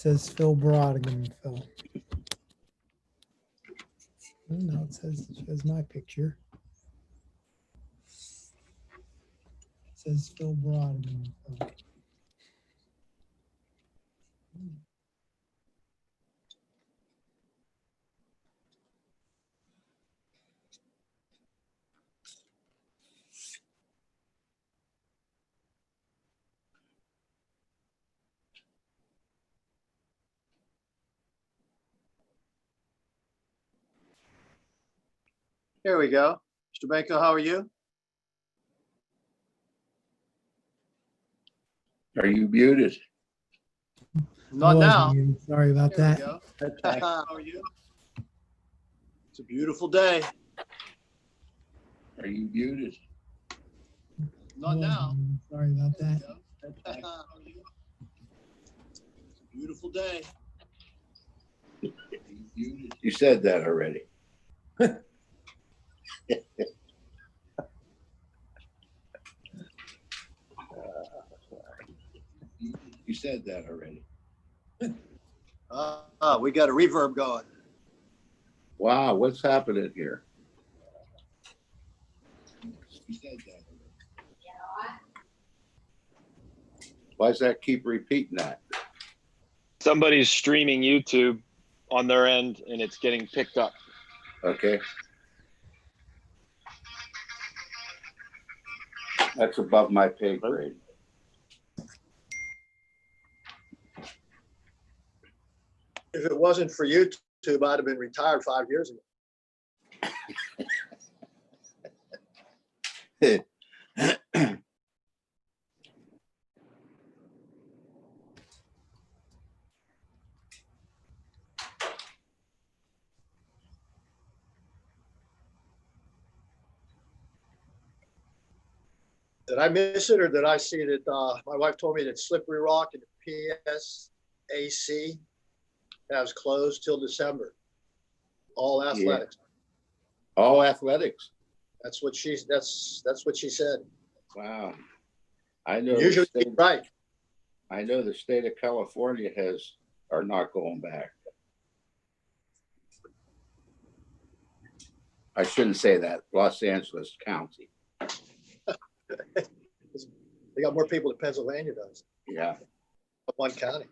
says Phil Brodigan. Phil. Oh, no, it says my picture. It says Phil Brodigan. Phil. Here we go. Mr. Banco, how are you? Are you muted? Not now. Muted. Sorry about There that. we go. How are you? It's a beautiful day. Are you muted? Not now. Sorry about There that. we go. How are you? It's a beautiful day. Are you muted? You said that already. You said that already. We got a reverb going. Wow, what's happening here? You said that already. Why does that keep repeating that? Somebody's streaming YouTube on their end and it's getting picked up. Okay. That's above my pay grade. If it wasn't for YouTube, I'd have been retired 5 years ago. Did I miss it or did I see that my wife told me that Slippery Rock and the PSAC has closed till December? All athletics. Yeah. All athletics. That's what she said. Wow. I know. Usually right. I know the state of California are not going back. I shouldn't say that. Los Angeles County. They got more people than Pennsylvania does. Yeah. One county.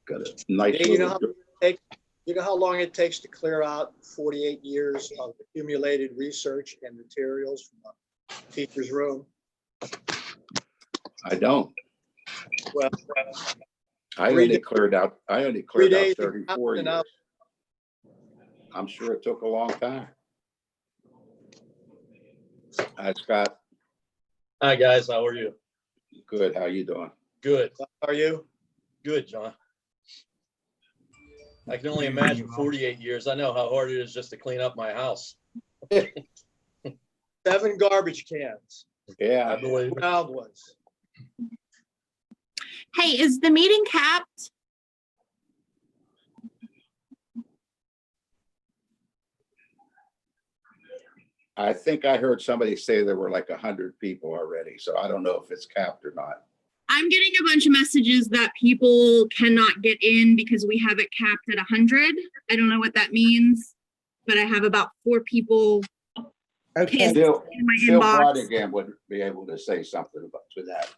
Got a nice You know how long it takes to clear out 48 years of accumulated research and materials from a teacher's room? I don't. Well, I only cleared out 34 years. I'm sure it took a long time. Hi, Scott. Hi, guys. How are you? Good. How you doing? Good. How are you? Good, John. I can only imagine 48 years. I know how hard it is just to clean up my house. 7 garbage cans. Yeah. I believe it. Round ones. Hey, is the meeting capped? I think I heard somebody say there were like 100 people already, so I don't know if it's capped or not. I'm getting a bunch of messages that people cannot get in because we have it capped at 100. I don't know what that means, but I have about 4 people. Okay. Phil in my inbox. Brodigan would be able to say something to that.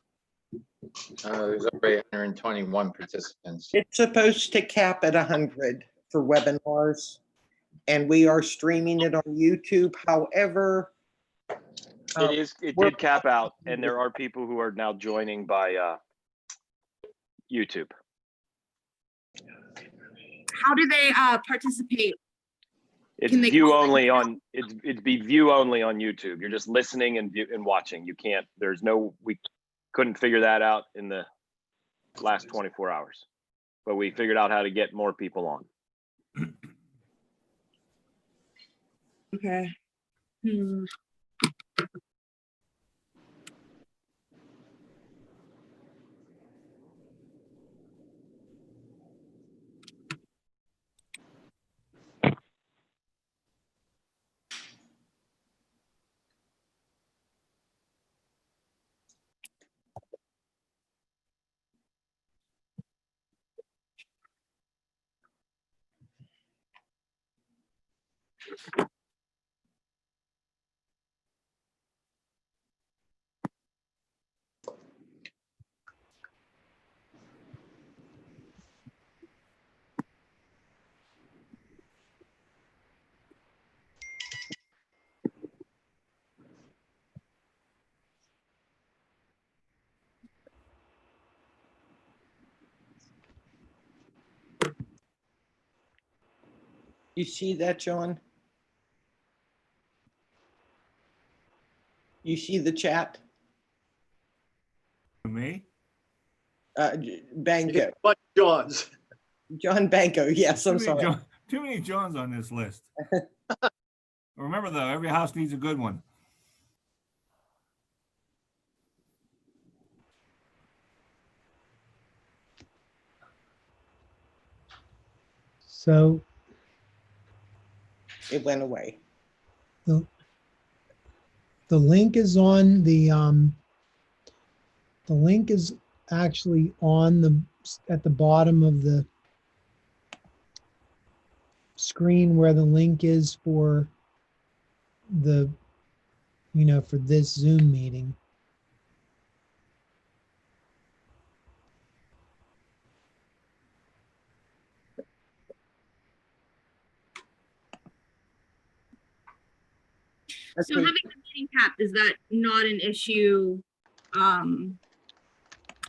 There's already 121 participants. It's supposed to cap at 100 for webinars, and we are streaming it on YouTube. However, It did cap out, and there are people who are now joining by YouTube. How do they participate? It's Can they view call only it? on it'd be view only on YouTube. You're just listening and watching. You can't. We couldn't figure that out in the last 24 hours, but we figured out how to get more people on. Okay. You see that, John? You see the chat? Me? Banco. But John's. John Banco. Yes, I'm sorry. Too many Johns on this list. Remember though, every house needs a good one. So It went away. the link is on the link is actually on at the bottom of the screen where the link is for the, for this Zoom meeting. So having the meeting capped, is that not an issue, I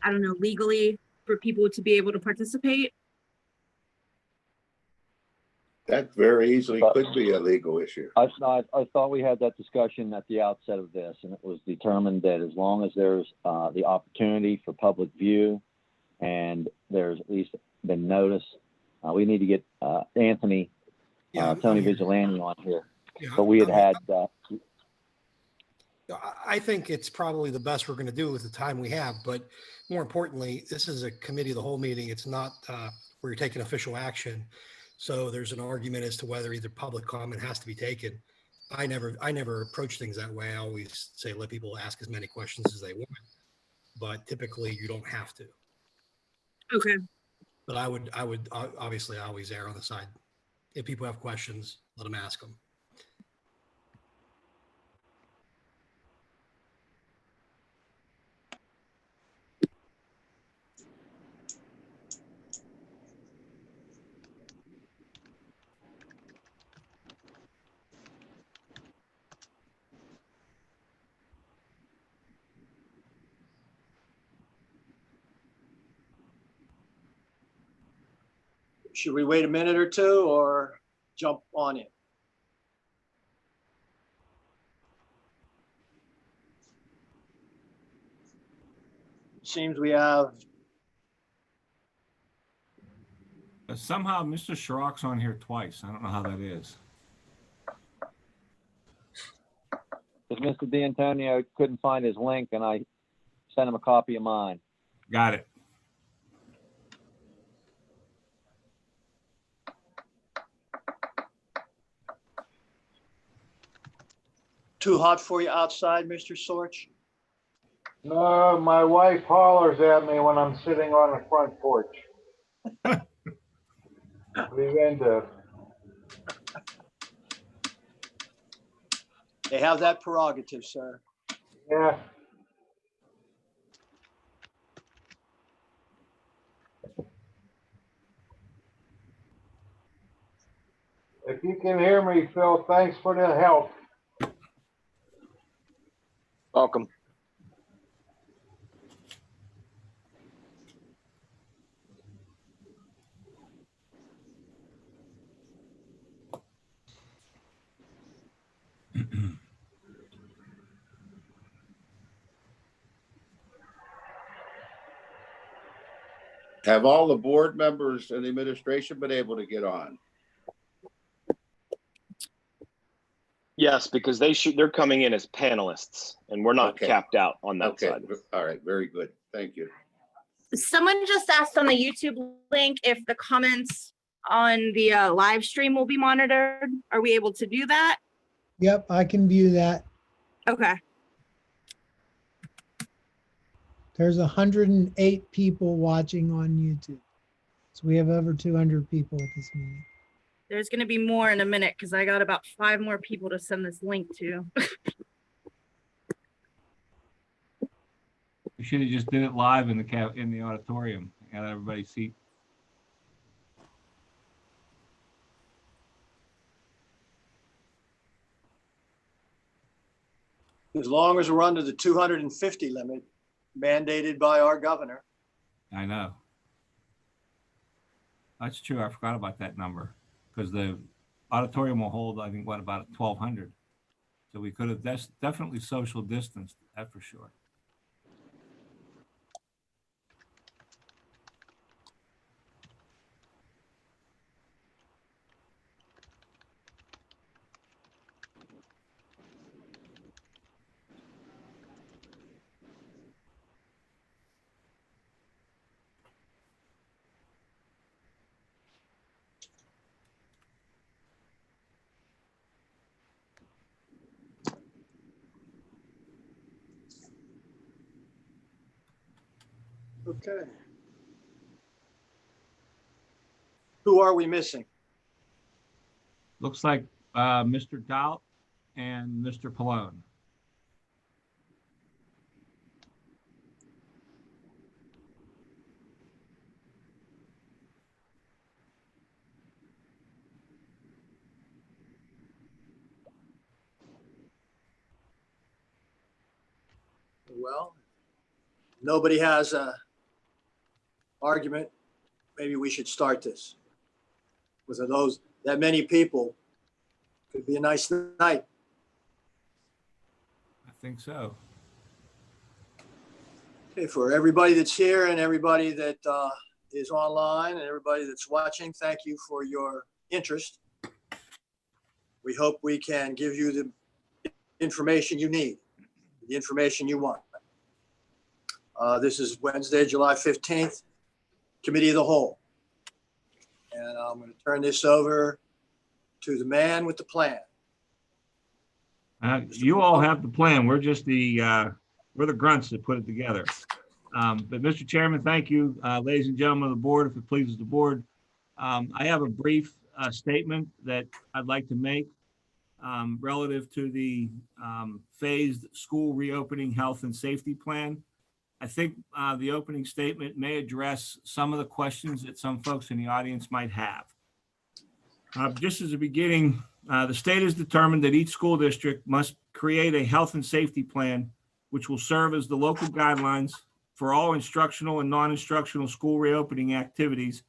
don't know, legally for people to be able to participate? That very easily could be a legal issue. I thought we had that discussion at the outset of this, and it was determined that as long as there's the opportunity for public view and there's at least been notice, we need to get Anthony, Tony Vigilante on here. Yeah, But we had I think it's probably the best we're going to do with the time we have, but more importantly, this is a committee of the whole meeting. It's not where you're taking official action. So there's an argument as to whether either public comment has to be taken. I never approach things that way. I always say, let people ask as many questions as they want, but typically you don't have to. Okay. But I would obviously always err on the side. If people have questions, let them ask them. Should we wait a minute or two or jump on it? Seems we have, Somehow Mr. Chiroc's on here twice. I don't know how that is. because Mr. D'Antonio couldn't find his link, and I sent him a copy of mine. Got it. too hot for you outside, Mr. Sorch? No, my wife hollers at me when I'm sitting on the front porch. Leave into. They have that prerogative, sir. Yeah. If you can hear me, Phil, thanks for the help. Welcome. Have all the board members and the administration been able to get on? Yes, because they're coming in as panelists, and we're not capped out on that side. All right, very good. Thank you. Someone just asked on the YouTube link if the comments on the live stream will be monitored. Are we able to do that? Yep, I can view that. Okay. There's 108 people watching on YouTube. So we have over 200 people at this meeting. There's gonna be more in a minute because I got about 5 more people to send this link to. We should have just did it live in the auditorium. Had everybody see. As long as we're under the 250 limit mandated by our governor. I know. That's true. I forgot about that number because the auditorium will hold, I think, what, about 1,200. So we could have definitely social distanced, that for sure. Okay. Who are we missing? Looks like Mr. Gout and Mr. Pallone. Well, nobody has a argument. Maybe we should start this. With those, that many people, could be a nice night. I think so. Okay, for everybody that's here and everybody that is online and everybody that's watching, thank you for your interest. We hope we can give you the information you need, the information you want. This is Wednesday, July 15th, Committee of the Whole. And I'm going to turn this over to the man with the plan. You all have the plan. We're just we're the grunts that put it together. But Mr. Chairman, thank you. Ladies and gentlemen of the board, if it pleases the board, I have a brief statement that I'd like to make relative to the phased school reopening health and safety plan. I think the opening statement may address some of the questions that some folks in the audience might have. Just as a beginning, the state has determined that each school district must create a health and safety plan, which will serve as the local guidelines for all instructional and non-instructional school reopening activities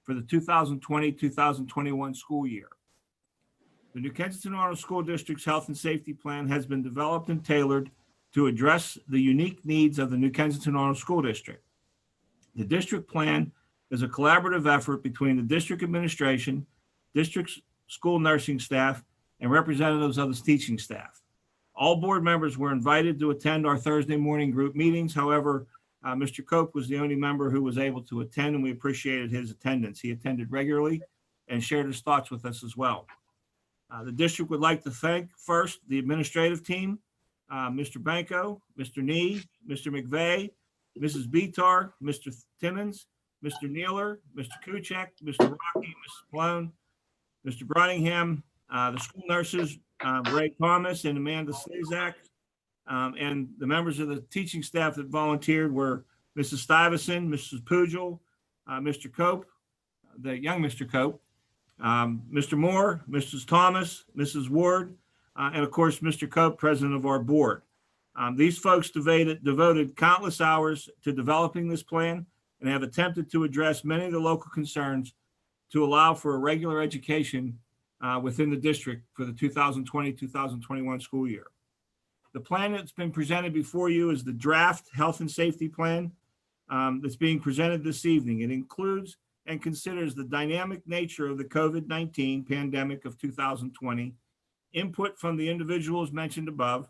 for the 2020-2021 school year. The New Kensington-Arnold School District's health and safety plan has been developed and tailored to address the unique needs of the New Kensington-Arnold School District. The district plan is a collaborative effort between the district administration, district school nursing staff, and representatives of the teaching staff. All board members were invited to attend our Thursday morning group meetings. However, Mr. Cope was the only member who was able to attend, and we appreciated his attendance. He attended regularly and shared his thoughts with us as well. The district would like to thank first the administrative team, Mr. Banco, Mr. Nee, Mr. McVeigh, Mrs. Bitar, Mr. Timmons, Mr. Neeler, Mr. Kuchek, Mr. Rocky, Mrs. Pallone, Mr. Brunningham, the school nurses, Ray Thomas and Amanda Slezak, and the members of the teaching staff that volunteered were Mrs. Stuyvesant, Mrs. Pujol, Mr. Cope, the young Mr. Cope, Mr. Moore, Mrs. Thomas, Mrs. Ward, and of course, Mr. Cope, president of our board. These folks devoted countless hours to developing this plan and have attempted to address many of the local concerns to allow for a regular education within the district for the 2020-2021 school year. The plan that's been presented before you is the draft health and safety plan that's being presented this evening. It includes and considers the dynamic nature of the COVID-19 pandemic of 2020, input from the individuals mentioned above,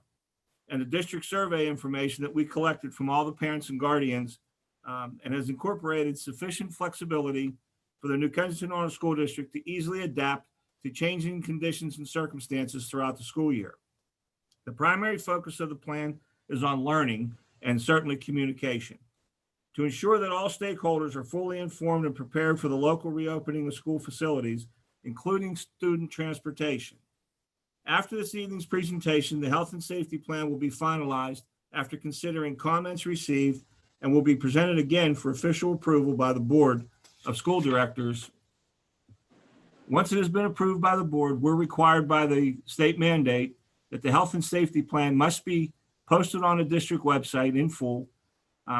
and the district survey information that we collected from all the parents and guardians, and has incorporated sufficient flexibility for the New Kensington-Arnold School District to easily adapt to changing conditions and circumstances throughout the school year. The primary focus of the plan is on learning and certainly communication. To ensure that all stakeholders are fully informed and prepared for the local reopening of school facilities, including student transportation. After this evening's presentation, the health and safety plan will be finalized after considering comments received and will be presented again for official approval by the Board of School Directors. Once it has been approved by the board, we're required by the state mandate that the health and safety plan must be posted on the district website in full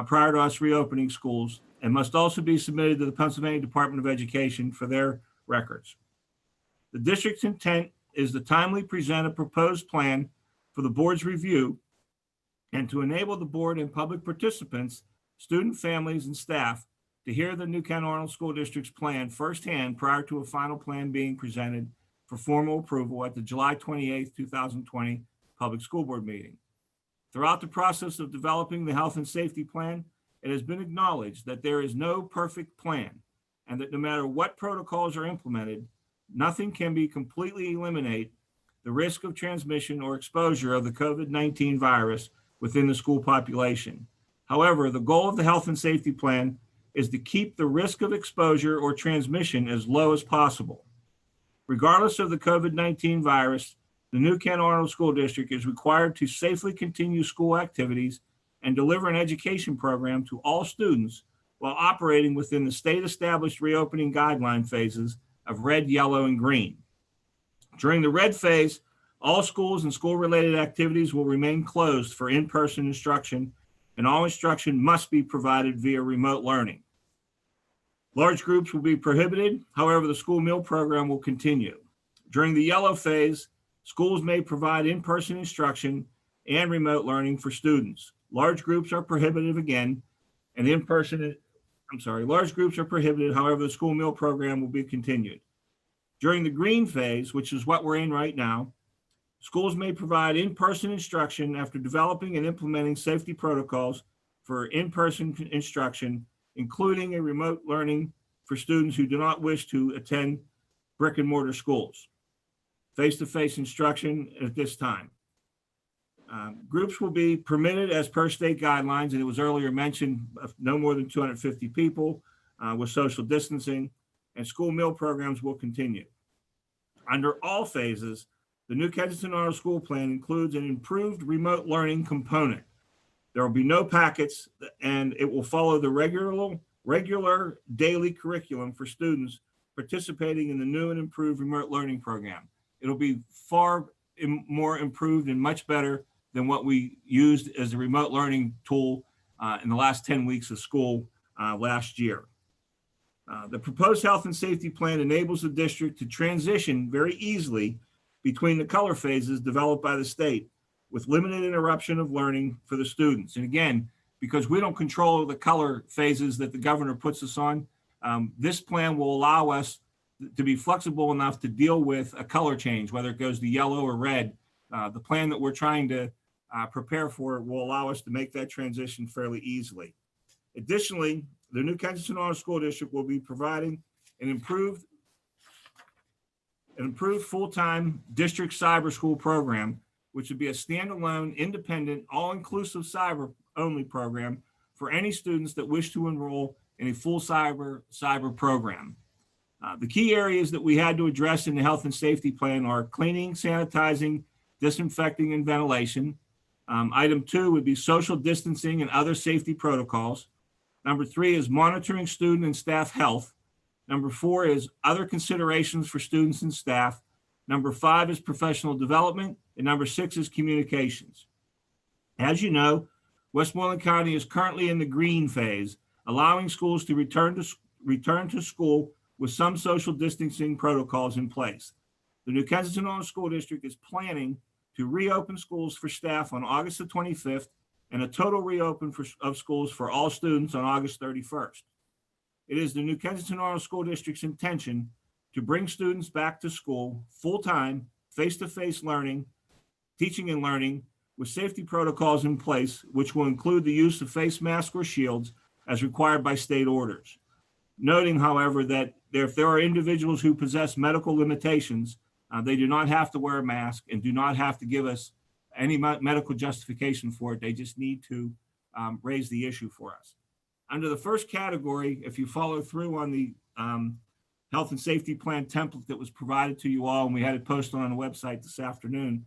prior to us reopening schools, and must also be submitted to the Pennsylvania Department of Education for their records. The district's intent is to timely present a proposed plan for the board's review and to enable the board and public participants, student families, and staff to hear the New Kent-Arnold School District's plan firsthand prior to a final plan being presented for formal approval at the July 28th, 2020 Public School Board meeting. Throughout the process of developing the health and safety plan, it has been acknowledged that there is no perfect plan and that no matter what protocols are implemented, nothing can be completely eliminate the risk of transmission or exposure of the COVID-19 virus within the school population. However, the goal of the health and safety plan is to keep the risk of exposure or transmission as low as possible. Regardless of the COVID-19 virus, the New Kent-Arnold School District is required to safely continue school activities and deliver an education program to all students while operating within the state-established reopening guideline phases of red, yellow, and green. During the red phase, all schools and school-related activities will remain closed for in-person instruction, and all instruction must be provided via remote learning. Large groups will be prohibited. However, the school meal program will continue. During the yellow phase, schools may provide in-person instruction and remote learning for students. Large groups are prohibited again, and large groups are prohibited. However, the school meal program will be continued. During the green phase, which is what we're in right now, schools may provide in-person instruction after developing and implementing safety protocols for in-person instruction, including a remote learning for students who do not wish to attend brick and mortar schools. Face-to-face instruction at this time. Groups will be permitted as per state guidelines, and it was earlier mentioned, no more than 250 people with social distancing, and school meal programs will continue. Under all phases, the new Kensington-Arnold school plan includes an improved remote learning component. There will be no packets, and it will follow the regular daily curriculum for students participating in the new and improved remote learning program. It'll be far more improved and much better than what we used as a remote learning tool in the last 10 weeks of school last year. The proposed health and safety plan enables the district to transition very easily between the color phases developed by the state with limited interruption of learning for the students. And again, because we don't control the color phases that the governor puts us on, this plan will allow us to be flexible enough to deal with a color change, whether it goes to yellow or red. The plan that we're trying to prepare for will allow us to make that transition fairly easily. Additionally, the new Kensington-Arnold School District will be providing an improved full-time district cyber school program, which would be a standalone, independent, all-inclusive cyber-only program for any students that wish to enroll in a full cyber program. The key areas that we had to address in the health and safety plan are cleaning, sanitizing, disinfecting, and ventilation. Item 2 would be social distancing and other safety protocols. Number 3 is monitoring student and staff health. Number 4 is other considerations for students and staff. Number 5 is professional development. And number 6 is communications. As you know, Westmoreland County is currently in the green phase, allowing schools to return to school with some social distancing protocols in place. The New Kensington-Arnold School District is planning to reopen schools for staff on August the 25th and a total reopen of schools for all students on August 31st. It is the New Kensington-Arnold School District's intention to bring students back to school full-time, face-to-face learning, teaching and learning with safety protocols in place, which will include the use of face masks or shields as required by state orders. Noting, however, that if there are individuals who possess medical limitations, they do not have to wear a mask and do not have to give us any medical justification for it. They just need to raise the issue for us. Under the first category, if you follow through on the health and safety plan template that was provided to you all, and we had it posted on the website this afternoon.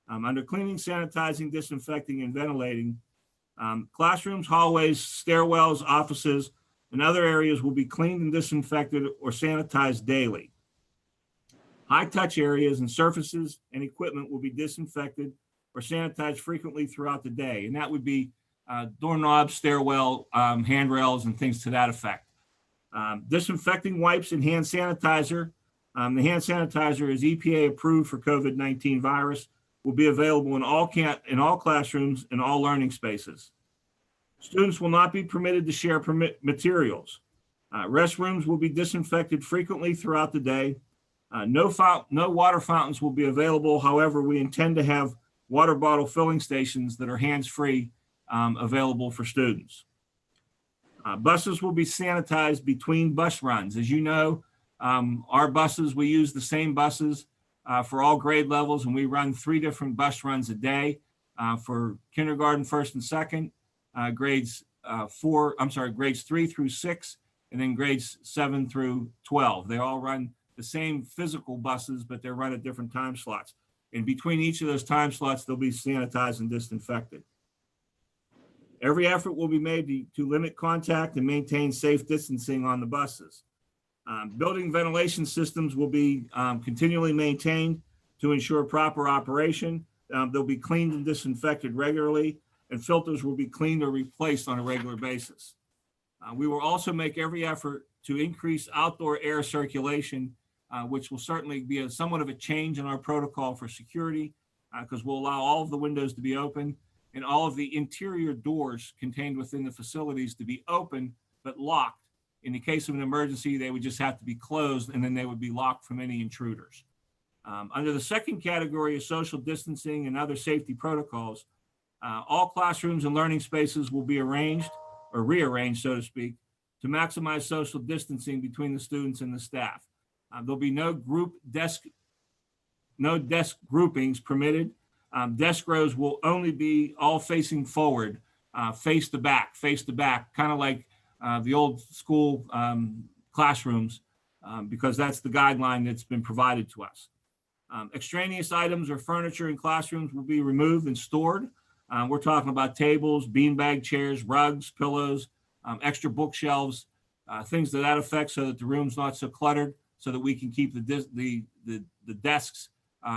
Under cleaning, sanitizing, disinfecting, and ventilating, classrooms, hallways, stairwells, offices, and other areas will be cleaned and disinfected or sanitized daily. High-touch areas and surfaces and equipment will be disinfected or sanitized frequently throughout the day, and that would be doorknobs, stairwell, handrails, and things to that effect. Disinfecting wipes and hand sanitizer. The hand sanitizer is EPA approved for COVID-19 virus, will be available in all classrooms and all learning spaces. Students will not be permitted to share materials. Restrooms will be disinfected frequently throughout the day. No water fountains will be available. However, we intend to have water bottle filling stations that are hands-free available for students. Buses will be sanitized between bus runs. As you know, our buses, we use the same buses for all grade levels, and we run 3 different bus runs a day for kindergarten, first and second, grades 3 through 6, and then grades 7 through 12. They all run the same physical buses, but they're run at different time slots. And between each of those time slots, they'll be sanitized and disinfected. Every effort will be made to limit contact and maintain safe distancing on the buses. Building ventilation systems will be continually maintained to ensure proper operation. They'll be cleaned and disinfected regularly, and filters will be cleaned or replaced on a regular basis. We will also make every effort to increase outdoor air circulation, which will certainly be somewhat of a change in our protocol for security, because we'll allow all of the windows to be open and all of the interior doors contained within the facilities to be open but locked. In the case of an emergency, they would just have to be closed, and then they would be locked from any intruders. Under the second category of social distancing and other safety protocols, all classrooms and learning spaces will be arranged or rearranged, so to speak, to maximize social distancing between the students and the staff. There'll be no desk groupings permitted. Desk rows will only be all facing forward, face to back, kind of like the old school classrooms, because that's the guideline that's been provided to us. Extraneous items or furniture in classrooms will be removed and stored. We're talking about tables, beanbag chairs, rugs, pillows, extra bookshelves, things to that effect, so that the room's not so cluttered, so that we can keep the desks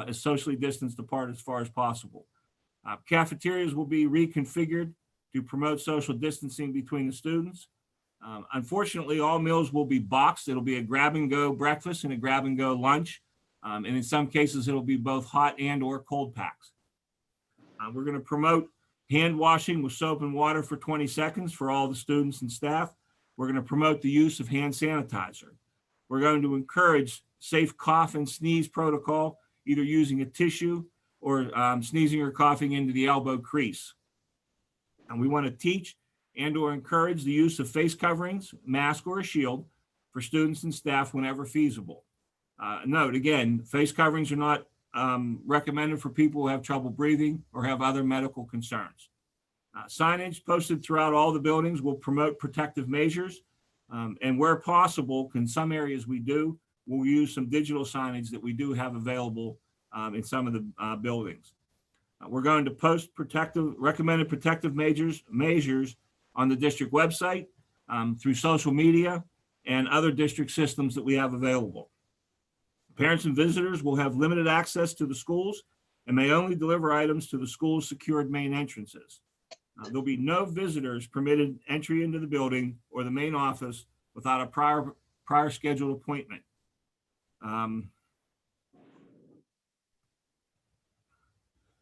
as socially distanced apart as far as possible. Cafeterias will be reconfigured to promote social distancing between the students. Unfortunately, all meals will be boxed. It'll be a grab-and-go breakfast and a grab-and-go lunch. And in some cases, it'll be both hot and or cold packs. We're going to promote hand washing with soap and water for 20 seconds for all the students and staff. We're going to promote the use of hand sanitizer. We're going to encourage safe cough and sneeze protocol, either using a tissue or sneezing or coughing into the elbow crease. And we want to teach and or encourage the use of face coverings, mask, or a shield for students and staff whenever feasible. Note, again, face coverings are not recommended for people who have trouble breathing or have other medical concerns. Signage posted throughout all the buildings will promote protective measures, and where possible, in some areas we'll use some digital signage that we do have available in some of the buildings. We're going to post recommended protective measures on the district website, through social media and other district systems that we have available. Parents and visitors will have limited access to the schools and may only deliver items to the school's secured main entrances. There'll be no visitors permitted entry into the building or the main office without a prior scheduled appointment.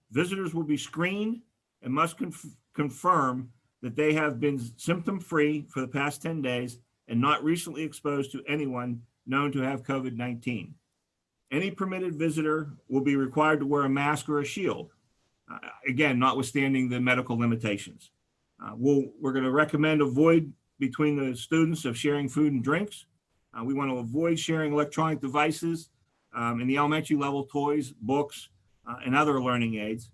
Visitors will be screened and must confirm that they have been symptom-free for the past 10 days and not recently exposed to anyone known to have COVID-19. Any permitted visitor will be required to wear a mask or a shield, again, notwithstanding the medical limitations. We're going to recommend avoid between the students of sharing food and drinks. We want to avoid sharing electronic devices in the elementary level, toys, books, and other learning aids.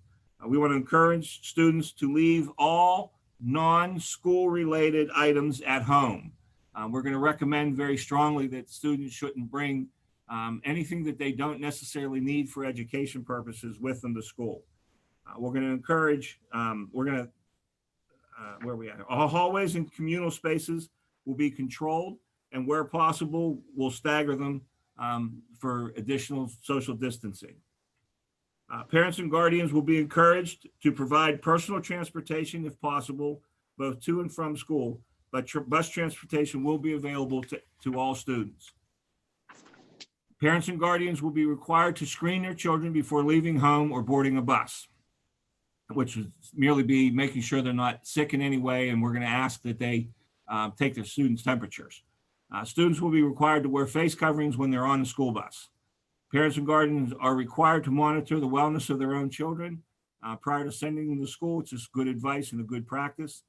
We want to encourage students to leave all non-school related items at home. We're going to recommend very strongly that students shouldn't bring anything that they don't necessarily need for education purposes with them to school. We're going to encourage, where are we at? All hallways and communal spaces will be controlled, and where possible, we'll stagger them for additional social distancing. Parents and guardians will be encouraged to provide personal transportation if possible, both to and from school, but bus transportation will be available to all students. Parents and guardians will be required to screen their children before leaving home or boarding a bus, which would merely be making sure they're not sick in any way, and we're going to ask that they take their students' temperatures. Students will be required to wear face coverings when they're on the school bus. Parents and guardians are required to monitor the wellness of their own children prior to sending them to school, which is good advice and a good practice.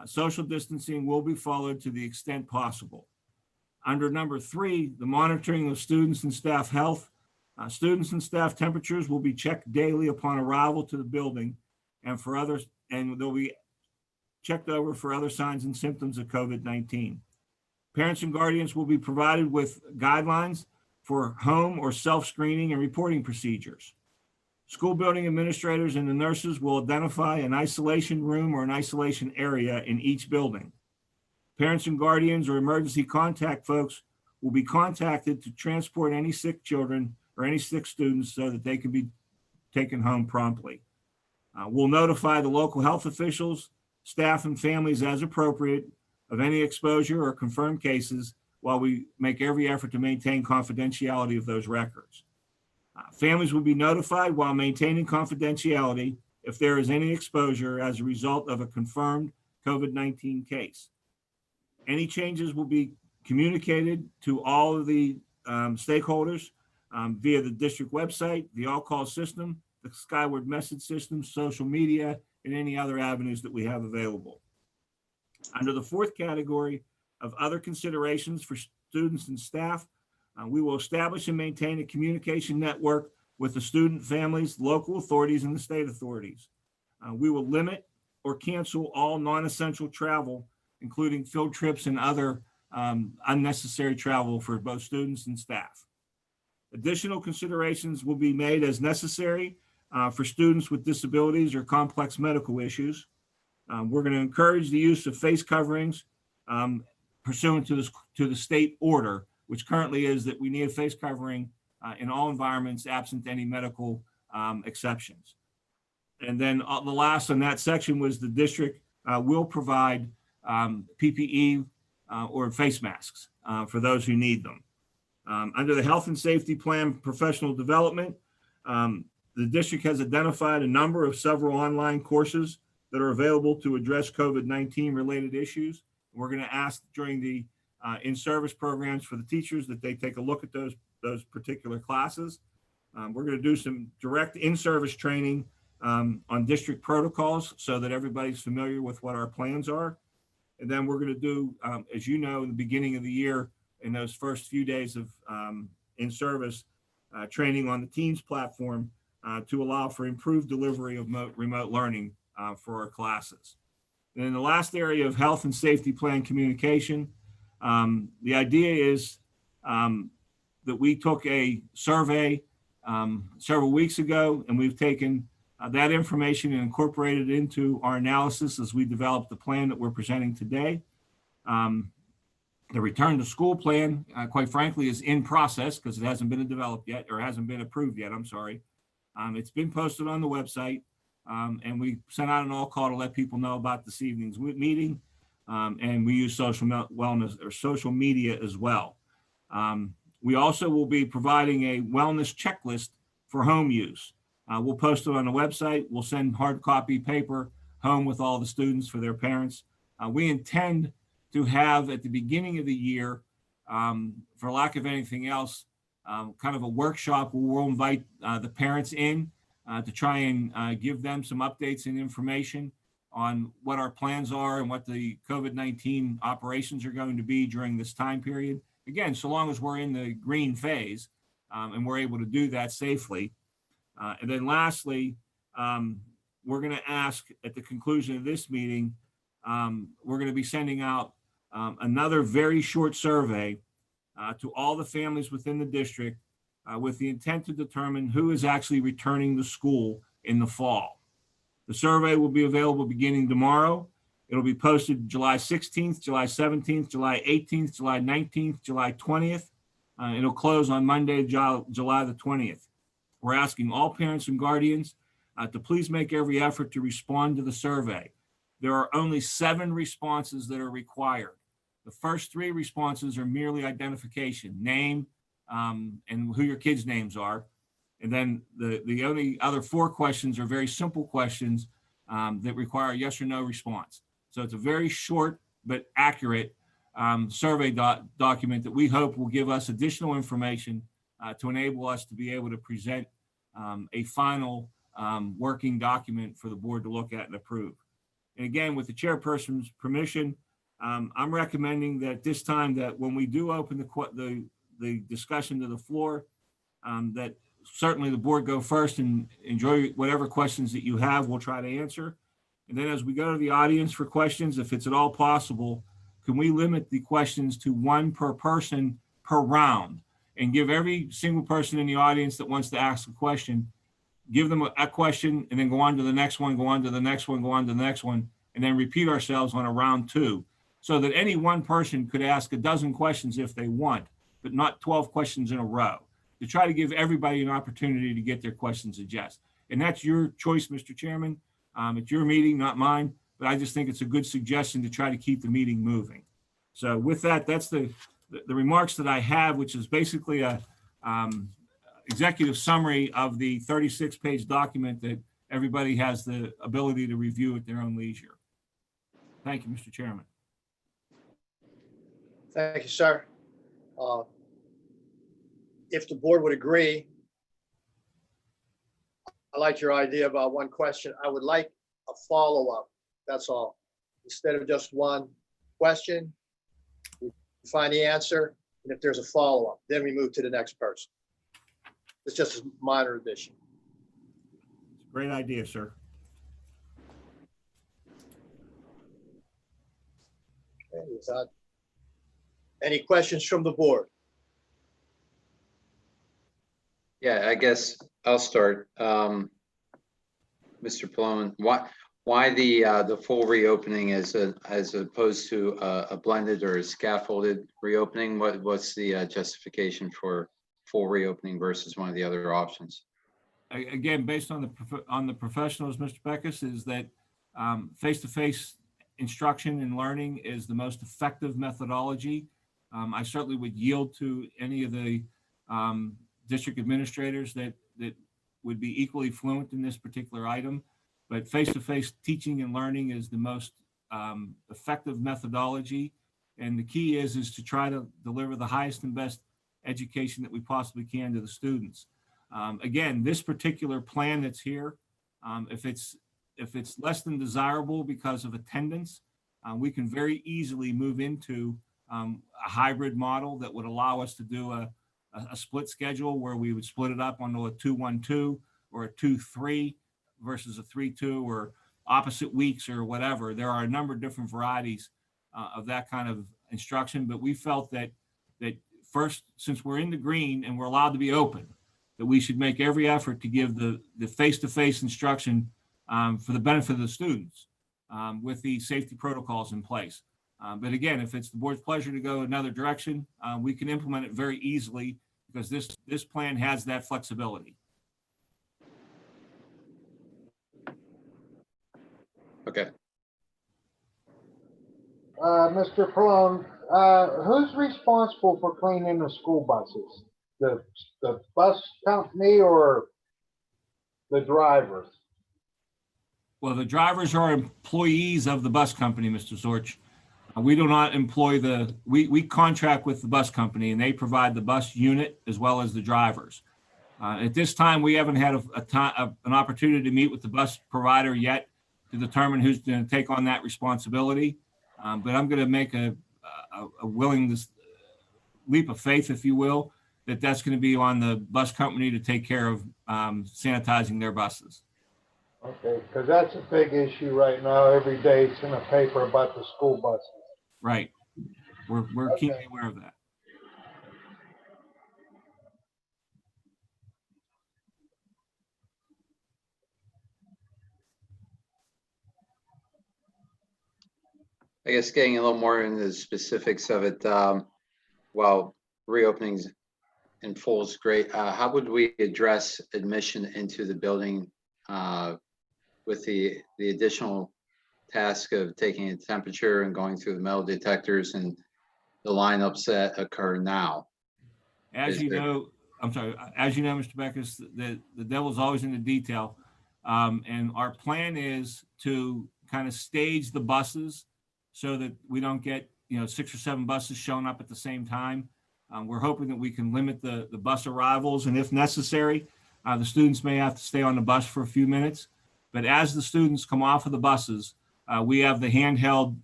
Social distancing will be followed to the extent possible. Under number 3, the monitoring of students and staff health. Students and staff temperatures will be checked daily upon arrival to the building, and they'll be checked over for other signs and symptoms of COVID-19. Parents and guardians will be provided with guidelines for home or self-screening and reporting procedures. School building administrators and the nurses will identify an isolation room or an isolation area in each building. Parents and guardians or emergency contact folks will be contacted to transport any sick children or any sick students so that they can be taken home promptly. We'll notify the local health officials, staff, and families as appropriate of any exposure or confirmed cases while we make every effort to maintain confidentiality of those records. Families will be notified while maintaining confidentiality if there is any exposure as a result of a confirmed COVID-19 case. Any changes will be communicated to all of the stakeholders via the district website, the all-call system, the Skyward message system, social media, and any other avenues that we have available. Under the 4th category of other considerations for students and staff, we will establish and maintain a communication network with the student families, local authorities, and the state authorities. We will limit or cancel all non-essential travel, including field trips and other unnecessary travel for both students and staff. Additional considerations will be made as necessary for students with disabilities or complex medical issues. We're going to encourage the use of face coverings pursuant to the state order, which currently is that we need a face covering in all environments absent any medical exceptions. And then the last on that section was the district will provide PPE or face masks for those who need them. Under the health and safety plan professional development, the district has identified a number of several online courses that are available to address COVID-19 related issues. We're going to ask during the in-service programs for the teachers that they take a look at those particular classes. We're going to do some direct in-service training on district protocols so that everybody's familiar with what our plans are. And then we're going to do, as you know, in the beginning of the year, in those first few days of in-service, training on the Teams platform to allow for improved delivery of remote learning for our classes. And in the last area of health and safety plan communication, the idea is that we took a survey several weeks ago, and we've taken that information and incorporated it into our analysis as we develop the plan that we're presenting today. The return to school plan, quite frankly, is in process because it hasn't been developed yet, or hasn't been approved yet, I'm sorry. It's been posted on the website, and we sent out an all call to let people know about this evening's meeting, and we use social wellness or social media as well. We also will be providing a wellness checklist for home use. We'll post it on the website. We'll send hard copy paper home with all the students for their parents. We intend to have at the beginning of the year, for lack of anything else, kind of a workshop where we'll invite the parents in to try and give them some updates and information on what our plans are and what the COVID-19 operations are going to be during this time period. Again, so long as we're in the green phase and we're able to do that safely. And then lastly, we're going to ask at the conclusion of this meeting, we're going to be sending out another very short survey to all the families within the district with the intent to determine who is actually returning to school in the fall. The survey will be available beginning tomorrow. It'll be posted July 16th, July 17th, July 18th, July 19th, July 20th. It'll close on Monday, July the 20th. We're asking all parents and guardians to please make every effort to respond to the survey. There are only 7 responses that are required. The first 3 responses are merely identification, name, and who your kids' names are. And then the only other 4 questions are very simple questions that require a yes or no response. So it's a very short but accurate survey document that we hope will give us additional information to enable us to be able to present a final working document for the board to look at and approve. And again, with the chairperson's permission, I'm recommending that this time that when we do open the discussion to the floor, that certainly the board go first and enjoy whatever questions that you have, we'll try to answer. And then as we go to the audience for questions, if it's at all possible, can we limit the questions to 1 per person per round and give every single person in the audience that wants to ask a question, give them a question and then go on to the next one, go on to the next one, go on to the next one, and then repeat ourselves on a round 2 so that any one person could ask a dozen questions if they want, but not 12 questions in a row, to try to give everybody an opportunity to get their questions addressed. And that's your choice, Mr. Chairman. It's your meeting, not mine, but I just think it's a good suggestion to try to keep the meeting moving. So with that, that's the remarks that I have, which is basically a executive summary of the 36-page document that everybody has the ability to review at their own leisure. Thank you, Mr. Chairman. Thank you, sir. If the board would agree, I like your idea about 1 question. I would like a follow-up. That's all. Instead of just 1 question, we find the answer, and if there's a follow-up, then we move to the next person. It's just a minor addition. Great idea, sir. Okay, is that any questions from the board? Yeah, I guess I'll start. Mr. Pallone, why the full reopening as opposed to a blended or a scaffolded reopening? What's the justification for full reopening versus one of the other options? Again, based on the professionals, Mr. Beckus, is that face-to-face instruction and learning is the most effective methodology. I certainly would yield to any of the district administrators that would be equally fluent in this particular item, but face-to-face teaching and learning is the most effective methodology. And the key is to try to deliver the highest and best education that we possibly can to the students. Again, this particular plan that's here, if it's less than desirable because of attendance, we can very easily move into a hybrid model that would allow us to do a split schedule where we would split it up onto a 2-1-2 or a 2-3 versus a 3-2 or opposite weeks or whatever. There are a number of different varieties of that kind of instruction, but we felt that first, since we're in the green and we're allowed to be open, that we should make every effort to give the face-to-face instruction for the benefit of the students with the safety protocols in place. But again, if it's the board's pleasure to go another direction, we can implement it very easily because this plan has that flexibility. Okay. Mr. Pallone, who's responsible for cleaning the school buses? The bus company or the drivers? Well, the drivers are employees of the bus company, Mr. Zorch. We do not employ we contract with the bus company and they provide the bus unit as well as the drivers. At this time, we haven't had an opportunity to meet with the bus provider yet to determine who's going to take on that responsibility. But I'm going to make a willingness leap of faith, if you will, that's going to be on the bus company to take care of sanitizing their buses. Okay, because that's a big issue right now. Every day it's in the paper about the school buses. Right. We're Okay. keenly aware of that. I guess getting a little more into the specifics of it, while reopenings in full is great, how would we address admission into the building with the additional task of taking a temperature and going through the metal detectors and the lineups that occur now? As you know, I'm sorry, as you know, Mr. Beckus, the devil's always in the detail. And our plan is to kind of stage the buses so that we don't get, 6 or 7 buses showing up at the same time. We're hoping that we can limit the bus arrivals, and if necessary, the students may have to stay on the bus for a few minutes. But as the students come off of the buses, we have the handheld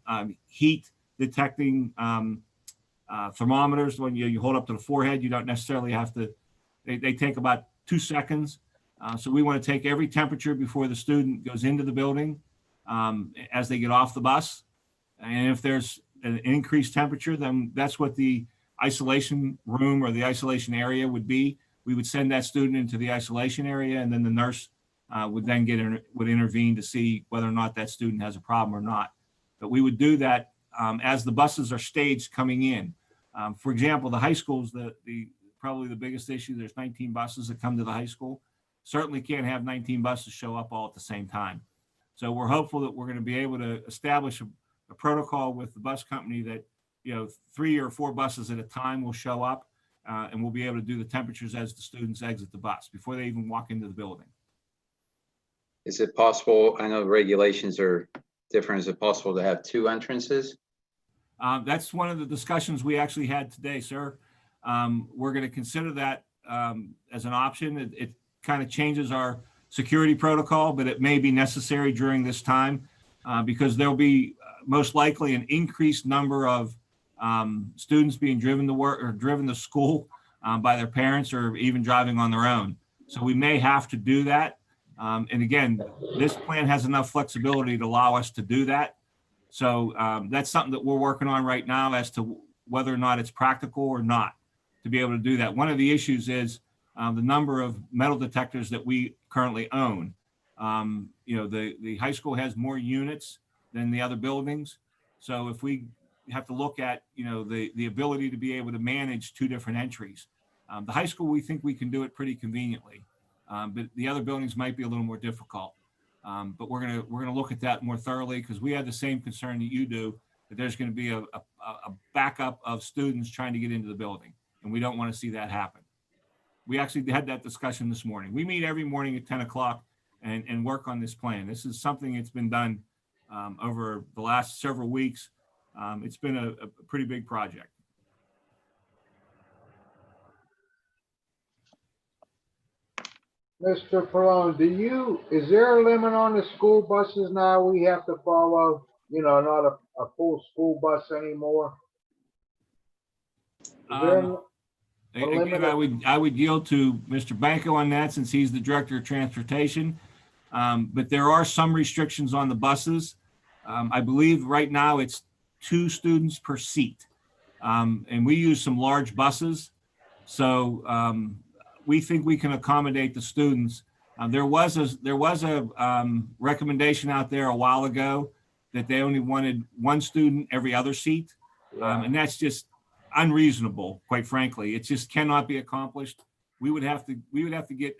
heat detecting thermometers. When you hold up to the forehead, you don't necessarily have to, they take about 2 seconds. So we want to take every temperature before the student goes into the building as they get off the bus. And if there's an increased temperature, then that's what the isolation room or the isolation area would be. We would send that student into the isolation area, and then the nurse would then would intervene to see whether or not that student has a problem or not. But we would do that as the buses are staged coming in. For example, the high schools, probably the biggest issue, there's 19 buses that come to the high school. Certainly can't have 19 buses show up all at the same time. So we're hopeful that we're going to be able to establish a protocol with the bus company that 3 or 4 buses at a time will show up, and we'll be able to do the temperatures as the students exit the bus before they even walk into the building. Is it possible, I know the regulations are different, is it possible to have 2 entrances? That's one of the discussions we actually had today, sir. We're going to consider that as an option. It kind of changes our security protocol, but it may be necessary during this time because there'll be most likely an increased number of students being driven to work or driven to school by their parents or even driving on their own. So we may have to do that. And again, this plan has enough flexibility to allow us to do that. So that's something that we're working on right now as to whether or not it's practical or not to be able to do that. One of the issues is the number of metal detectors that we currently own. The high school has more units than the other buildings. So if we have to look at, the ability to be able to manage 2 different entries. The high school, we think we can do it pretty conveniently, but the other buildings might be a little more difficult. But we're gonna look at that more thoroughly because we have the same concern that you do, that there's going to be a backup of students trying to get into the building, and we don't want to see that happen. We actually had that discussion this morning. We meet every morning at 10 o'clock and work on this plan. This is something that's been done over the last several weeks. It's been a pretty big project. Mr. Pallone, is there a limit on the school buses now we have to follow? Not a full school bus anymore? Is there a limit? Again, I would yield to Mr. Banco on that since he's the director of transportation. But there are some restrictions on the buses. I believe right now it's 2 students per seat. And we use some large buses. So we think we can accommodate the students. There was a recommendation out there a while ago that they only wanted 1 student every other seat. And that's just unreasonable, quite frankly. It just cannot be accomplished. We would have to get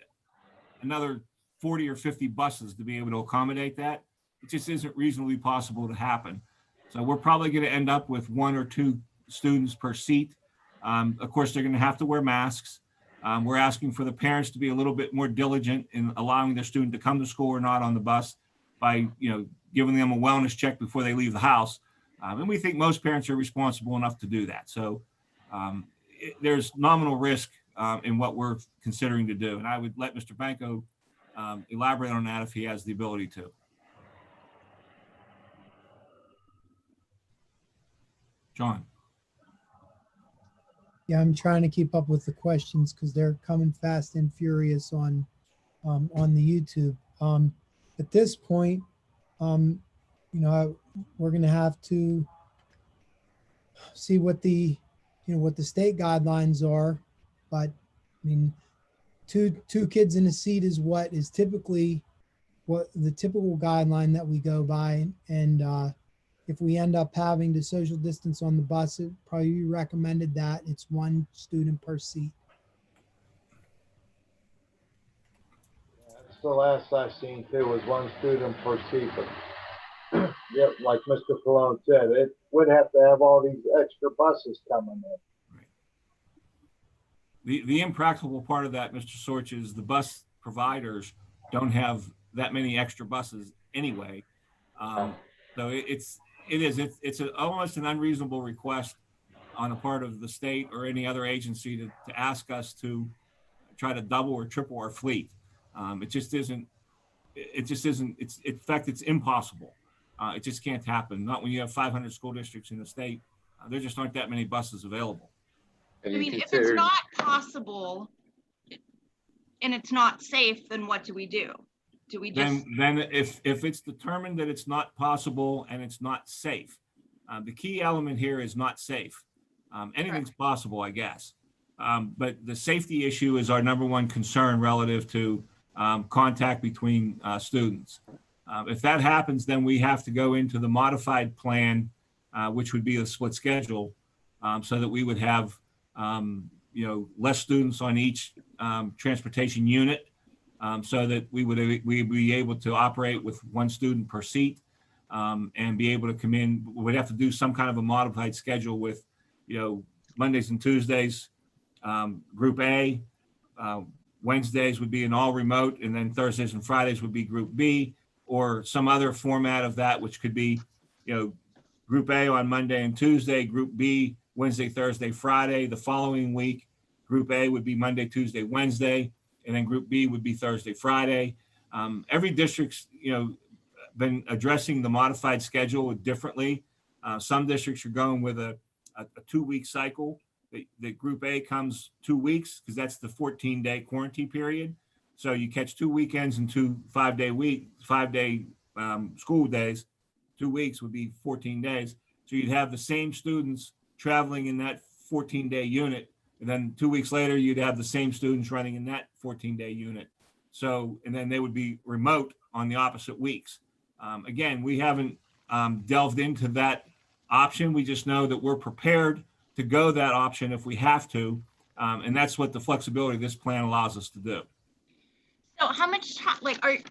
another 40 or 50 buses to be able to accommodate that. It just isn't reasonably possible to happen. So we're probably going to end up with 1 or 2 students per seat. Of course, they're going to have to wear masks. We're asking for the parents to be a little bit more diligent in allowing their student to come to school or not on the bus by, giving them a wellness check before they leave the house. And we think most parents are responsible enough to do that. So there's nominal risk in what we're considering to do. And I would let Mr. Banco elaborate on that if he has the ability to. John. Yeah, I'm trying to keep up with the questions because they're coming fast and furious on the YouTube. At this point, we're going to have to see what the, what the state guidelines are. But I mean, two kids in a seat is typically what the typical guideline that we go by. And if we end up having to social distance on the bus, it probably be recommended that it's one student per seat. That's the last I seen too, was one student per seat. But yeah, like Mr. Colon said, it would have to have all these extra buses coming in. The impractical part of that, Mr. Sorch, is the bus providers don't have that many extra buses anyway. So it's almost an unreasonable request on the part of the state or any other agency to ask us to try to double or triple our fleet. It just isn't. In fact, it's impossible. It just can't happen. Not when you have 500 school districts in the state. There just aren't that many buses available. Have I you mean, if it's considered- not possible and it's not safe, then what do we do? Do we just? Then if it's determined that it's not possible and it's not safe, the key element here is not safe. Anything's possible, I guess. But the safety issue is our number one concern relative to contact between students. If that happens, then we have to go into the modified plan, which would be a split schedule, so that we would have less students on each transportation unit, so that we'd be able to operate with one student per seat, and be able to come in. We'd have to do some kind of a modified schedule with, Mondays and Tuesdays, Group A. Wednesdays would be an all remote, and then Thursdays and Fridays would be Group B, or some other format of that, which could be, Group A on Monday and Tuesday, Group B Wednesday, Thursday, Friday. The following week, Group A would be Monday, Tuesday, Wednesday, and then Group B would be Thursday, Friday. Every district's, been addressing the modified schedule differently. Some districts are going with a 2-week cycle. The Group A comes 2 weeks because that's the 14-day quarantine period. So you catch 2 weekends and 2 5-day school days. 2 weeks would be 14 days. So you'd have the same students traveling in that 14-day unit. And then 2 weeks later, you'd have the same students running in that 14-day unit. So, and then they would be remote on the opposite weeks. Again, we haven't delved into that option. We just know that we're prepared to go that option if we have to. And that's what the flexibility of this plan allows us to do. So how much time,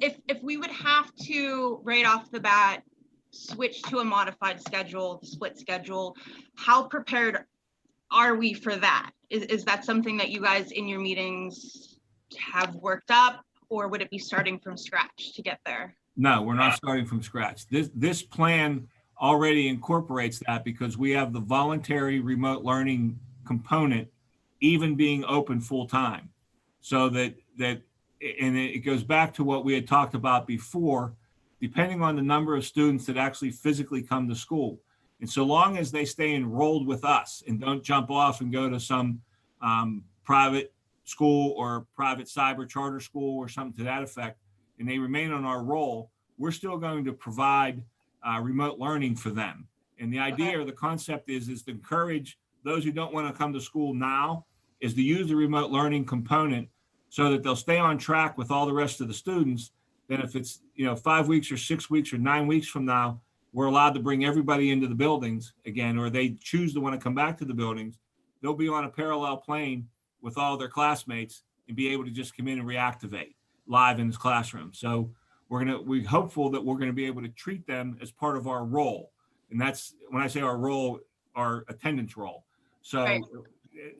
if we would have to right off the bat switch to a modified schedule, split schedule, how prepared are we for that? Is that something that you guys in your meetings have worked up, or would it be starting from scratch to get there? No, we're not starting from scratch. This plan already incorporates that because we have the voluntary remote learning component even being open full time. So that and it goes back to what we had talked about before, depending on the number of students that actually physically come to school. And so long as they stay enrolled with us and don't jump off and go to some private school or private cyber charter school or something to that effect, and they remain on our roll, we're still going to provide remote learning for them. And the idea or the concept is to encourage those who don't want to come to school now is to use the remote learning component so that they'll stay on track with all the rest of the students. Then if it's 5 weeks or 6 weeks or 9 weeks from now, we're allowed to bring everybody into the buildings again, or they choose to want to come back to the buildings, they'll be on a parallel plane with all their classmates and be able to just come in and reactivate live in this classroom. So we're hopeful that we're going to be able to treat them as part of our role. And that's when I say our role, our attendance role. So, right.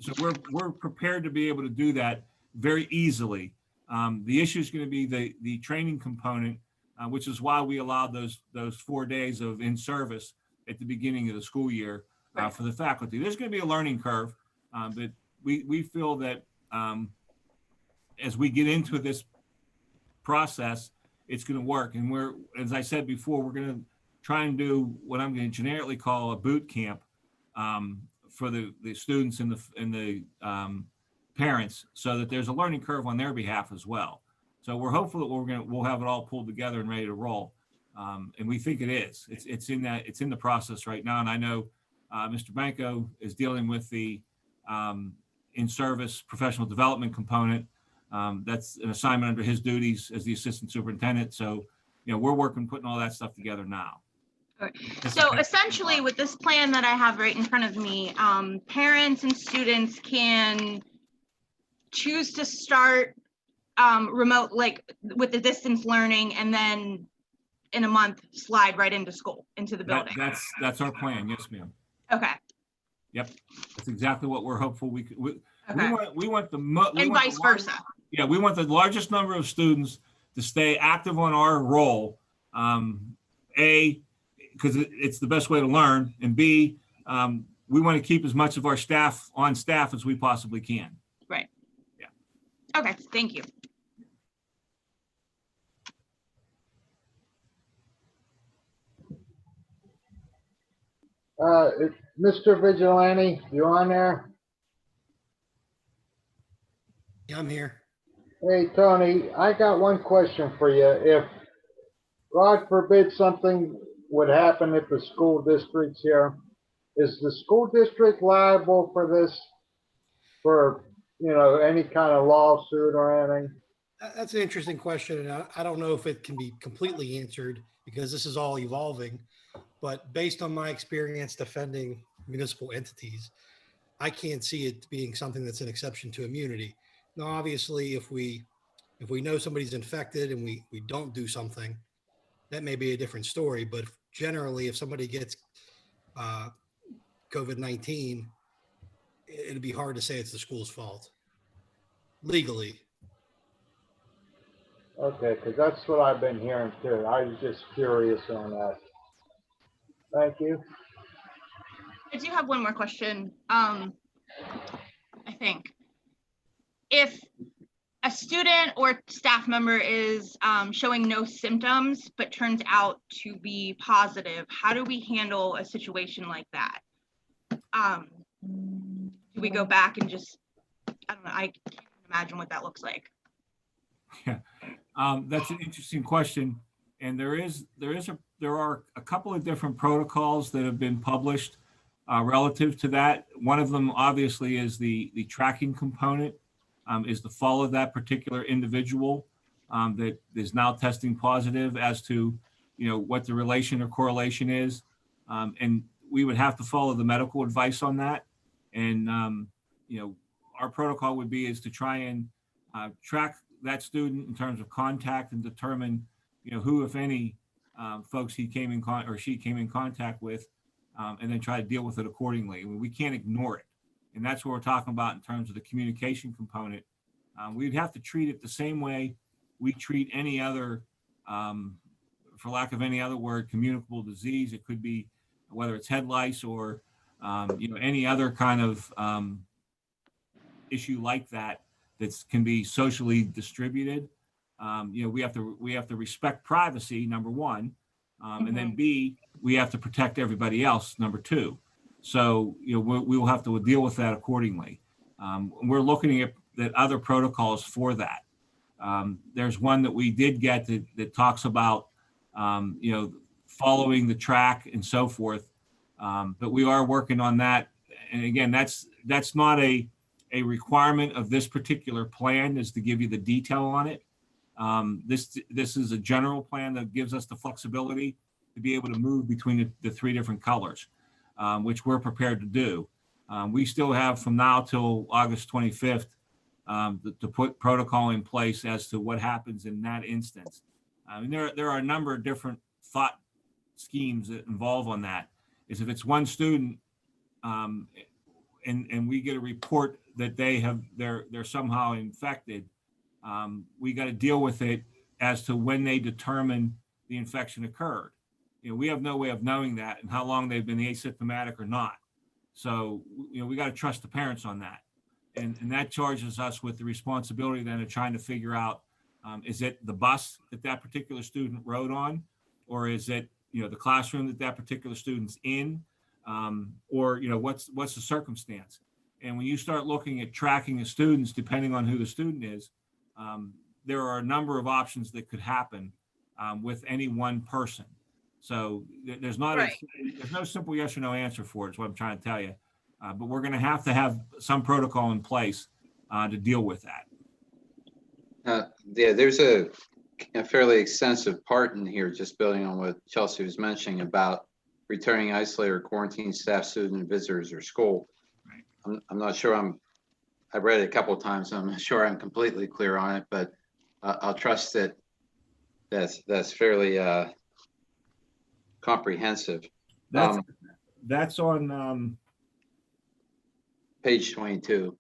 So we're prepared to be able to do that very easily. The issue is going to be the training component, which is why we allowed those 4 days of in-service at the beginning of the school year for the faculty. There's going to be a learning curve, but we feel that as we get into this process, it's going to work. And as I said before, we're going to try and do what I'm going to generically call a boot camp for the students and the parents, so that there's a learning curve on their behalf as well. So we're hopeful that we'll have it all pulled together and ready to roll. And we think it is. It's in the process right now. And I know Mr. Banco is dealing with the in-service professional development component. That's an assignment under his duties as the assistant superintendent. So, we're working, putting all that stuff together now. So essentially with this plan that I have right in front of me, parents and students can choose to start remote, like with the distance learning, and then in a month slide right into school, into the building. That's our plan. Yes, ma'am. Okay. Yep. That's exactly what we're hopeful we could. We want and vice versa. Yeah, we want the largest number of students to stay active on our role. Because it's the best way to learn, and B, we want to keep as much of our staff on staff as we possibly can. Right. Yeah. Okay, thank you. Mr. Vigilante, you on there? Yeah, I'm here. Hey, Tony, I got one question for you. If, God forbid, something would happen at the school districts here, is the school district liable for this, for, any kind of lawsuit or anything? That's an interesting question, and I don't know if it can be completely answered because this is all evolving. But based on my experience defending municipal entities, I can't see it being something that's an exception to immunity. Now, obviously, if we know somebody's infected and we don't do something, that may be a different story. But generally, if somebody gets COVID-19, it'd be hard to say it's the school's fault legally. Okay, because that's what I've been hearing too. I was just curious on that. Thank you. I do have one more question. I think if a student or staff member is showing no symptoms but turns out to be positive, how do we handle a situation like that? Do we go back and just, I don't know, I can't imagine what that looks like. Yeah, that's an interesting question, and there are a couple of different protocols that have been published relative to that. One of them, obviously, is the tracking component, is to follow that particular individual that is now testing positive as to what the relation or correlation is, and we would have to follow the medical advice on that. And our protocol would be is to try and track that student in terms of contact and determine, who, if any, folks he came in she came in contact with, and then try to deal with it accordingly. I mean, we can't ignore it, and that's what we're talking about in terms of the communication component. We'd have to treat it the same way we treat any other, for lack of any other word, communicable disease. It could be whether it's head lice or any other kind of issue like that can be socially distributed. We have to respect privacy, number one, and then B, we have to protect everybody else, number two. So we will have to deal with that accordingly. We're looking at other protocols for that. There's one that we did get that talks about following the track and so forth, but we are working on that. And again, that's not a requirement of this particular plan, is to give you the detail on it. This is a general plan that gives us the flexibility to be able to move between the three different colors, which we're prepared to do. We still have from now till August 25th to put protocol in place as to what happens in that instance. There are a number of different thought schemes that involve on that. Is if it's one student and we get a report that they're somehow infected, we got to deal with it as to when they determine the infection occurred. We have no way of knowing that and how long they've been asymptomatic or not. So, we got to trust the parents on that. And that charges us with the responsibility then of trying to figure out, is it the bus that particular student rode on, or is it, the classroom that particular student's in, or, what's the circumstance? And when you start looking at tracking the students, depending on who the student is, there are a number of options that could happen with any one person. So there's not Right. there's no simple yes or no answer for it, is what I'm trying to tell you. But we're going to have some protocol in place to deal with that. Yeah, there's a fairly extensive part in here, just building on what Chelsea was mentioning about returning isolated or quarantine staff, student, visitors, or school. Right. I'm not sure I read it a couple of times. I'm not sure I'm completely clear on it, but I'll trust that that's fairly comprehensive. That's on page 22.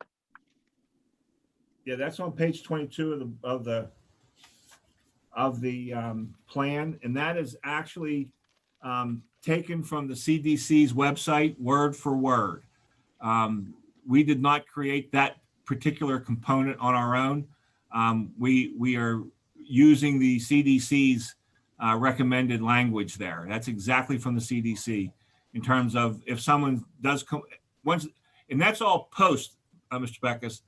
Yeah, that's on page 22 of the plan, and that is actually taken from the CDC's website word for word. We did not create that particular component on our own. We are using the CDC's recommended language there. That's exactly from the CDC in terms of if someone does come once, and that's all post, Mr. Beckus,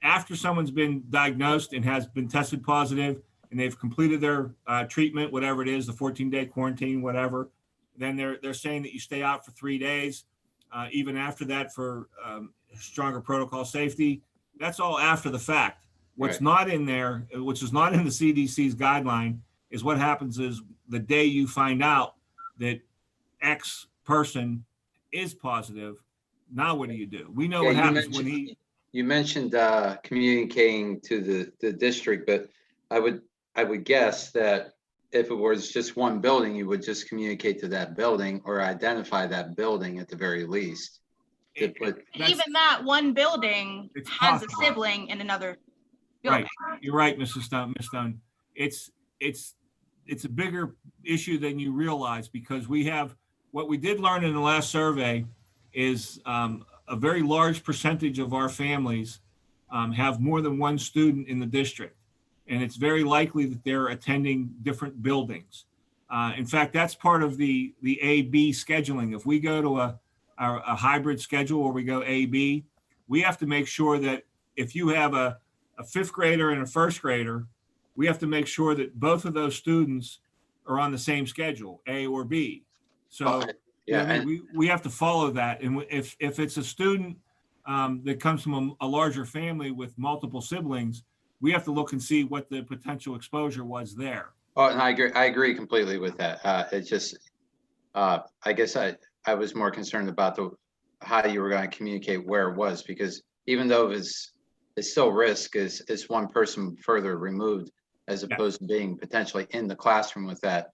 after someone's been diagnosed and has been tested positive and they've completed their treatment, whatever it is, the 14-day quarantine, whatever, then they're saying that you stay out for 3 days. Even after that for stronger protocol safety. That's all after the fact. What's not in there, which is not in the CDC's guideline, is what happens is the day you find out that X person is positive. Now what do? We know what happens when he. You mentioned communicating to the district, but I would guess that if it was just one building, you would just communicate to that building or identify that building at the very least. Even that one building has a sibling in another building. Right, you're right, Miss Stone. It's a bigger issue than you realize, because we have what we did learn in the last survey is a very large percentage of our families have more than one student in the district. And it's very likely that they're attending different buildings. In fact, that's part of the A-B scheduling. If we go to a hybrid schedule where we go A-B, we have to make sure that if you have a fifth grader and a first grader, we have to make sure that both of those students are on the same schedule, A or B. So we have to follow that. And if it's a student that comes from a larger family with multiple siblings, we have to look and see what the potential exposure was there. Oh, and I agree completely with that. It's just, I guess I was more concerned about how you were going to communicate where it was, because even though it's still risk, is one person further removed as opposed to being potentially in the classroom with that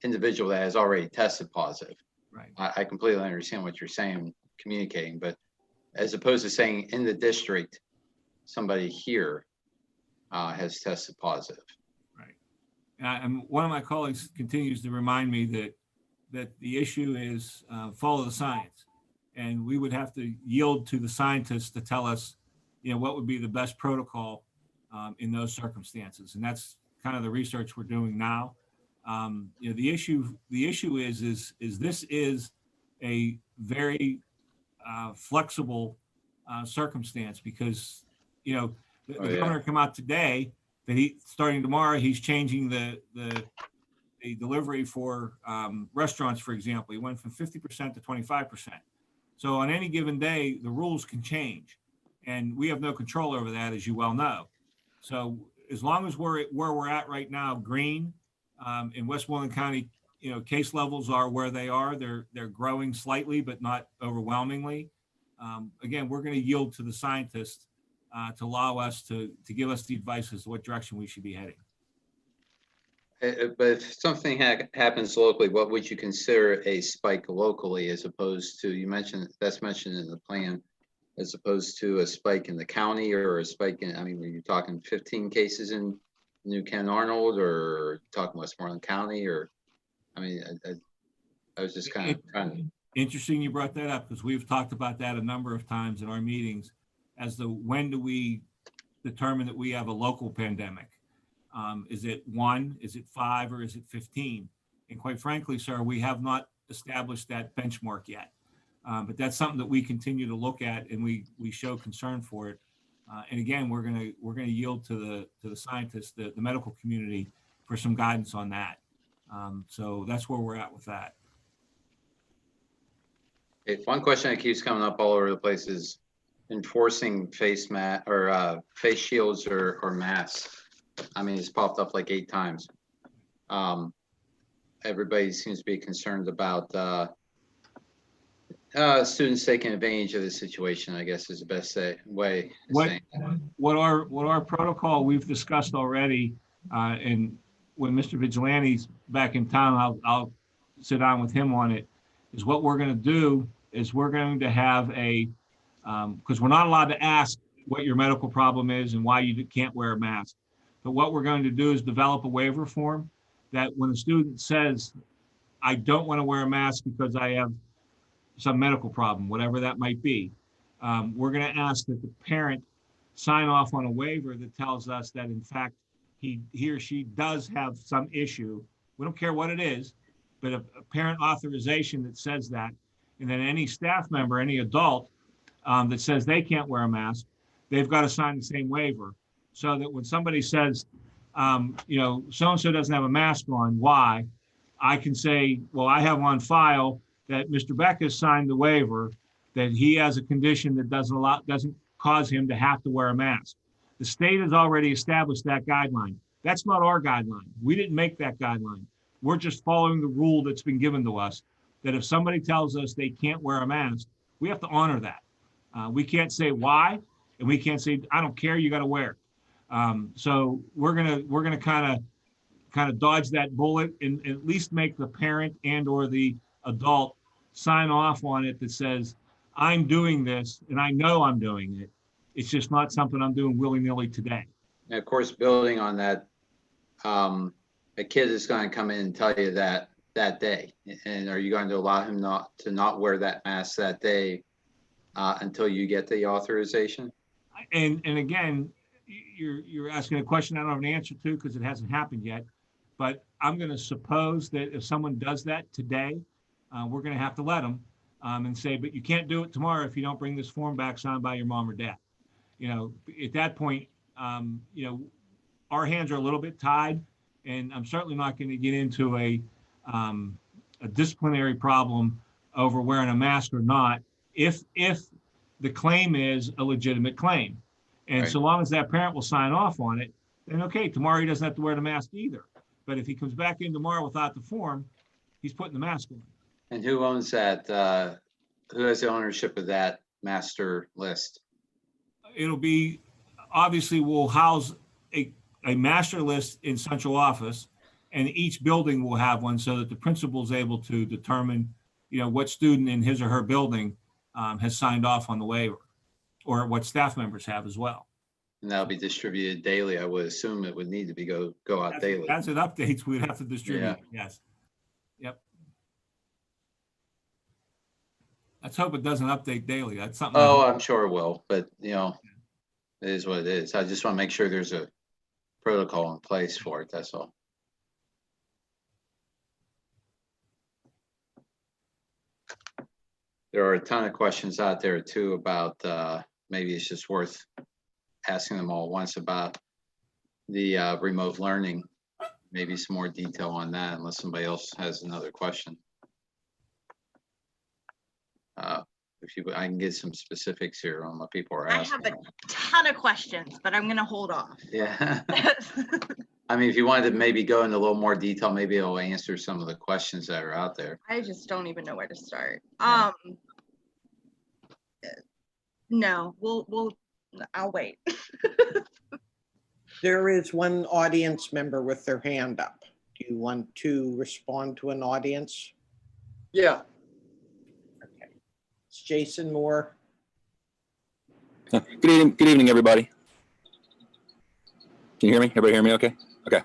individual that has already tested positive. Right. I completely understand what you're saying, communicating, but as opposed to saying in the district, somebody here has tested positive. Right. And one of my colleagues continues to remind me that the issue is follow the science, and we would have to yield to the scientists to tell us, what would be the best protocol in those circumstances, and that's kind of the research we're doing now. The issue is this is a very flexible circumstance, because the governor come out today that starting tomorrow he's changing the delivery for restaurants, for example. He went from 50% to 25%. So on any given day, the rules can change, and we have no control over that, as you well know. So as long as we're where we're at right now, green, in Westmoreland County, case levels are where they are. They're growing slightly, but not overwhelmingly. Again, we're going to yield to the scientists to allow us to give us the advice as to what direction we should be heading. But if something happens locally, what would you consider a spike locally, as opposed to, you mentioned that's mentioned in the plan, as opposed to a spike in the county, or a spike in, were you talking 15 cases in Kensington-Arnold, or talking Westmoreland County, or, I was just kind of trying to. Interesting you brought that up, because we've talked about that a number of times in our meetings as to when do we determine that we have a local pandemic. Is it 1, is it 5, or is it 15? And quite frankly, sir, we have not established that benchmark yet. But that's something that we continue to look at, and we show concern for it. And again, we're gonna yield to the scientists, the medical community, for some guidance on that. So that's where we're at with that. Okay, one question that keeps coming up all over the place is enforcing face shields or masks. I mean, it's popped up like 8 times. Everybody seems to be concerned about students taking advantage of the situation, I guess is the best way of saying it. What our protocol we've discussed already, and when Mr. Vigilante's back in town, I'll sit down with him on it, is what we're going to do is we're going to have because we're not allowed to ask what your medical problem is and why you can't wear a mask. But what we're going to do is develop a waiver form that when a student says, I don't want to wear a mask because I have some medical problem, whatever that might be, we're going to ask that the parent sign off on a waiver that tells us that in fact he or she does have some issue. We don't care what it is, but a parent authorization that says that, and then any staff member, any adult that says they can't wear a mask, they've got to sign the same waiver, so that when somebody says, so-and-so doesn't have a mask on, why? I can say, well, I have on file that Mr. Beck has signed the waiver that he has a condition that doesn't cause him to have to wear a mask. The state has already established that guideline. That's not our guideline. We didn't make that guideline. We're just following the rule that's been given to us, that if somebody tells us they can't wear a mask, we have to honor that. We can't say why, and we can't say, I don't care, you got to wear it. So we're gonna kind of dodge that bullet and at least make the parent and or the adult sign off on it that says, I'm doing this and I know I'm doing it. It's just not something I'm doing willy-nilly today. And of course, building on that, a kid is going to come in and tell you that day. And are you going to allow him not wear that mask that day until you get the authorization? And again, you're asking a question I don't have an answer to because it hasn't happened yet. But I'm going to suppose that if someone does that today, we're going to have to let them and say, but you can't do it tomorrow if you don't bring this form back signed by your mom or dad. At that point, our hands are a little bit tied, and I'm certainly not going to get into a disciplinary problem over wearing a mask or not, if the claim is a legitimate claim. And so long as that parent will sign off on it, then okay, tomorrow he doesn't have to wear the mask either. But if he comes back in tomorrow without the form, he's putting the mask on. And who owns that? Who has the ownership of that master list? It'll be, obviously we'll house a master list in central office, and each building will have one so that the principal is able to determine, what student in his or her building has signed off on the waiver, or what staff members have as well. And that'll be distributed daily. I would assume it would need to be go out daily. As it updates, we'd have to distribute. Yeah. Yes. Yep. Let's hope it doesn't update daily. That's something. Oh, I'm sure it will, but it is what it is. I just want to make sure there's a protocol in place for it. That's all. There are a ton of questions out there too about maybe it's just worth asking them all at once about the remote learning. Maybe some more detail on that, unless somebody else has another question. I can get some specifics here on what people are asking. I have a ton of questions, but I'm going to hold off. Yeah. I mean, if you wanted to maybe go into a little more detail, maybe it'll answer some of the questions that are out there. I just don't even know where to start. Yeah. No, I'll wait. There is one audience member with their hand up. Do you want to respond to an audience? Yeah. Okay. It's Jason Moore. Good evening, everybody. Can you hear me? Everybody hear me okay? Okay.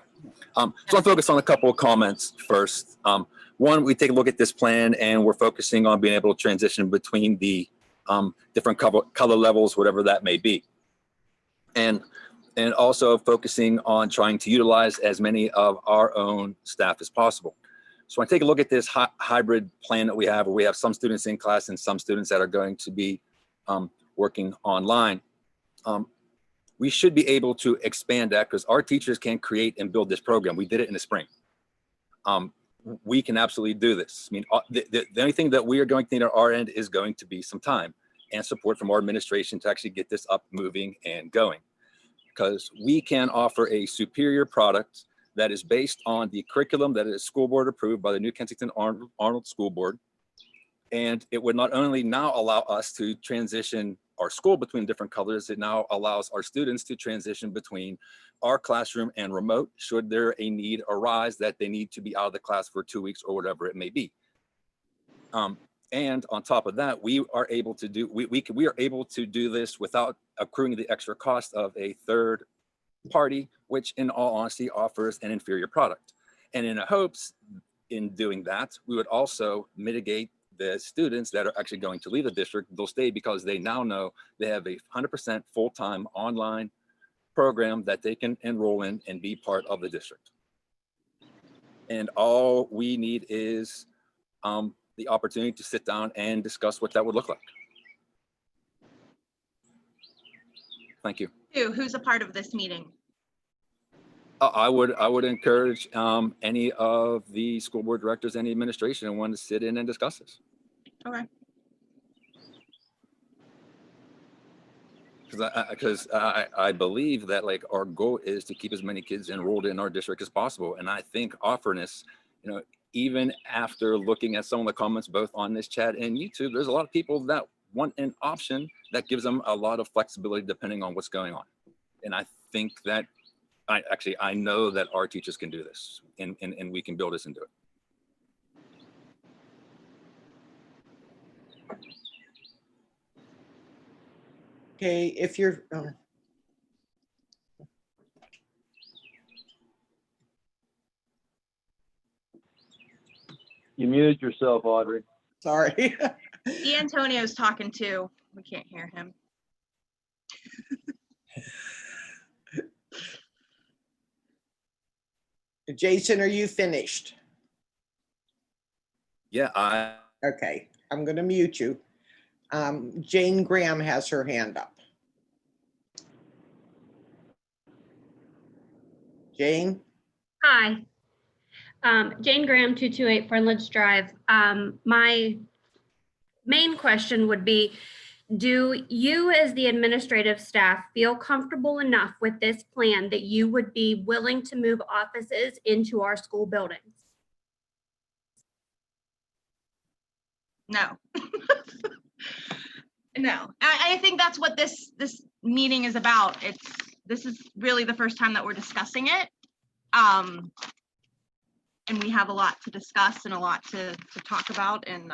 So I'll focus on a couple of comments first. One, we take a look at this plan and we're focusing on being able to transition between the different color levels, whatever that may be. And also focusing on trying to utilize as many of our own staff as possible. So when I take a look at this hybrid plan that we have, where we have some students in class and some students that are going to be working online, we should be able to expand that because our teachers can create and build this program. We did it in the spring. we can absolutely do this. I mean, the only thing that we are going to need on our end is going to be some time and support from our administration to actually get this up, moving, and going. Because we can offer a superior product that is based on the curriculum that is school board approved by the new Kensington-Arnold School Board. And it would not only now allow us to transition our school between different colors, it now allows our students to transition between our classroom and remote, should there a need arise that they need to be out of the class for 2 weeks or whatever it may be. And on top of that, we are able to do we are able to do this without accruing the extra cost of a third party, which in all honesty offers an inferior product. And in hopes in doing that, we would also mitigate the students that are actually going to leave the district. They'll stay because they now know they have a 100% full-time online program that they can enroll in and be part of the district. And all we need is the opportunity to sit down and discuss what that would look like. Thank you. Who's a part of this meeting? I would encourage any of the school board directors, any administration, and want to sit in and discuss this. Okay. Because I believe that like our goal is to keep as many kids enrolled in our district as possible. And I think offerness, you know, even after looking at some of the comments both on this chat and YouTube, there's a lot of people that want an option that gives them a lot of flexibility depending on what's going on. And I think that I know that our teachers can do this and we can build this into it. Okay, if you're, You muted yourself, Audrey. sorry. Antonio's talking too. We can't hear him. Jason, are you finished? Yeah, Okay, I'm gonna mute you. Jane Graham has her hand up. Jane? Hi. Jane Graham, 228 Fernledge Drive. My main question would be, do you as the administrative staff feel comfortable enough with this plan that you would be willing to move offices into our school buildings? No. No. I think that's what this meeting is about. This is really the first time that we're discussing it. And we have a lot to discuss and a lot to talk about and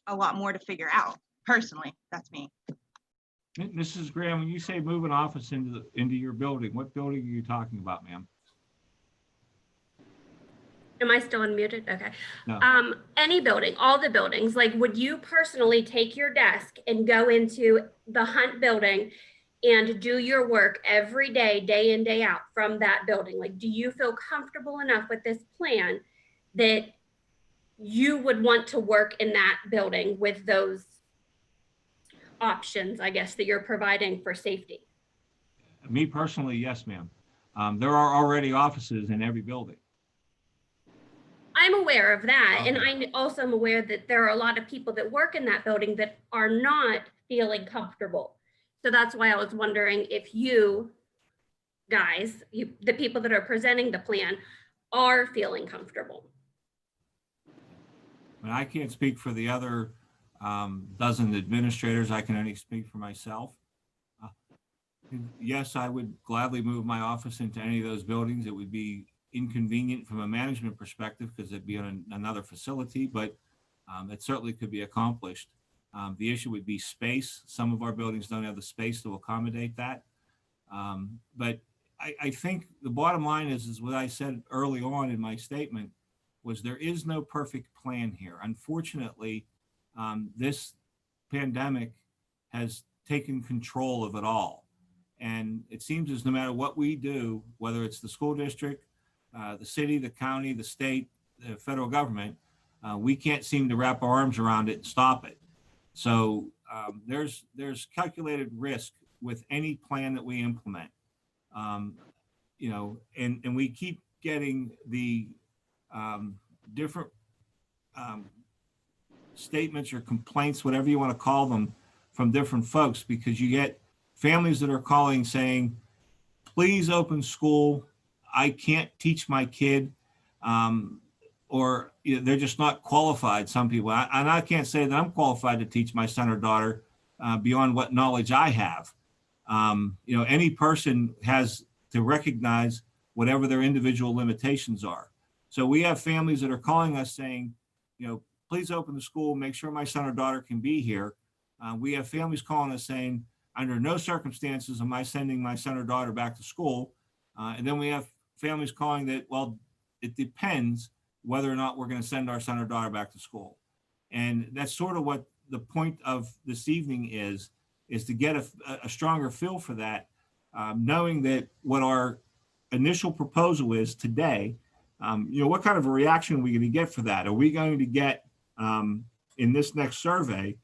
a lot more to figure out. Personally, that's me. Mrs. Graham, when you say move an office into your building, what building are you talking about, ma'am? Am I still unmuted? Okay. No. Any building, all the buildings, like would you personally take your desk and go into the Hunt building and do your work every day, day in, day out from that building? Like, do you feel comfortable enough with this plan that you would want to work in that building with those options, I guess, that you're providing for safety? Me personally, yes, ma'am. There are already offices in every building. I'm aware of that. Okay. And I also am aware that there are a lot of people that work in that building that are not feeling comfortable. So that's why I was wondering if you guys, the people that are presenting the plan, are feeling comfortable. I can't speak for the other dozen administrators. I can only speak for myself. Yes, I would gladly move my office into any of those buildings. It would be inconvenient from a management perspective because it'd be on another facility, but it certainly could be accomplished. The issue would be space. Some of our buildings don't have the space to accommodate that. But I think the bottom line is what I said early on in my statement was there is no perfect plan here. Unfortunately, this pandemic has taken control of it all. And it seems as no matter what we do, whether it's the school district, the city, the county, the state, the federal government, we can't seem to wrap our arms around it and stop it. So there's calculated risk with any plan that we implement. You know, and we keep getting the different statements or complaints, whatever you want to call them, from different folks, because you get families that are calling saying, please open school. I can't teach my kid. Or they're just not qualified, some people. And I can't say that I'm qualified to teach my son or daughter beyond what knowledge I have. Any person has to recognize whatever their individual limitations are. So we have families that are calling us saying, please open the school, make sure my son or daughter can be here. We have families calling us saying, under no circumstances am I sending my son or daughter back to school. And then we have families calling that, well, it depends whether or not we're going to send our son or daughter back to school. And that's sort of what the point of this evening is to get a stronger feel for that, knowing that what our initial proposal is today, what kind of a reaction are we going to get for that? Are we going to get, in this next survey,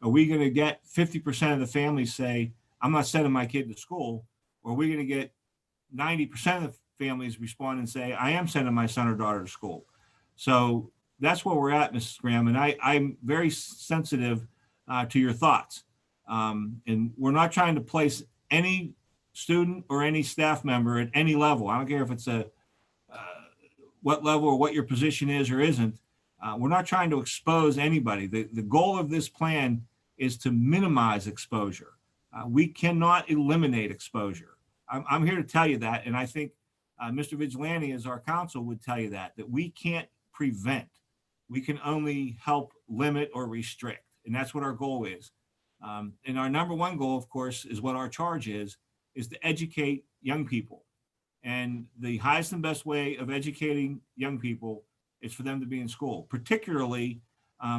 are we going to get 50% of the families say, I'm not sending my kid to school? Or are we going to get 90% of the families respond and say, I am sending my son or daughter to school? So that's where we're at, Mrs. Graham. And I'm very sensitive to your thoughts. And we're not trying to place any student or any staff member at any level. I don't care if it's what level or what your position is or isn't. We're not trying to expose anybody. The goal of this plan is to minimize exposure. We cannot eliminate exposure. I'm here to tell you that. And I think Mr. Vigilante, as our counsel, would tell you that we can't prevent. We can only help limit or restrict. And that's what our goal is. And our number one goal, of course, is what our charge is to educate young people. And the highest and best way of educating young people is for them to be in school, particularly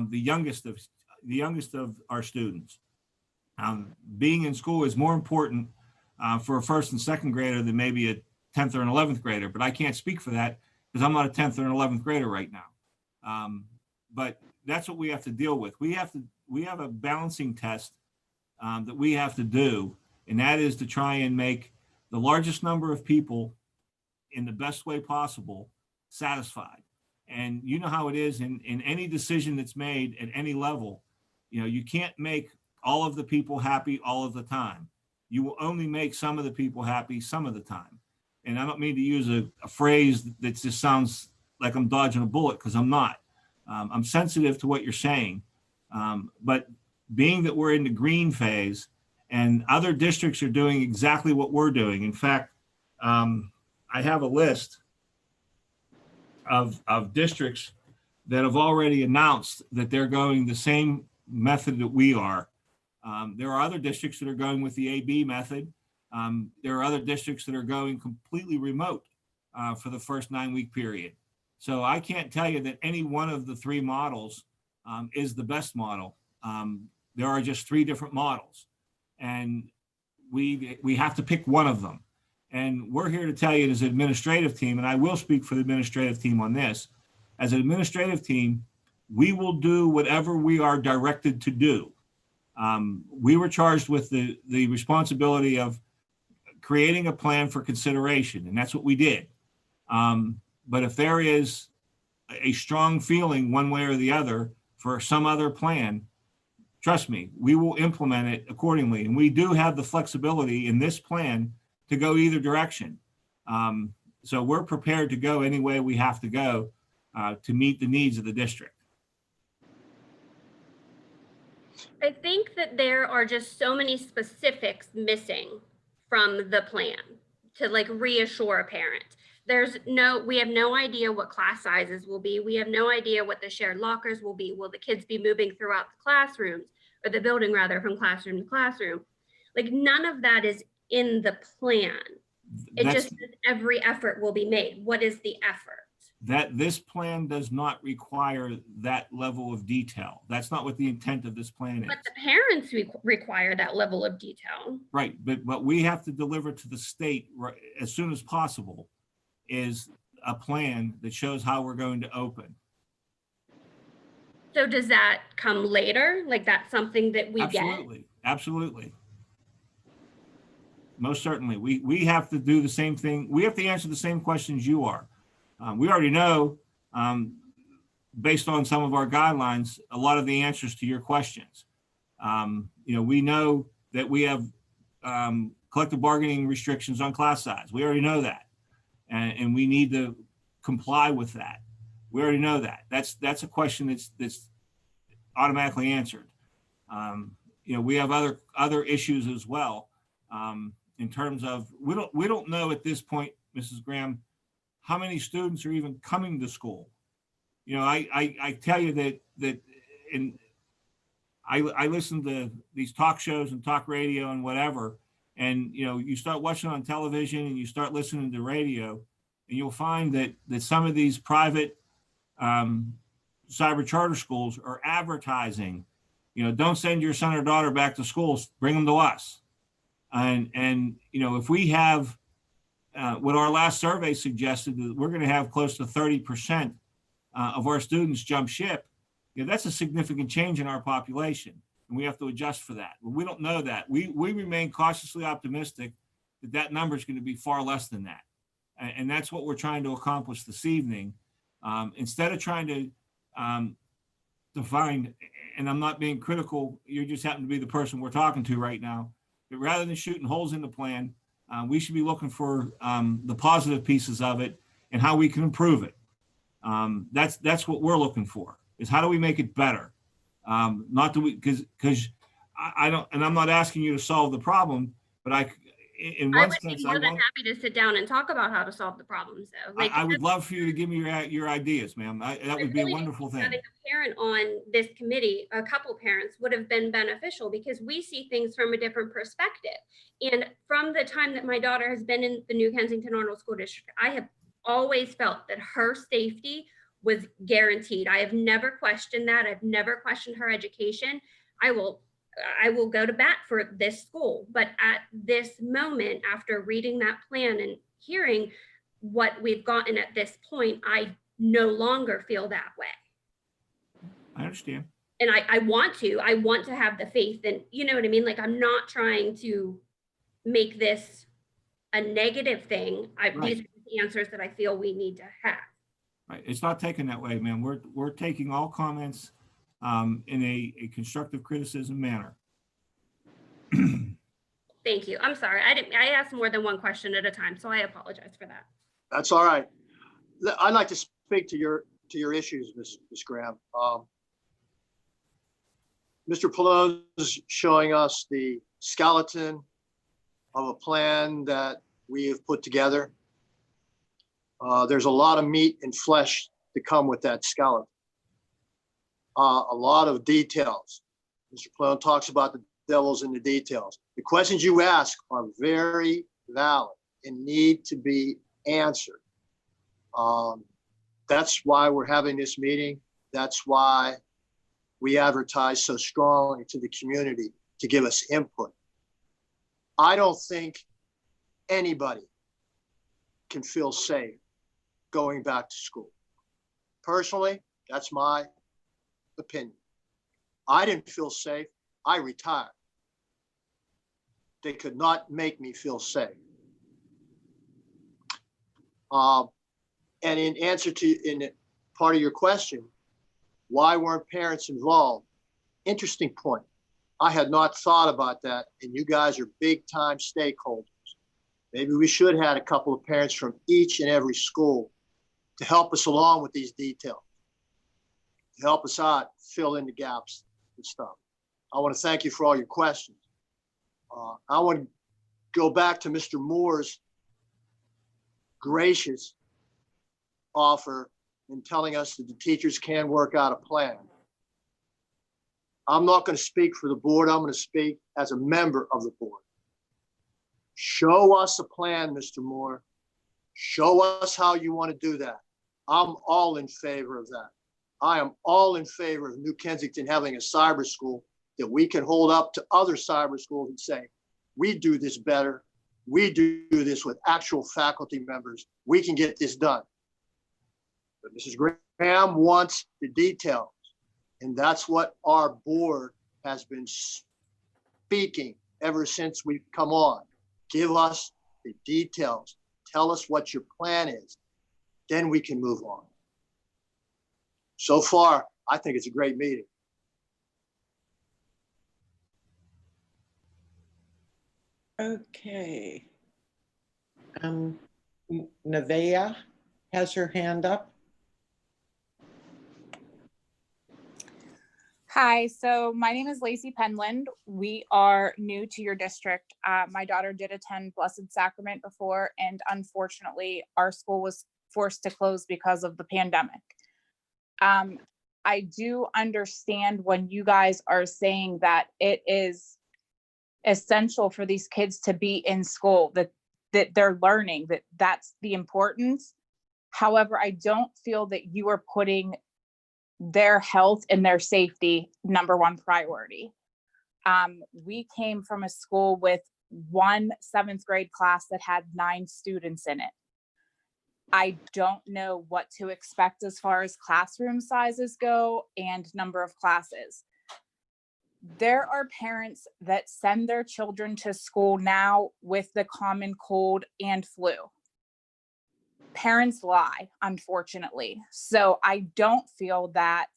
the youngest of our students. Being in school is more important for a first and second grader than maybe a 10th or an 11th grader, but I can't speak for that because I'm not a 10th or an 11th grader right now. But that's what we have to deal with. We have a balancing test that we have to do, and that is to try and make the largest number of people in the best way possible satisfied. And you know how it is in any decision that's made at any level. You can't make all of the people happy all of the time. You will only make some of the people happy some of the time. And I don't mean to use a phrase that just sounds like I'm dodging a bullet, because I'm not. I'm sensitive to what you're saying. But being that we're in the green phase and other districts are doing exactly what we're doing. In fact, I have a list of districts that have already announced that they're going the same method that we are. There are other districts that are going with the AB method. There are other districts that are going completely remote for the first 9-week period. So I can't tell you that any one of the three models is the best model. There are just 3 different models, and we have to pick one of them. And we're here to tell you as an administrative team, and I will speak for the administrative team on this. As an administrative team, we will do whatever we are directed to do. We were charged with the responsibility of creating a plan for consideration, and that's what we did. But if there is a strong feeling one way or the other for some other plan, trust me, we will implement it accordingly. And we do have the flexibility in this plan to go either direction. So we're prepared to go any way we have to go to meet the needs of the district. I think that there are just so many specifics missing from the plan to reassure a parent. We have no idea what class sizes will be. We have no idea what the shared lockers will be. Will the kids be moving throughout the classrooms, or the building rather, from classroom to classroom? None of that is in the plan. It just says every effort will be made. What is the effort? That this plan does not require that level of detail. That's not what the intent of this plan is. But the parents require that level of detail. Right, but what we have to deliver to the state as soon as possible is a plan that shows how we're going to open. So does that come later? That's something that we get? Absolutely. Most certainly. We have to do the same thing. We have to answer the same questions you are. We already know based on some of our guidelines, a lot of the answers to your questions. We know that we have collective bargaining restrictions on class size. We already know that. And we need to comply with that. We already know that. That's a question that's automatically answered. We have other issues as well, in terms of we don't know at this point, Mrs. Graham, how many students are even coming to school. I tell you that I listen to these talk shows and talk radio and whatever, and you start watching on television and you start listening to radio, and you'll find that some of these private cyber charter schools are advertising, don't send your son or daughter back to school, bring them to us. And if we have what our last survey suggested, that we're going to have close to 30% of our students jump ship, that's a significant change in our population, and we have to adjust for that. But we don't know that. We remain cautiously optimistic that number is going to be far less than that. And that's what we're trying to accomplish this evening. Instead of trying to define, and I'm not being critical, you just happen to be the person we're talking to right now, but rather than shooting holes in the plan, we should be looking for the positive pieces of it and how we can improve it. That's what we're looking for, is how do we make it better? Not that we, because I don't, and I'm not asking you to solve the problem, but in one sense, I would be more than happy to sit down and talk about how to solve the problems, though. I would love for you to give me your ideas, ma'am. That would be a wonderful thing. Having a parent on this committee, a couple parents, would have been beneficial, because we see things from a different perspective. And from the time that my daughter has been in the new Kensington-Arnold School District, I have always felt that her safety was guaranteed. I have never questioned that. I've never questioned her education. I will go to bat for this school. But at this moment, after reading that plan and hearing what we've gotten at this point, I no longer feel that way. I understand. And I want to have the faith, and you know what I mean? Like, I'm not trying to make this a negative thing. Right. These are the answers that I feel we need to have. Right. It's not taken that way, ma'am. We're taking all comments in a constructive criticism manner. Thank you. I'm sorry. I asked more than one question at a time, so I apologize for that. That's all right. I'd like to speak to your issues, Ms. Graham. Mr. Pallone is showing us the skeleton of a plan that we have put together. There's a lot of meat and flesh to come with that skeleton. A lot of details. Mr. Pallone talks about the devil's in the details. The questions you ask are very valid and need to be answered. That's why we're having this meeting. That's why we advertise so strongly to the community to give us input. I don't think anybody can feel safe going back to school. Personally, that's my opinion. I didn't feel safe. I retired. They could not make me feel safe. And in answer to, in part of your question, why weren't parents involved? Interesting point. I had not thought about that, and you guys are big time stakeholders. Maybe we should have had a couple of parents from each and every school to help us along with these details, to help us out, fill in the gaps and stuff. I want to thank you for all your questions. I want to go back to Mr. Moore's gracious offer in telling us that the teachers can work out a plan. I'm not going to speak for the board. I'm going to speak as a member of the board. Show us a plan, Mr. Moore. Show us how you want to do that. I'm all in favor of that. I am all in favor of New Kensington having a cyber school that we can hold up to other cyber schools and say, we do this better. We do this with actual faculty members. We can get this done. But Mrs. Graham wants the details. And that's what our board has been speaking ever since we've come on. Give us the details. Tell us what your plan is. Then we can move on. so far, I think it's a great meeting. Okay. Nevaeh has her hand up. Hi, so my name is Lacey Penland. We are new to your district. My daughter did attend Blessed Sacrament before, and unfortunately, our school was forced to close because of the pandemic. I do understand when you guys are saying that it is essential for these kids to be in school, that they're learning, that's the importance. However, I don't feel that you are putting their health and their safety #1 priority. We came from a school with one 7th grade class that had 9 students in it. I don't know what to expect as far as classroom sizes go and number of classes. There are parents that send their children to school now with the common cold and flu. Parents lie, unfortunately. So I don't feel that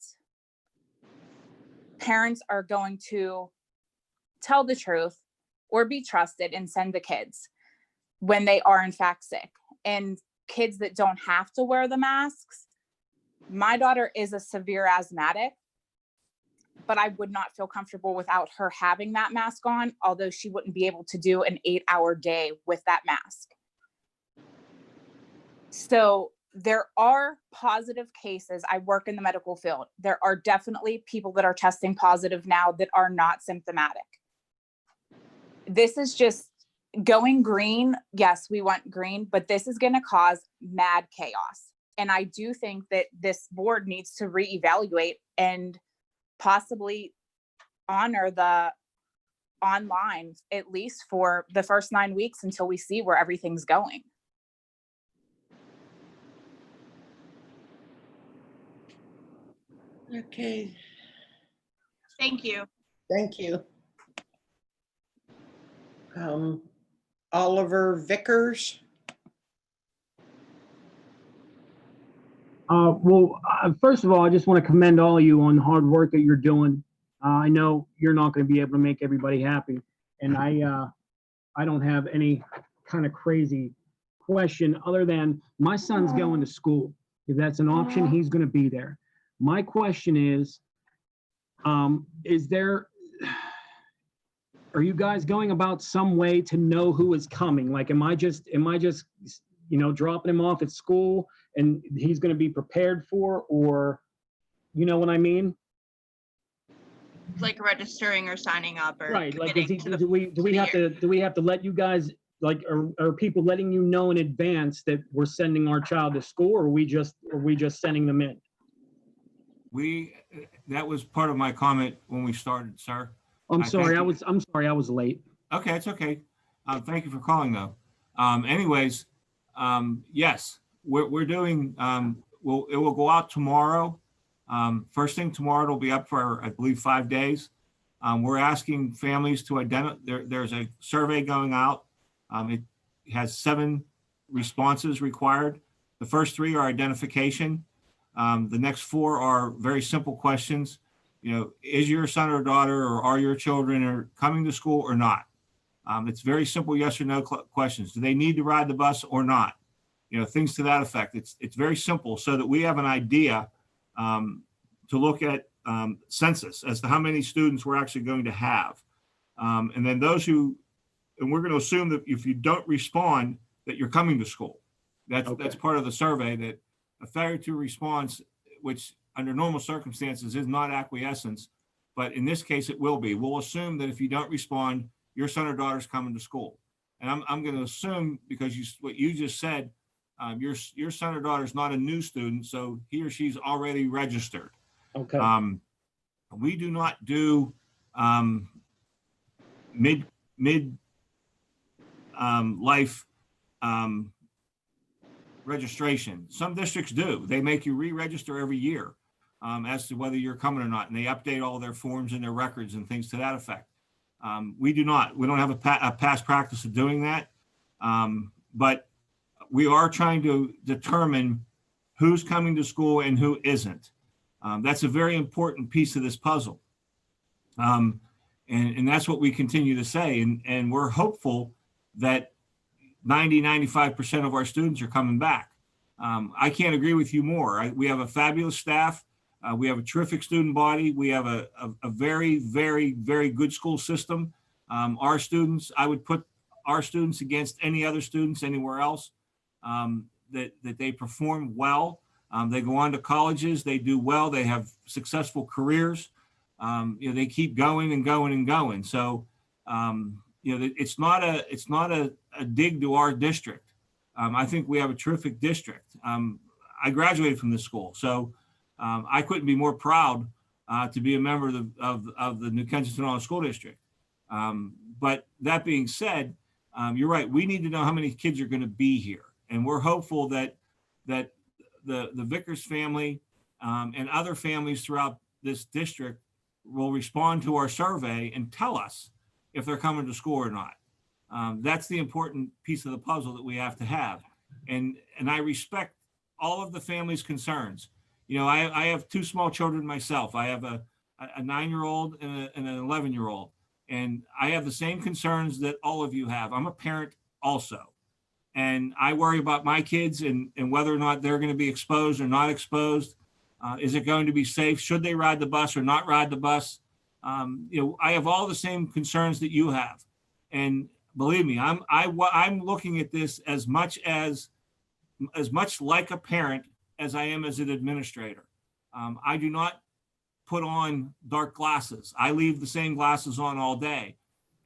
parents are going to tell the truth or be trusted and send the kids when they are in fact sick. And kids that don't have to wear the masks, my daughter is a severe asthmatic, but I would not feel comfortable without her having that mask on, although she wouldn't be able to do an 8-hour day with that mask. So there are positive cases. I work in the medical field. There are definitely people that are testing positive now that are not symptomatic. This is just going green. Yes, we want green, but this is going to cause mad chaos. And I do think that this board needs to reevaluate and possibly honor the online, at least for the first 9 weeks until we see where everything's going. Okay. Thank you. Thank you. Oliver Vickers. First of all, I just want to commend all of you on the hard work that you're doing. I know you're not going to be able to make everybody happy, and I don't have any kind of crazy question other than my son's going to school. If that's an option, he's going to be there. My question is are you guys going about some way to know who is coming? Like, am I just, dropping him off at school and he's going to be prepared for, or, you know what I mean? Like registering or signing up or right. Like, do we have to let you guys, like, are people letting you know in advance that we're sending our child to school, or are we just sending them in? That was part of my comment when we started, sir. I'm sorry, I was late. Okay, it's okay. Thank you for calling though. Yes, we're doing, it will go out tomorrow. First thing tomorrow, it'll be up for, I believe, 5 days. We're asking families to identify, there's a survey going out. It has 7 responses required. The first 3 are identification. The next 4 are very simple questions. Is your son or daughter, or are your children coming to school or not? It's very simple yes or no questions. Do they need to ride the bus or not? Things to that effect. It's very simple, so that we have an idea to look at census as to how many students we're actually going to have. And then we're going to assume that if you don't respond, that you're coming to school. That's part of the survey, that a failure to response, which under normal circumstances is not acquiescence, but in this case it will be. We'll assume that if you don't respond, your son or daughter's coming to school. And I'm going to assume, because what you just said, your son or daughter is not a new student, so he or she's already registered. Okay. We do not do mid life registration. Some districts do. They make you re-register every year as to whether you're coming or not, and they update all their forms and their records and things to that effect. We do not. We don't have a past practice of doing that, but we are trying to determine who's coming to school and who isn't. That's a very important piece of this puzzle. And that's what we continue to say. And we're hopeful that 95% of our students are coming back. I can't agree with you more. We have a fabulous staff. We have a terrific student body. We have a very, very, very good school system. Our students, I would put our students against any other students anywhere else, that they perform well. They go on to colleges, they do well, they have successful careers. They keep going and going and going. So, it's not a dig to our district. I think we have a terrific district. I graduated from this school, so I couldn't be more proud to be a member of the New Kensington-Arnold School District. But that being said, you're right. We need to know how many kids are going to be here, and we're hopeful that the Vickers family and other families throughout this district will respond to our survey and tell us if they're coming to school or not. That's the important piece of the puzzle that we have to have. And I respect all of the family's concerns. I have two small children myself. I have a 9-year-old and an 11-year-old. And I have the same concerns that all of you have. I'm a parent also. And I worry about my kids and whether or not they're going to be exposed or not exposed. Is it going to be safe? Should they ride the bus or not ride the bus? I have all the same concerns that you have. And believe me, I'm looking at this as much like a parent as I am as an administrator. I do not put on dark glasses. I leave the same glasses on all day.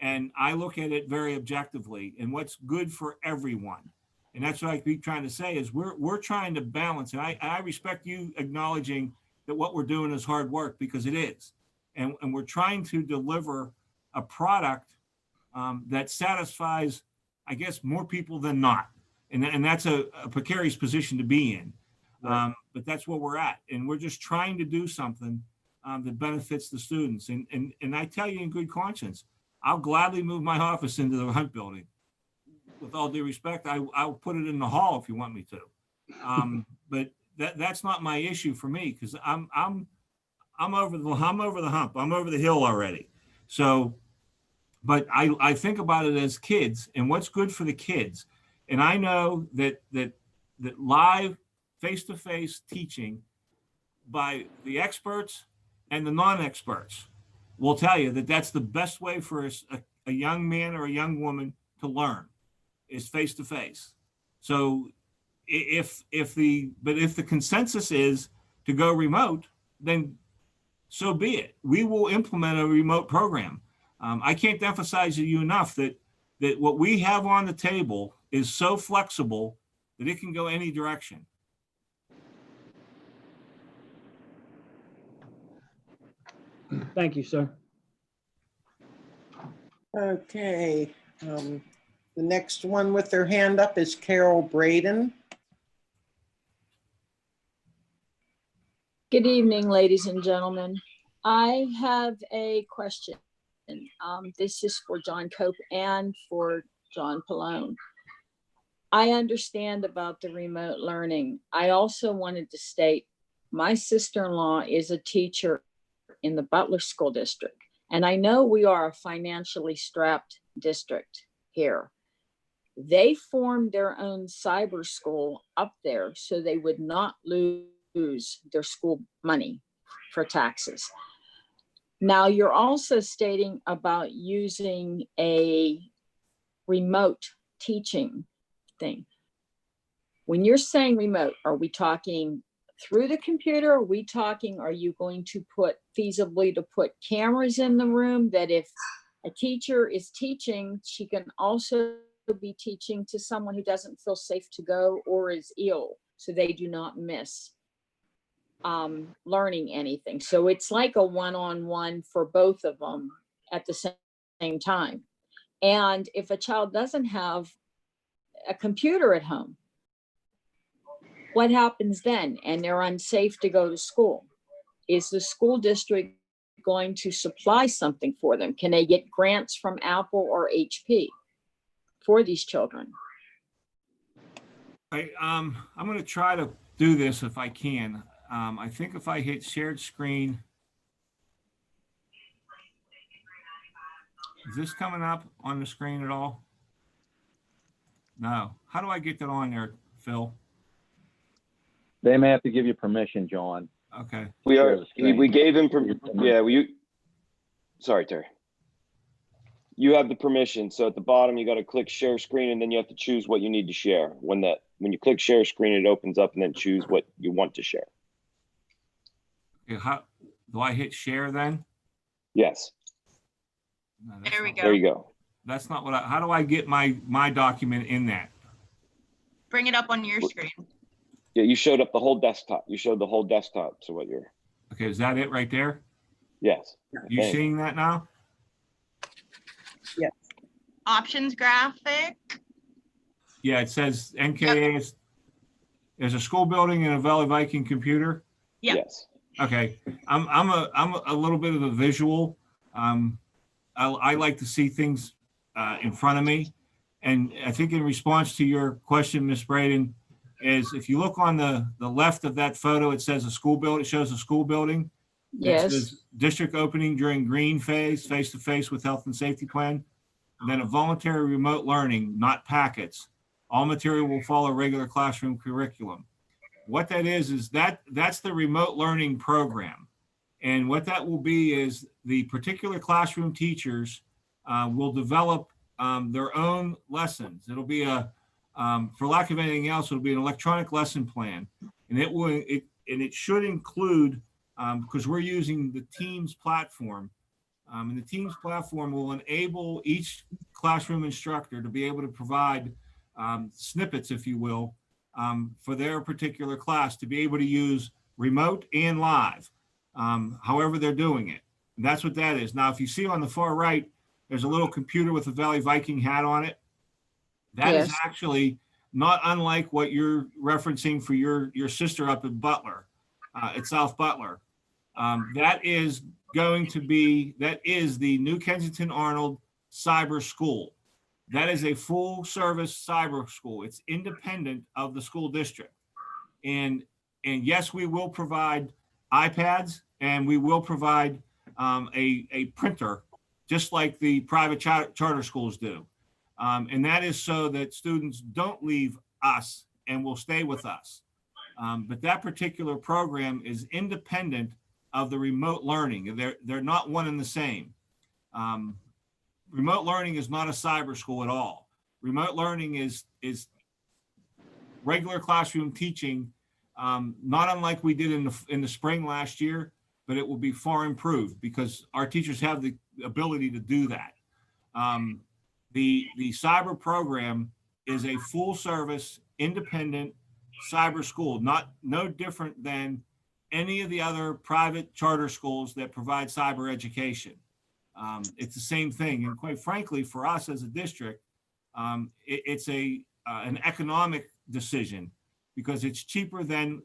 And I look at it very objectively and what's good for everyone. And that's what I keep trying to say is we're trying to balance. And I respect you acknowledging that what we're doing is hard work, because it is. And we're trying to deliver a product that satisfies, I guess, more people than not. And that's a precarious position to be in. Right. But that's where we're at. And we're just trying to do something that benefits the students. And I tell you in good conscience, I'll gladly move my office into the Hunt building. With all due respect, I'll put it in the hall if you want me to. But that's not my issue for me, because I'm over the hump. I'm over the hill already. So, but I think about it as kids and what's good for the kids. And I know that live face-to-face teaching by the experts and the non-experts will tell you that that's the best way for a young man or a young woman to learn, is face-to-face. So if the consensus is to go remote, then so be it. We will implement a remote program. I can't emphasize to you enough that what we have on the table is so flexible that it can go any direction. Thank you, sir. Okay. The next one with their hand up is Carol Braden. Good evening, ladies and gentlemen. I have a question. This is for John Cope and for John Pallone. I understand about the remote learning. I also wanted to state my sister-in-law is a teacher in the Butler School District. And I know we are a financially strapped district here. They formed their own cyber school up there so they would not lose their school money for taxes. Now, you're also stating about using a remote teaching thing. When you're saying remote, are we talking through the computer? Are you going to feasibly put cameras in the room that if a teacher is teaching, she can also be teaching to someone who doesn't feel safe to go or is ill, so they do not miss learning anything. So it's like a one-on-one for both of them at the same time. And if a child doesn't have a computer at home, what happens then? And they're unsafe to go to school. Is the school district going to supply something for them? Can they get grants from Apple or HP for these children? I'm going to try to do this if I can. I think if I hit shared screen, is this coming up on the screen at all? No. How do I get that on there, Phil? They may have to give you permission, John. Okay. We gave him, sorry, Terry. You have the permission. So at the bottom, you got to click share screen, and then you have to choose what you need to share. When you click share screen, it opens up, and then choose what you want to share. Okay, how do I hit share then? Yes. No, There we go. There you go. That's not what how do I get my document in that? Bring it up on your screen. Yeah, you showed up the whole desktop. You showed the whole desktop. So what you're. Okay, is that it right there? Yes. You seeing that now? Yes. Options graphic. Yeah, it says NKA. There's a school building and a Valley Viking computer. Yep. Yes. Okay, I'm a little bit of a visual. I like to see things in front of me, and I think in response to your question, Ms. Braden, is if you look on the left of that photo, it says a school building. It shows a school building. Yes. It says district opening during green phase, face to face with health and safety plan, and then a voluntary remote learning, not packets. All material will follow regular classroom curriculum. What that is that's the remote learning program. And what that will be is the particular classroom teachers will develop their own lessons. It'll be for lack of anything else, it'll be an electronic lesson plan. And it should include, because we're using the Teams platform, and the Teams platform will enable each classroom instructor to be able to provide snippets, if you will, for their particular class to be able to use remote and live, however they're doing it. And that's what that is. Now, if you see on the far right, there's a little computer with a Valley Viking hat on it. That is actually not unlike what you're referencing for your sister up in Butler, at South Butler. That is the New Kensington-Arnold Cyber School. That is a full service cyber school. It's independent of the school district. And yes, we will provide iPads, and we will provide a printer, just like the private charter schools do. And that is so that students don't leave us and will stay with us. But that particular program is independent of the remote learning. They're not one and the same. Remote learning is not a cyber school at all. Remote learning is regular classroom teaching, not unlike we did in the spring last year, but it will be far improved because our teachers have the ability to do that. The cyber program is a full service, independent cyber school, no different than any of the other private charter schools that provide cyber education. It's the same thing. And quite frankly, for us as a district, it's an economic decision because it's cheaper than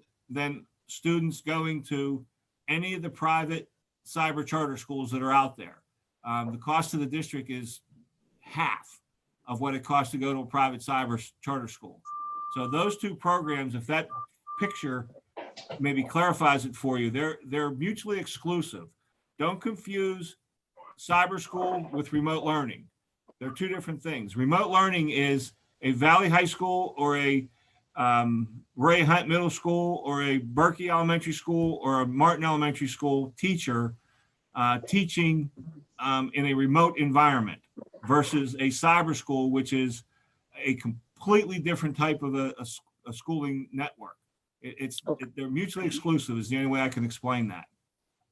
students going to any of the private cyber charter schools that are out there. The cost to the district is half of what it costs to go to a private cyber charter school. So those two programs, if that picture maybe clarifies it for you, they're mutually exclusive. Don't confuse cyber school with remote learning. They're two different things. Remote learning is a Valley High School or a Ray Hunt Middle School or a Berkey Elementary School or a Martin Elementary School teacher teaching in a remote environment versus a cyber school, which is a completely different type of a schooling network. They're mutually exclusive is the only way I can explain that.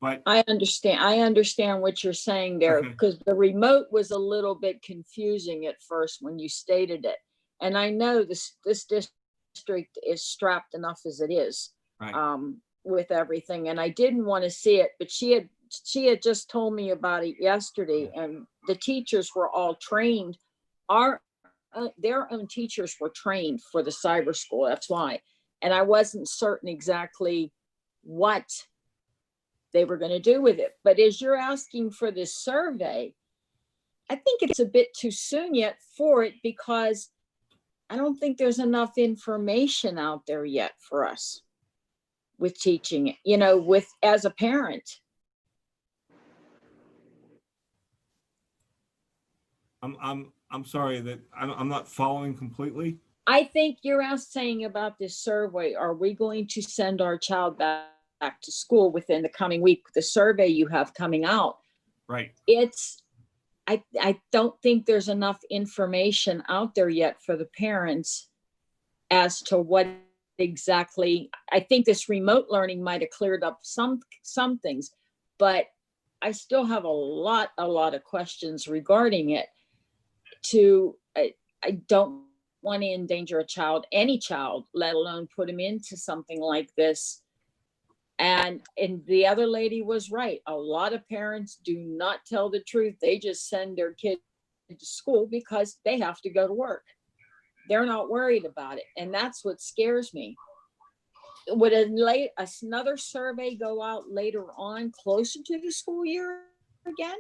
But I understand what you're saying there because the remote was a little bit confusing at first when you stated it. And I know this district is strapped enough as it is, with everything. And I didn't want to see it, but she had just told me about it yesterday, and the teachers were all trained. Their own teachers were trained for the cyber school. That's why. And I wasn't certain exactly what they were going to do with it. But as you're asking for this survey, I think it's a bit too soon yet for it because I don't think there's enough information out there yet for us. with teaching, you know, with as a parent. I'm sorry that I'm not following completely. I think you're saying about this survey, are we going to send our child back to school within the coming week? The survey you have coming out. Right. I don't think there's enough information out there yet for the parents as to what exactly. I think this remote learning might have cleared up some things, but I still have a lot of questions regarding it. I don't want to endanger a child, any child, let alone put him into something like this. And the other lady was right. A lot of parents do not tell the truth. They just send their kid to school because they have to go to work. They're not worried about it. And that's what scares me. Would another survey go out later on, closer to the school year again?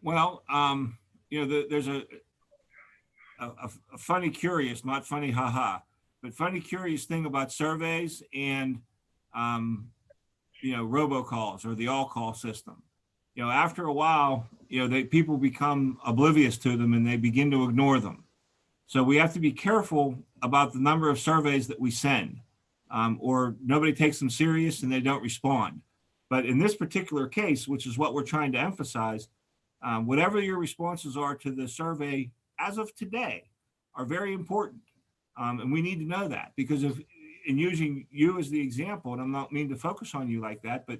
Well, you know, there's a funny, curious, not funny, haha, but funny, curious thing about surveys and, you know, robocalls or the all-call system. You know, after a while, you know, people become oblivious to them and they begin to ignore them. So we have to be careful about the number of surveys that we send, or nobody takes them serious and they don't respond. But in this particular case, which is what we're trying to emphasize, whatever your responses are to the survey as of today are very important. And we need to know that, because in using you as the example, and I'm not meaning to focus on you like that, but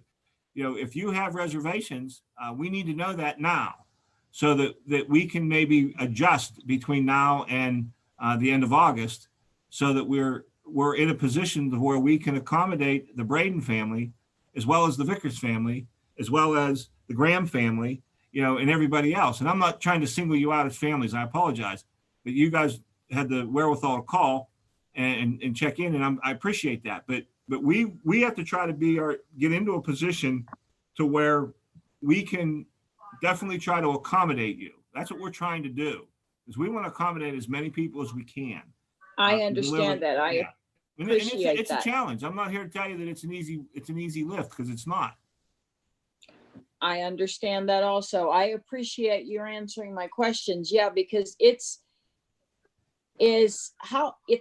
you know, if you have reservations, we need to know that now, so that we can maybe adjust between now and the end of August, so that we're in a position to where we can accommodate the Braden family, as well as the Vickers family, as well as the Graham family, you know, and everybody else. And I'm not trying to single you out as families. I apologize, but you guys had the wherewithal to call and check in, and I appreciate that. But we have to try to get into a position to where we can definitely try to accommodate you. That's what we're trying to do, is we want to accommodate as many people as we can. I understand that. I appreciate it's that. a challenge. I'm not here to tell you that it's an easy lift, because it's not. I understand that also. I appreciate your answering my questions. Yeah, because it's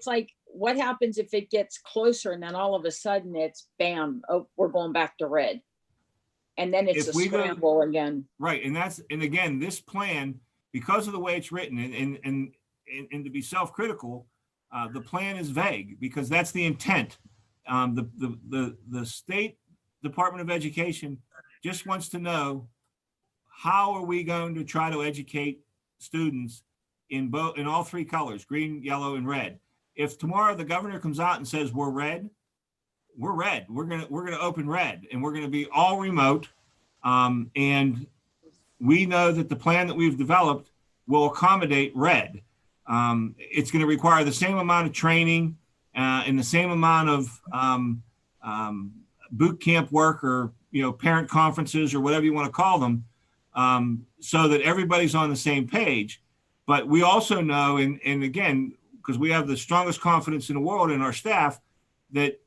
like, what happens if it gets closer and then all of a sudden it's bam, oh, we're going back to red. And then it's a scramble again. Right. And again, this plan, because of the way it's written, and to be self-critical, the plan is vague, because that's the intent. The State Department of Education just wants to know, how are we going to try to educate students in all three colors, green, yellow, and red? If tomorrow the governor comes out and says we're red. We're gonna open red, and we're gonna be all remote. And we know that the plan that we've developed will accommodate red. It's going to require the same amount of training and the same amount of boot camp work, or parent conferences, or whatever you want to call them, so that everybody's on the same page. But we also know, and again, because we have the strongest confidence in the world in our staff, that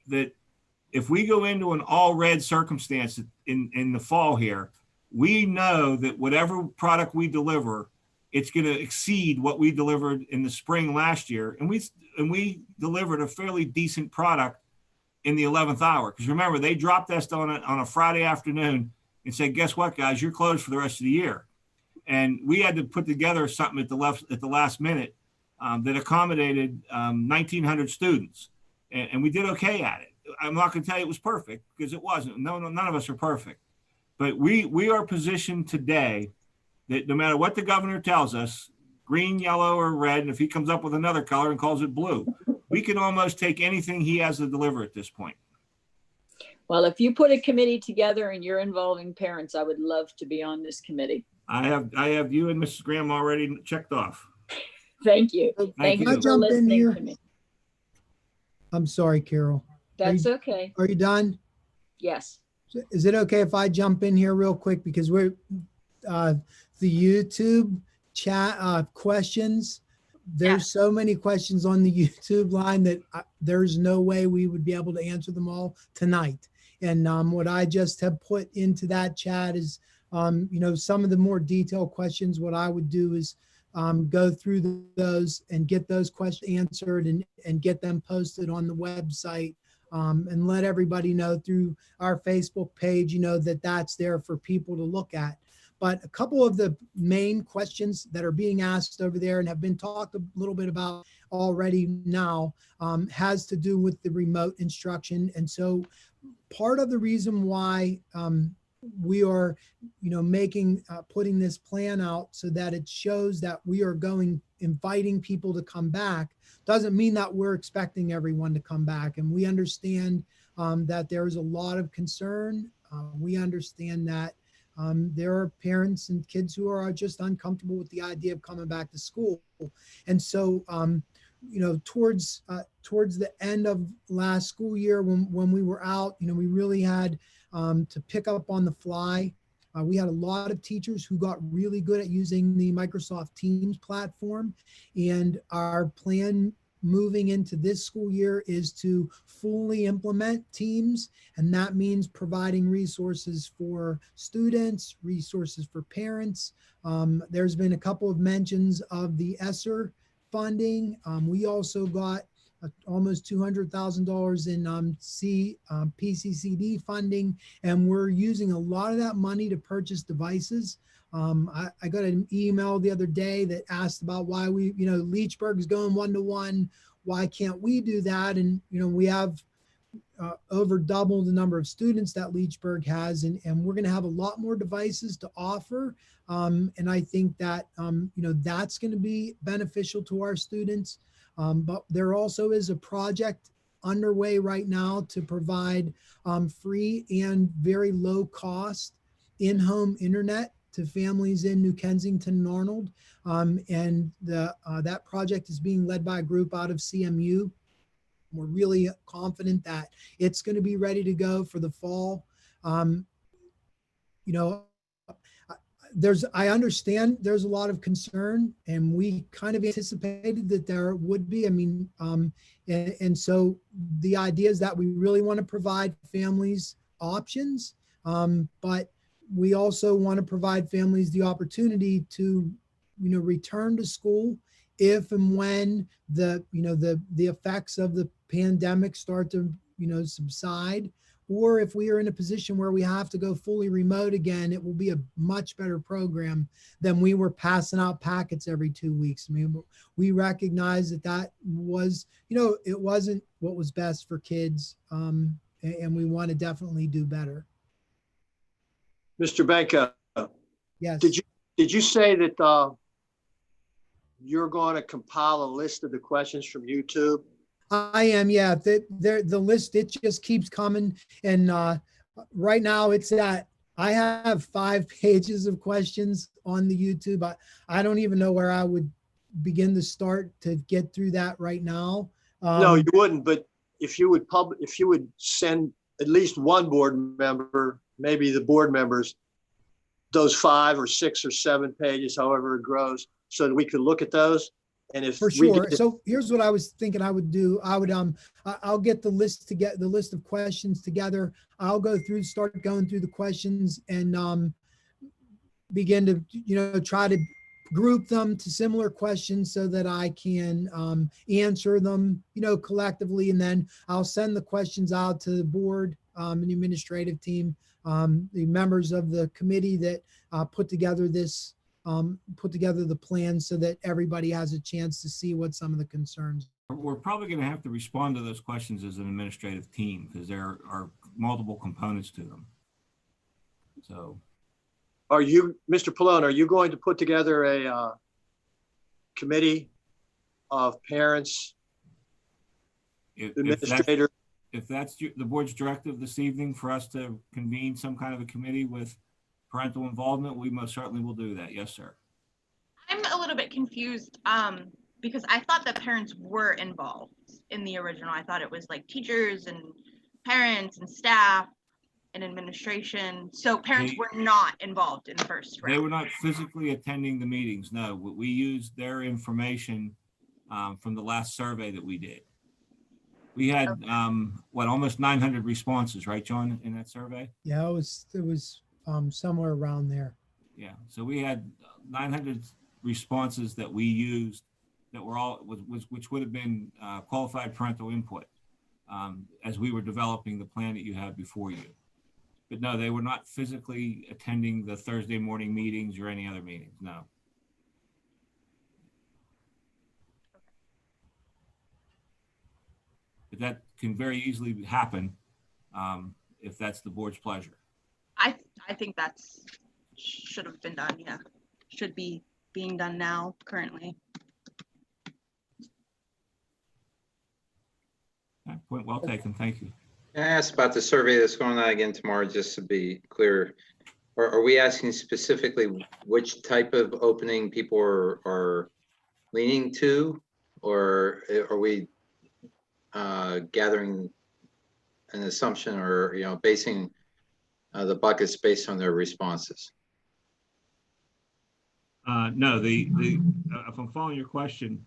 if we go into an all red circumstance in the fall here, we know that whatever product we deliver, it's going to exceed what we delivered in the spring last year. And we delivered a fairly decent product in the 11th hour. Because remember, they dropped us on a Friday afternoon and said, guess what, guys, you're closed for the rest of the year. And we had to put together something at the last minute that accommodated 1,900 students. And we did okay at it. I'm not going to tell you it was perfect, because it wasn't. No, none of us are perfect. But we are positioned today that no matter what the governor tells us, green, yellow, or red, and if he comes up with another color and calls it blue, we can almost take anything he has to deliver at this point. Well, if you put a committee together and you're involving parents, I would love to be on this committee. I have you and Mrs. Graham already checked off. Thank you. Thank you. Can I jump in here? To me. I'm sorry, Carol. That's okay. Are you done? Yes. Is it okay if I jump in here real quick, because we're the YouTube chat questions there's so many questions on the YouTube line that there's no way we would be able to answer them all tonight. And what I just have put into that chat is, some of the more detailed questions. What I would do is go through those and get those questions answered and get them posted on the website, and let everybody know through our Facebook page, that that's there for people to look at. But a couple of the main questions that are being asked over there and have been talked a little bit about already now has to do with the remote instruction. And so part of the reason why we are, putting this plan out so that it shows that we are inviting people to come back, doesn't mean that we're expecting everyone to come back. And we understand that there is a lot of concern. We understand that there are parents and kids who are just uncomfortable with the idea of coming back to school. And so, towards the end of last school year, when we were out, we really had to pick up on the fly. We had a lot of teachers who got really good at using the Microsoft Teams platform, and our plan moving into this school year is to fully implement Teams, and that means providing resources for students, resources for parents. There's been a couple of mentions of the ESSER funding. We also got almost $200,000 in PCCD funding, and we're using a lot of that money to purchase devices. I got an email the other day that asked about why Leechburg is going 1-to-1. Why can't we do that? And, we have over double the number of students that Leechburg has, and we're going to have a lot more devices to offer. And I think that, that's going to be beneficial to our students. But there also is a project underway right now to provide free and very low cost in-home internet to families in New Kensington-Arnold. And that project is being led by a group out of CMU. We're really confident that it's going to be ready to go for the fall. I understand there's a lot of concern, and we kind of anticipated that there would be. And so the idea is that we really want to provide families options, but we also want to provide families the opportunity to, return to school if and when the effects of the pandemic start to, subside. Or if we are in a position where we have to go fully remote again, it will be a much better program than we were passing out packets every 2 weeks. We recognize that was, it wasn't what was best for kids. And we want to definitely do better. Mr. Benka, yes. Did you say that you're going to compile a list of the questions from YouTube? I am, yeah. The list, it just keeps coming. And right now I have 5 pages of questions on the YouTube. I don't even know where I would begin to start to get through that right now. No, you wouldn't. But if you would send at least one board member, maybe the board members, those 5 or 6 or 7 pages, however it grows, so that we could look at those. And if for sure. So here's what I was thinking I would do. I'll get the list of questions together. I'll start going through the questions and begin to, try to group them to similar questions so that I can answer them, collectively. And then I'll send the questions out to the board and the administrative team, the members of the committee that put together the plan so that everybody has a chance to see what some of the concerns are. We're probably going to have to respond to those questions as an administrative team because there are multiple components to them. So, are you, Mr. Pallone, are you going to put together a committee of parents, administrators? If that's the board's directive this evening for us to convene some kind of a committee with parental involvement, we most certainly will do that. Yes, sir. I'm a little bit confused because I thought that parents were involved in the original. I thought it was like teachers and parents and staff and administration. So parents were not involved in the first round. They were not physically attending the meetings. No, we used their information from the last survey that we did. We had, almost 900 responses, right, John, in that survey? Yeah, it was somewhere around there. Yeah, so we had 900 responses that we used that were all, which would have been qualified parental input as we were developing the plan that you have before you. But no, they were not physically attending the Thursday morning meetings or any other meetings, no. But that can very easily happen if that's the board's pleasure. I think that's should have been done. Yeah, should be being done now currently. Point well taken. Thank you. Can I ask about the survey that's going on again tomorrow, just to be clear? Are we asking specifically which type of opening people are leaning to, or are we gathering an assumption, or basing the buckets based on their responses? No, if I'm following your question,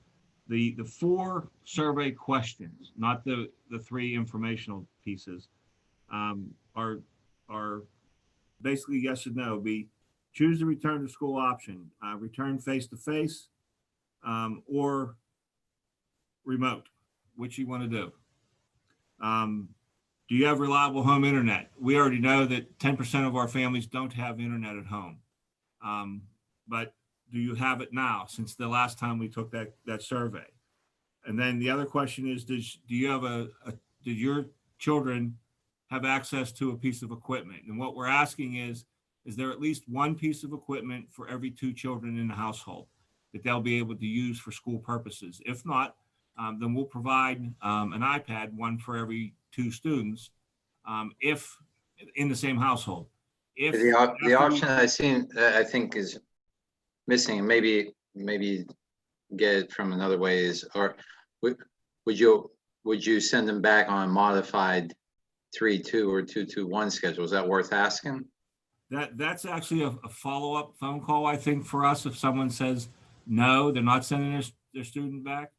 the 4 survey questions, not the 3 informational pieces, are basically yes or no. Be choose the return to school option, return face-to-face, or remote, which you want to do. Do you have reliable home internet? We already know that 10% of our families don't have internet at home. But do you have it now since the last time we took that survey? And then the other question is, do your children have access to a piece of equipment? And what we're asking is there at least one piece of equipment for every 2 children in the household that they'll be able to use for school purposes? If not, then we'll provide an iPad, one for every 2 students, if in the same household. If the option I seen, I think is missing, and maybe get it from another way, is, or would you send them back on a modified 3-2 or 2-2-1 schedule? Is that worth asking? That's actually a follow-up phone call, I think, for us. If someone says no, they're not sending their student back,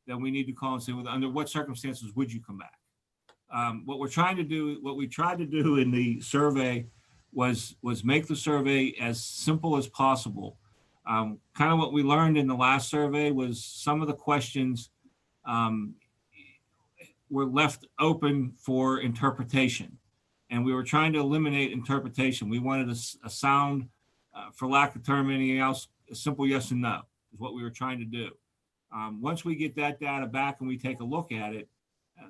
then we need to call and say, well, under what circumstances would you come back? What we tried to do in the survey was make the survey as simple as possible. Kind of what we learned in the last survey was some of the questions were left open for interpretation, and we were trying to eliminate interpretation. We wanted a sound, for lack of term, anything else, a simple yes and no is what we were trying to do. Once we get that data back and we take a look at it,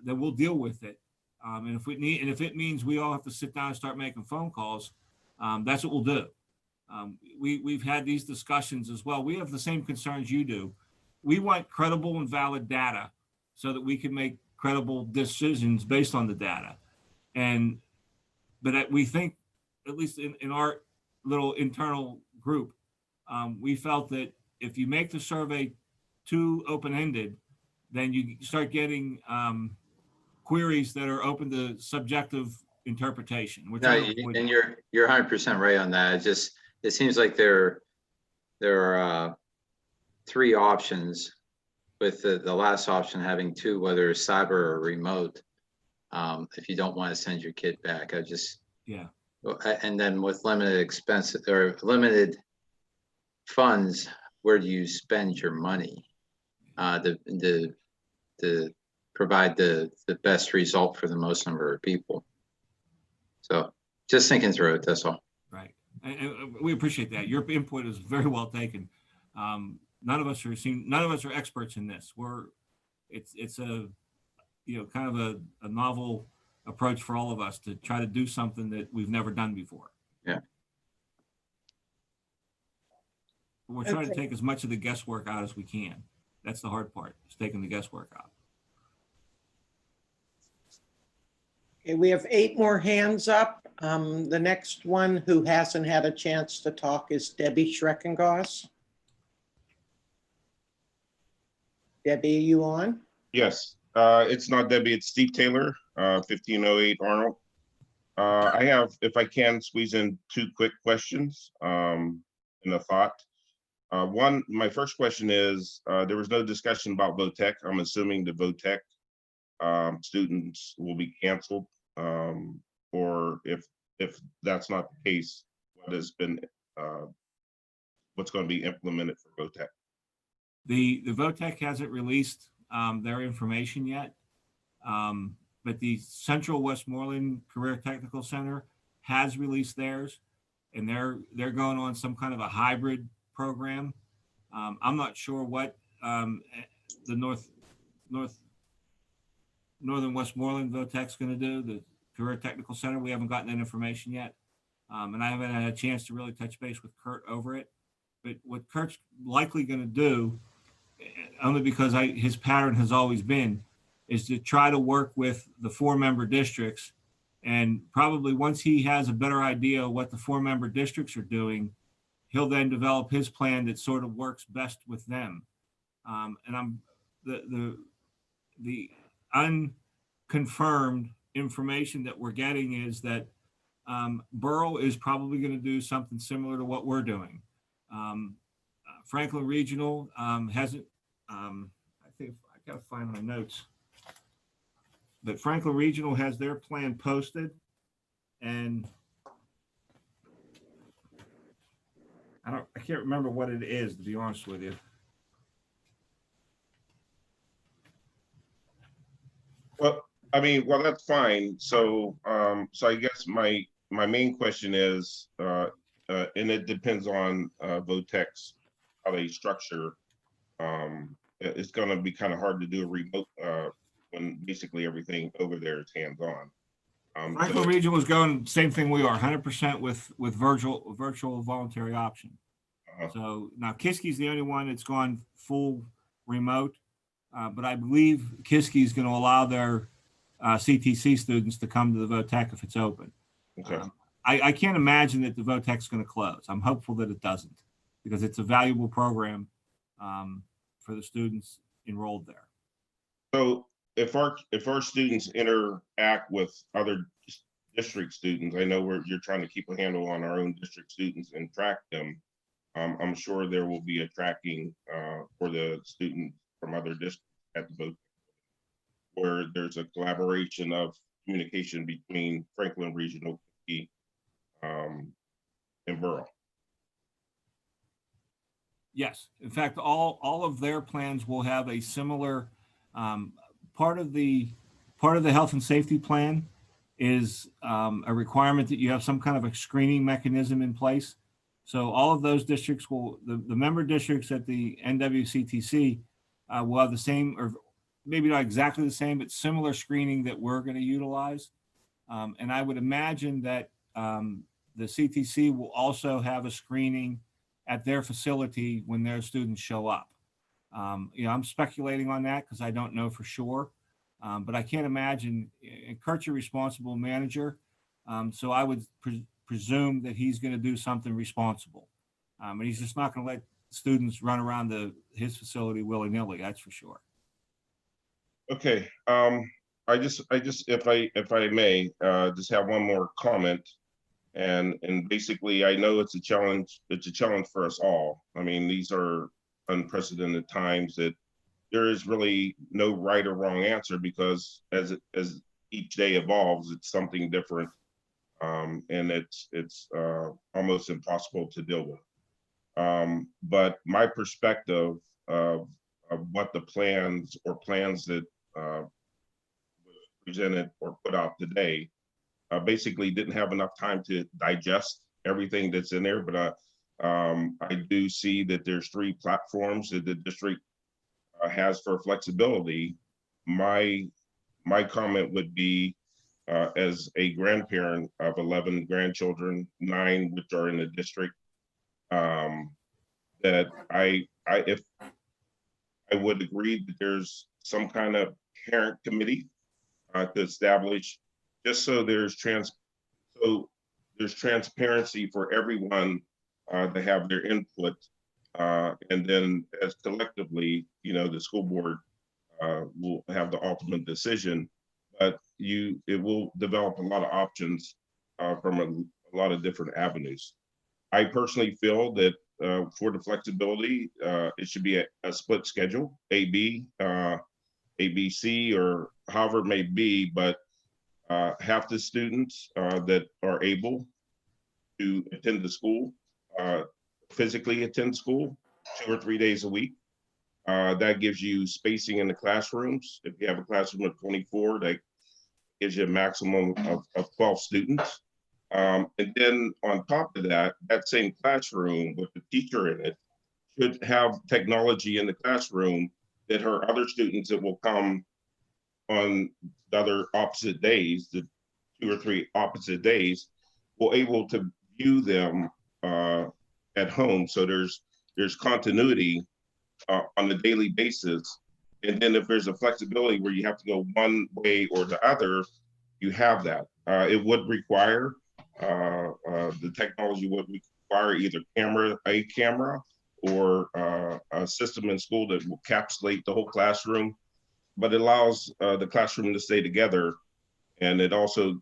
then we'll deal with it. And if it means we all have to sit down and start making phone calls, that's what we'll do. We've had these discussions as well. We have the same concerns you do. We want credible and valid data so that we can make credible decisions based on the data. But we think, at least in our little internal group, we felt that if you make the survey too open-ended, then you start getting queries that are open to subjective interpretation. No, and you're 100% right on that. It seems like there are 3 options, with the last option having 2, whether it's cyber or remote. If you don't want to send your kid back, yeah. And then with limited expenses or limited funds, where do you spend your money to provide the best result for the most number of people? So just thinking through it, that's all. Right. And we appreciate that. Your input is very well taken. None of us are experts in this. It's a kind of a novel approach for all of us to try to do something that we've never done before. Yeah. We're trying to take as much of the guesswork out as we can. That's the hard part, is taking the guesswork out. Okay, we have 8 more hands up. The next one who hasn't had a chance to talk is Debbie Schreckengoss. Debbie, are you on? Yes, it's not Debbie, it's Steve Taylor, 1508 Arnold. I have, if I can, squeeze in 2 quick questions and a thought. My first question is, there was no discussion about VOTEC. I'm assuming the VOTEC students will be canceled, or if that's not the case, what's going to be implemented for VOTEC? The VOTEC hasn't released their information yet, but the Central Westmoreland Career Technical Center has released theirs, and they're going on some kind of a hybrid program. I'm not sure what the Northern Westmoreland VOTEC's going to do, the Career Technical Center. We haven't gotten that information yet, and I haven't had a chance to really touch base with Kurt over it. But what Kurt's likely going to do, only because his pattern has always been, is to try to work with the 4-member districts, and probably once he has a better idea of what the 4-member districts are doing, he'll then develop his plan that sort of works best with them. And the unconfirmed information that we're getting is that Borough is probably going to do something similar to what we're doing. Franklin Regional hasn't, I think I got to find my notes, but Franklin Regional has their plan posted, and I can't remember what it is, to be honest with you. Well, I mean, well, that's fine. So, so I guess my main question is, and it depends on VOTEC's how they structure. It's going to be kind of hard to do a remote when basically everything over there is hands-on. Franklin Regional is going same thing we are, 100% with virtual voluntary option. So now Kiski's the only one that's gone full remote, but I believe Kiski's going to allow their CTC students to come to the VOTEC if it's open. Okay. I can't imagine that the VOTEC's going to close. I'm hopeful that it doesn't, because it's a valuable program for the students enrolled there. So if our students interact with other district students, I know you're trying to keep a handle on our own district students and track them. I'm sure there will be a tracking for the students from other districts at the VOTEC, where there's a collaboration of communication between Franklin Regional and Borough. Yes, in fact, all of their plans will have a similar part of the health and safety plan is a requirement that you have some kind of a screening mechanism in place. So all of those districts the member districts at the NWCTC will have the same, or maybe not exactly the same, but similar screening that we're going to utilize. And I would imagine that the CTC will also have a screening at their facility when their students show up. I'm speculating on that because I don't know for sure, but I can't imagine. And Kurt's a responsible manager, so I would presume that he's going to do something responsible, and he's just not going to let students run around his facility willy-nilly. That's for sure. Okay. I just, if I may, just have one more comment. And basically, I know it's a challenge. It's a challenge for us all. I mean, these are unprecedented times that there is really no right or wrong answer, because as each day evolves, it's something different, and it's almost impossible to deal with. But my perspective of what the plans that was presented or put out today. Basically didn't have enough time to digest everything that's in there, but I do see that there's 3 platforms that the district has for flexibility. My comment would be, as a grandparent of 11 grandchildren, 9 which are in the district, that I would agree that there's some kind of parent committee to establish, just so there's transparency for everyone to have their input, and then as collectively, the school board will have the ultimate decision. But it will develop a lot of options from a lot of different avenues. I personally feel that for the flexibility, it should be a split schedule, AB, ABC, or however it may be, but half the students that are able to attend the school, physically attend school 2 or 3 days a week. That gives you spacing in the classrooms. If you have a classroom of 24, that gives you a maximum of 12 students. And then on top of that, that same classroom with the teacher in it should have technology in the classroom that her other students that will come on the other opposite days, the 2 or 3 opposite days, will able to view them at home. So there's continuity on a daily basis. And then if there's a flexibility where you have to go one way or the other, you have that. It would require, the technology would require either a camera or a system in school that will encapsulate the whole classroom, but it allows the classroom to stay together. And it also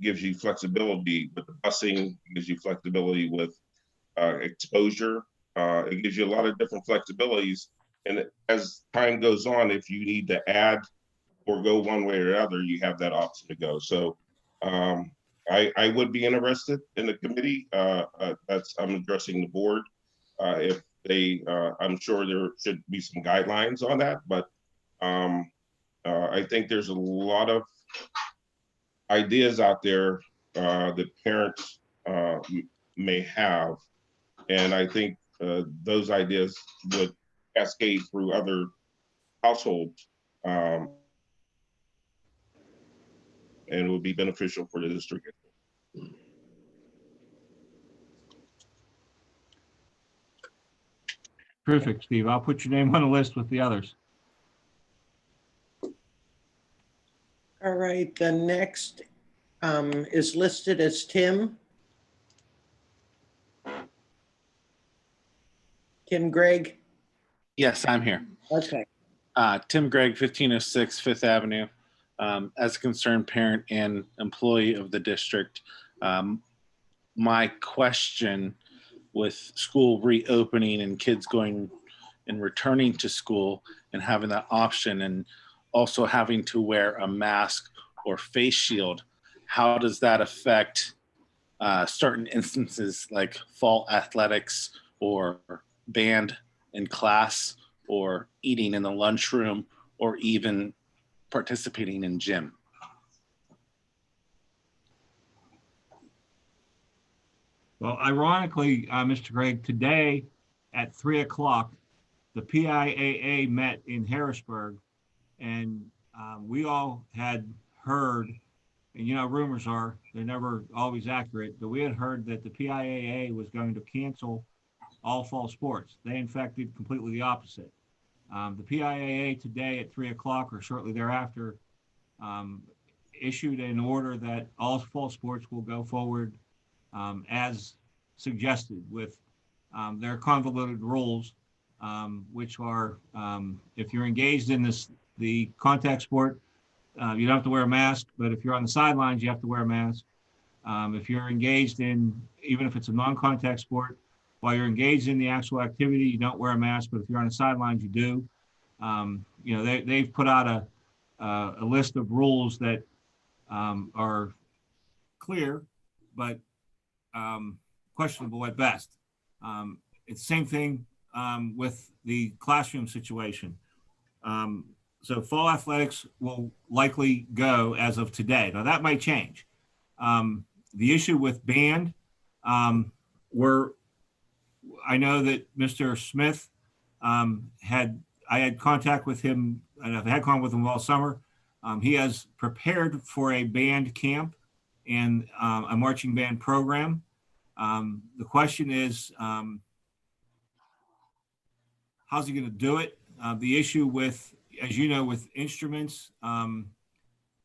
gives you flexibility with the busing, gives you flexibility with exposure. It gives you a lot of different flexibilities. And as time goes on, if you need to add or go one way or the other, you have that option to go. So I would be interested in the committee. I'm addressing the board. If they, I'm sure there should be some guidelines on that, but I think there's a lot of ideas out there that parents may have. And I think those ideas would cascade through other households and would be beneficial for the district. Terrific, Steve. I'll put your name on the list with the others. All right, the next is listed as Tim. Tim Gregg? Yes, I'm here. Okay. Tim Gregg, 1506 Fifth Avenue. As a concerned parent and employee of the district, my question with school reopening and kids going and returning to school and having that option and also having to wear a mask or face shield, how does that affect certain instances like fall athletics or band in class or eating in the lunchroom or even participating in gym? Well, ironically, Mr. Gregg, today at 3 o'clock, the PIAA met in Harrisburg, and we all had heard, and you know, rumors are, they're never always accurate, but we had heard that the PIAA was going to cancel all fall sports. They, in fact, did completely the opposite. The PIAA today at 3 o'clock or shortly thereafter issued an order that all fall sports will go forward as suggested with their convoluted rules, which are if you're engaged in the contact sport, you don't have to wear a mask, but if you're on the sidelines, you have to wear a mask. If you're engaged in, even if it's a non-contact sport, while you're engaged in the actual activity, you don't wear a mask, but if you're on the sidelines, you do. You know, they've put out a list of rules that are clear, but questionable at best. It's the same thing with the classroom situation. So fall athletics will likely go as of today. Now that might change. The issue with band, I know that Mr. Smith I had contact with him, and I've had contact with him all summer. He has prepared for a band camp and a marching band program. The question is, how's he going to do it? The issue with, as you know, with instruments,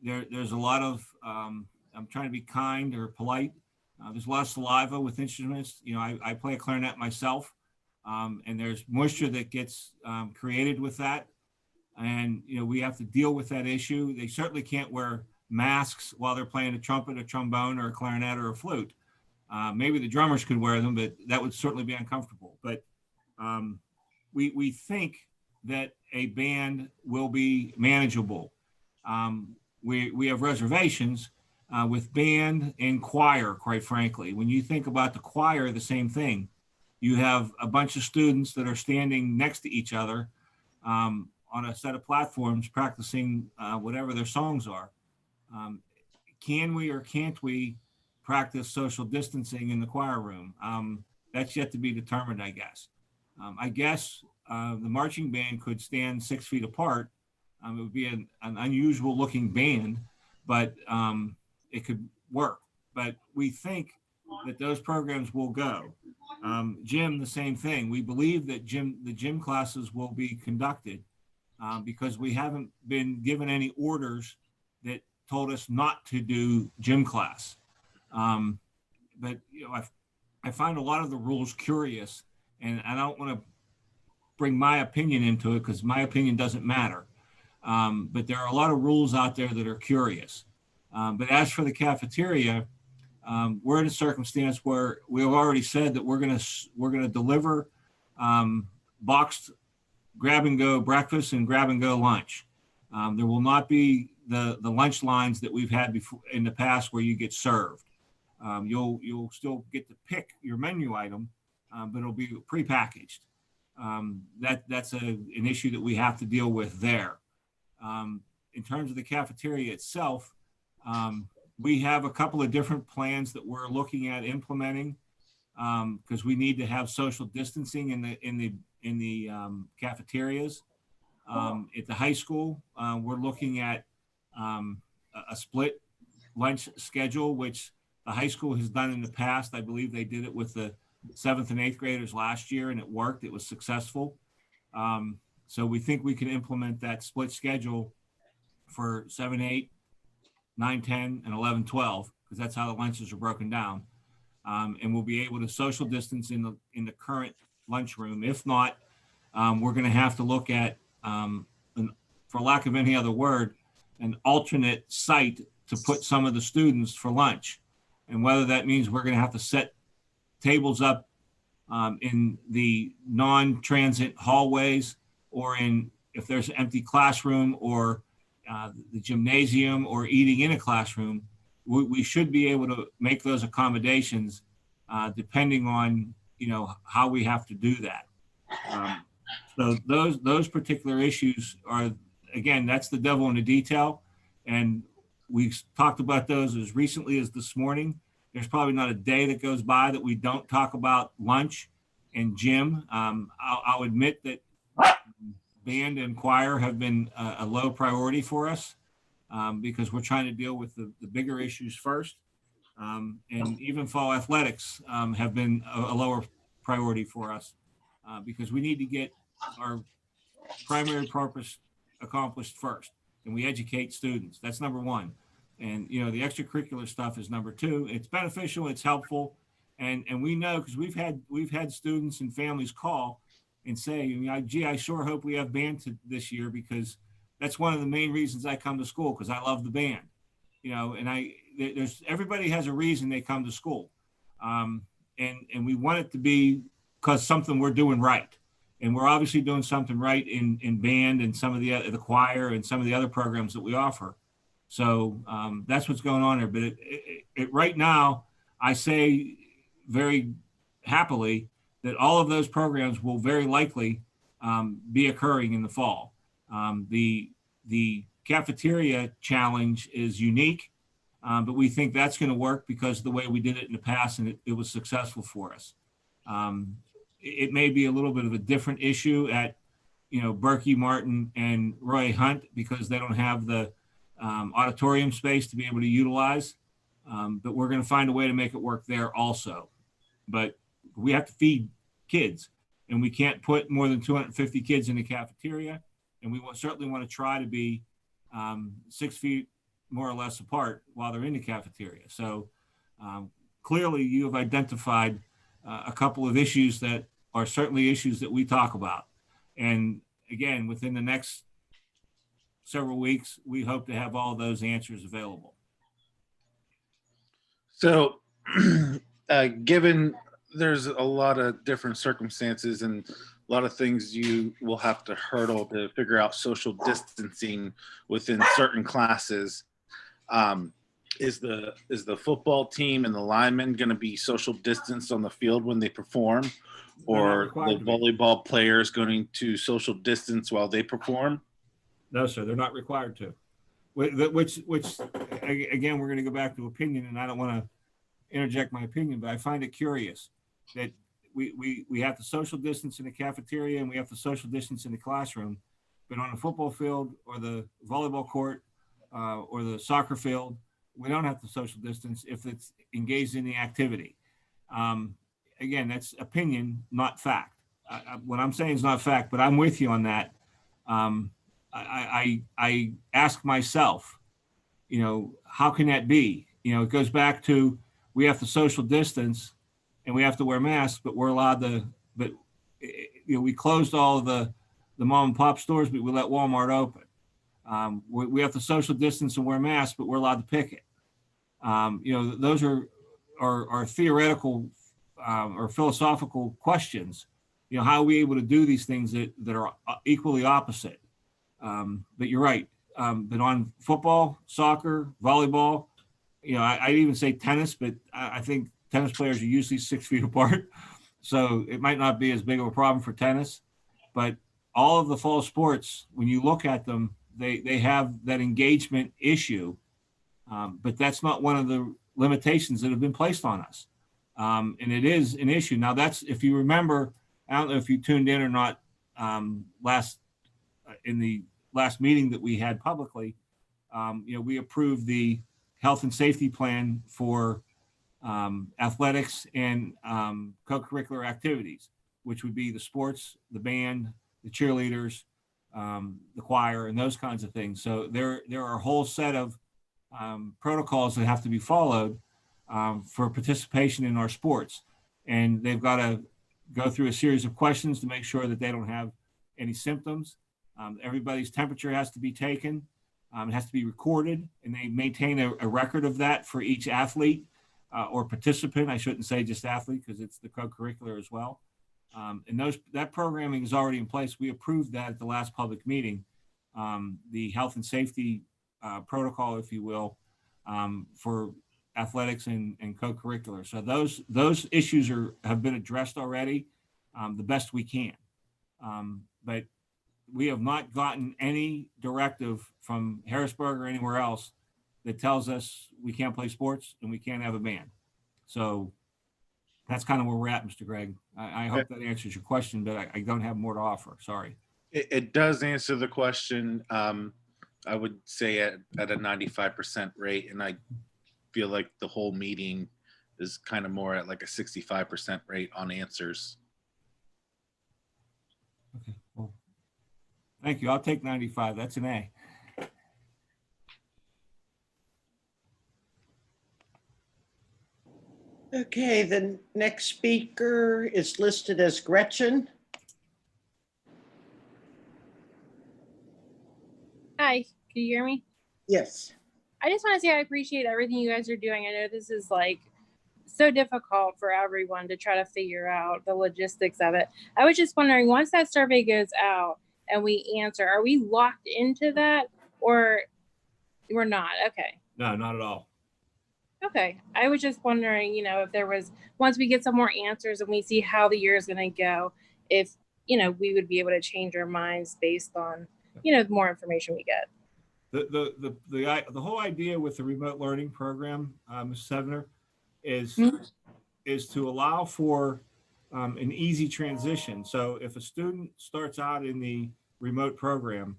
there's a lot of, I'm trying to be kind or polite. There's a lot of saliva with instruments. You know, I play a clarinet myself, and there's moisture that gets created with that. And, you know, we have to deal with that issue. They certainly can't wear masks while they're playing a trumpet, a trombone, or a clarinet, or a flute. Maybe the drummers could wear them, but that would certainly be uncomfortable. But we think that a band will be manageable. We have reservations with band and choir, quite frankly. When you think about the choir, the same thing. You have a bunch of students that are standing next to each other on a set of platforms practicing whatever their songs are. Can we or can't we practice social distancing in the choir room? That's yet to be determined, I guess. I guess the marching band could stand 6 feet apart. It would be an unusual looking band, but it could work. But we think that those programs will go. Gym, the same thing. We believe that the gym classes will be conducted because we haven't been given any orders that told us not to do gym class. But you know, I find a lot of the rules curious, and I don't want to bring my opinion into it because my opinion doesn't matter. But there are a lot of rules out there that are curious. But as for the cafeteria, we're in a circumstance where we have already said that we're going to deliver boxed grab and go breakfast and grab and go lunch. There will not be the lunch lines that we've had before in the past where you get served. You'll still get to pick your menu item, but it'll be prepackaged. That's an issue that we have to deal with there. In terms of the cafeteria itself, we have a couple of different plans that we're looking at implementing because we need to have social distancing in the cafeterias. At the high school, we're looking at a split lunch schedule, which the high school has done in the past. I believe they did it with the 7th and 8th graders last year, and it worked. It was successful. So we think we can implement that split schedule for 7, 8, 9, 10, and 11, 12, because that's how the lunches are broken down. And we'll be able to social distance in the current lunchroom. If not, we're going to have to look at, for lack of any other word, an alternate site to put some of the students for lunch. And whether that means we're going to have to set tables up in the non-transit hallways, or if there's an empty classroom, or the gymnasium, or eating in a classroom, we should be able to make those accommodations depending on how we have to do that. So those particular issues are, again, that's the devil in the detail, and we've talked about those as recently as this morning. There's probably not a day that goes by that we don't talk about lunch and gym. I'll admit that band and choir have been a low priority for us because we're trying to deal with the bigger issues first. And even fall athletics have been a lower priority for us because we need to get our primary purpose accomplished first, and we educate students. That's number one. And the extracurricular stuff is number two. It's beneficial, it's helpful, and we know because we've had students and families call and say, gee, I sure hope we have band this year because that's one of the main reasons I come to school, because I love the band. And everybody has a reason they come to school, and we want it to be because something we're doing right, and we're obviously doing something right in band and some of the choir and some of the other programs that we offer. So that's what's going on there. But right now, I say very happily that all of those programs will very likely be occurring in the fall. The cafeteria challenge is unique, but we think that's going to work because of the way we did it in the past, and it was successful for us. It may be a little bit of a different issue at, Berkey, Martin, and Roy Hunt because they don't have the auditorium space to be able to utilize. But we're going to find a way to make it work there also. But we have to feed kids, and we can't put more than 250 kids in the cafeteria. And we certainly want to try to be 6 feet more or less apart while they're in the cafeteria. So clearly you have identified a couple of issues that are certainly issues that we talk about. And again, within the next several weeks, we hope to have all those answers available. So Given there's a lot of different circumstances and a lot of things you will have to hurdle to figure out social distancing within certain classes, is the football team and the linemen going to be social distanced on the field when they perform, or the volleyball players going to social distance while they perform? No, sir, they're not required to. Which again, we're going to go back to opinion, and I don't want to interject my opinion, but I find it curious that we have to social distance in the cafeteria and we have to social distance in the classroom, but on the football field or the volleyball court or the soccer field, we don't have to social distance if it's engaged in the activity. Again, that's opinion, not fact. What I'm saying is not fact, but I'm with you on that. I ask myself, how can that be? It goes back to, we have to social distance and we have to wear masks, but we're allowed to, but we closed all of the mom and pop stores, but we let Walmart open. We have to social distance and wear masks, but we're allowed to picket. Those are theoretical or philosophical questions. How are we able to do these things that are equally opposite? But you're right. But on football, soccer, volleyball, I'd even say tennis, but I think tennis players are usually 6 feet apart. So it might not be as big of a problem for tennis, but all of the fall sports, when you look at them, they have that engagement issue. But that's not one of the limitations that have been placed on us. And it is an issue. Now that's, if you remember, I don't know if you tuned in or not, in the last meeting that we had publicly, we approved the health and safety plan for athletics and co-curricular activities, which would be the sports, the band, the cheerleaders, the choir, and those kinds of things. So there are a whole set of protocols that have to be followed for participation in our sports. And they've got to go through a series of questions to make sure that they don't have any symptoms. Everybody's temperature has to be taken. It has to be recorded, and they maintain a record of that for each athlete or participant. I shouldn't say just athlete, because it's the co-curricular as well. And that programming is already in place. We approved that at the last public meeting, the health and safety protocol, if you will, for athletics and co-curricular. So those issues have been addressed already, the best we can. But we have not gotten any directive from Harrisburg or anywhere else that tells us we can't play sports and we can't have a band. So that's kind of where we're at, Mr. Gregg. I hope that answers your question, but I don't have more to offer. Sorry. It does answer the question. I would say at a 95% rate, and I feel like the whole meeting is kind of more at like a 65% rate on answers. Okay, well, thank you. I'll take 95. That's an A. Okay, the next speaker is listed as Gretchen. Hi, can you hear me? Yes. I just want to say I appreciate everything you guys are doing. I know this is like so difficult for everyone to try to figure out the logistics of it. I was just wondering, once that survey goes out and we answer, are we locked into that or we're not? Okay. No, not at all. Okay. I was just wondering, if there was, once we get some more answers and we see how the year is going to go, if, we would be able to change our minds based on, the more information we get. The whole idea with the remote learning program, Ms. Sevner, is to allow for an easy transition. So if a student starts out in the remote program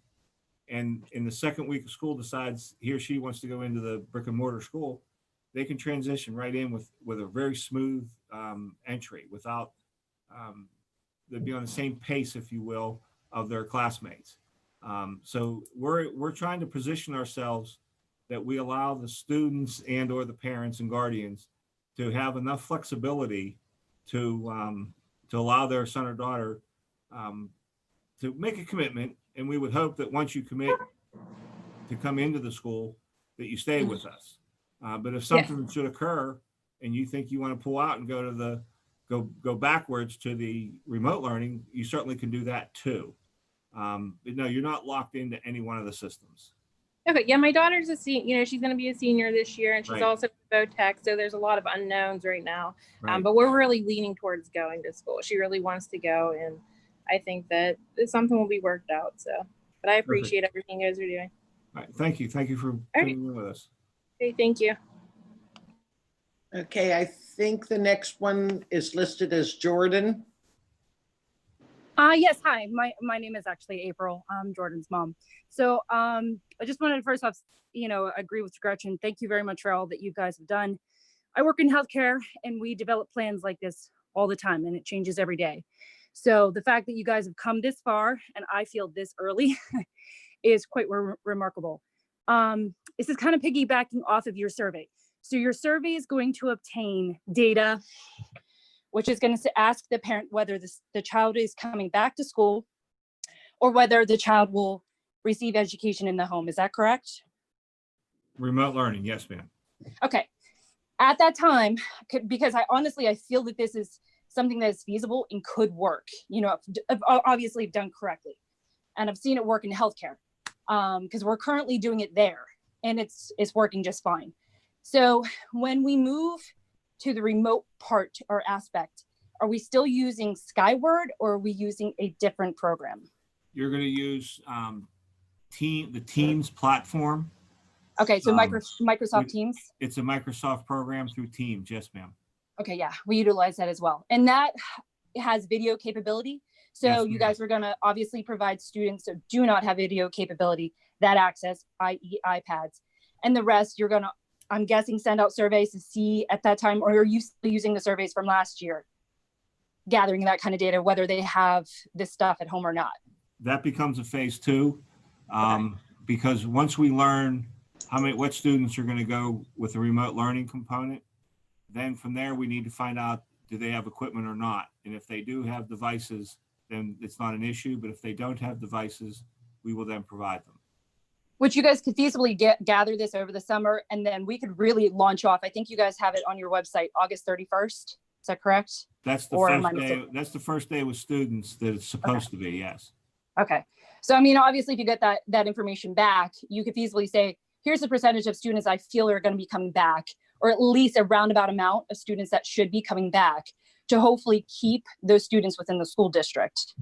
and in the second week of school decides he or she wants to go into the brick and mortar school, they can transition right in with a very smooth entry without, they'd be on the same pace, if you will, of their classmates. So we're trying to position ourselves that we allow the students and or the parents and guardians to have enough flexibility to allow their son or daughter to make a commitment. And we would hope that once you commit to come into the school, that you stay with us. But if something should occur and you think you want to pull out and go to go backwards to the remote learning, you certainly can do that too. But no, you're not locked into any one of the systems. Okay, yeah, my daughter's a senior, you know, she's going to be a senior this year, and she's Right. also Tech, so there's a lot of unknowns right now. Right. But we're really leaning towards going to school. She really wants to go, and I think that something will be worked out. So, but I appreciate everything you guys are doing. All right. Thank you. Thank you for tuning in with us. Okay, thank you. Okay, I think the next one is listed as Jordan. Yes, hi. My name is actually April. I'm Jordan's mom. So I just wanted to first off, agree with Gretchen. Thank you very much for all that you guys have done. I work in healthcare and we develop plans like this all the time and it changes every day. So the fact that you guys have come this far and I feel this early is quite remarkable. This is kind of piggybacking off of your survey. So your survey is going to obtain data which is going to ask the parent whether the child is coming back to school or whether the child will receive education in the home. Is that correct? Remote learning. Yes, ma'am. Okay. At that time, because I feel that this is something that is feasible and could work, obviously done correctly. And I've seen it work in healthcare because we're currently doing it there and it's working just fine. So when we move to the remote part or aspect, are we still using Skyward or are we using a different program? You're going to use the Teams platform. Okay, so Microsoft Teams? It's a Microsoft program through Teams. Yes, ma'am. Okay, yeah, we utilize that as well. And that has video capability. So yes, you guys are going to obviously provide students that do not have video capability that access, i.e. iPads. And the rest, you're going to, I'm guessing, send out surveys to see at that time, or are you still using the surveys from last year, gathering that kind of data, whether they have this stuff at home or not? That becomes a phase 2, because once we learn what students are going to go with the remote learning component, then from there we need to find out, do they have equipment or not? And if they do have devices, then it's not an issue. But if they don't have devices, we will then provide them. Which you guys could feasibly gather this over the summer, and then we could really launch off. I think you guys have it on your website, August 31st. Is that correct? That's the first day. That's the first day with students that it's supposed to be. Yes. Okay. So, I mean, obviously, if you get that information back, you could feasibly say, here's the percentage of students I feel are going to be coming back, or at least a roundabout amount of students that should be coming back to hopefully keep those students within the school district.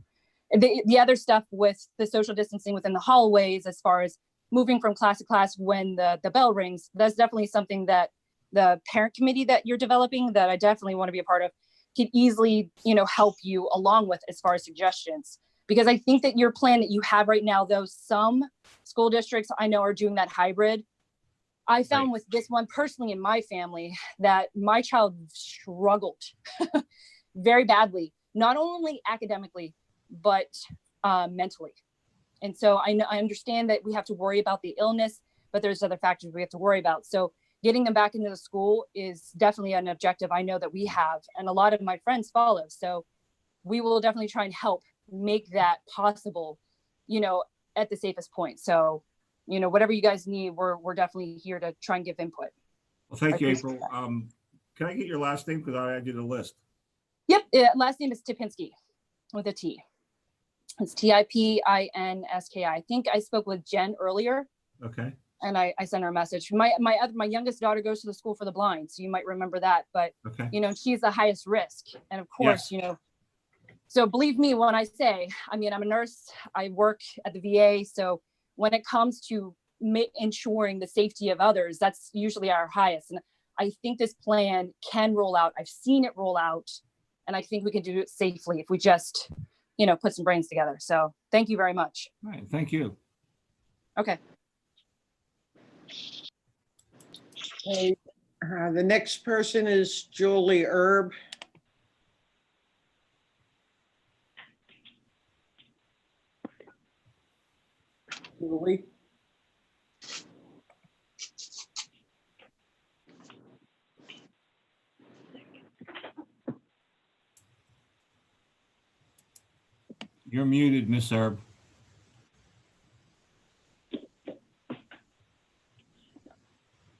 The other stuff with the social distancing within the hallways, as far as moving from class to class when the bell rings, that's definitely something that the parent committee that you're developing, that I definitely want to be a part of, can easily, help you along with as far as suggestions. Because I think that your plan that you have right now, though, some school districts I know are doing that hybrid. I found with this one personally in my family that my child struggled very badly, not only academically, but mentally. And so I understand that we have to worry about the illness, but there's other factors we have to worry about. So getting them back into the school is definitely an objective I know that we have, and a lot of my friends follow. So we will definitely try and help make that possible, at the safest point. So, whatever you guys need, we're definitely here to try and give input. Well, thank you, April. Can I get your last name? Because I did a list. Yep. Last name is Tipinski with a T. It's Tipinski. I think I spoke with Jen earlier. Okay. And I sent her a message. My youngest daughter goes to the school for the blind, so you might remember that. But okay. She's the highest risk, and of course, yes. So believe me when I say, I'm a nurse. I work at the VA, so when it comes to ensuring the safety of others, that's usually our highest. And I think this plan can roll out. I've seen it roll out, and I think we can do it safely if we just, put some brains together. So thank you very much. All right. Thank you. Okay. Okay. The next person is Julie Erb. Julie. You're muted, Miss Erb.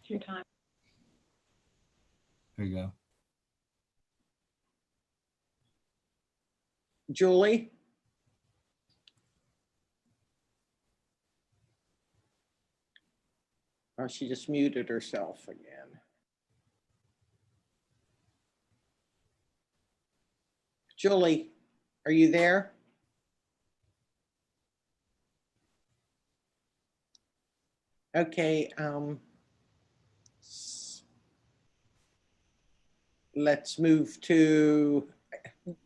Your time. There you go. Julie? Oh, she just muted herself again. Julie, are you there? Okay, let's move to,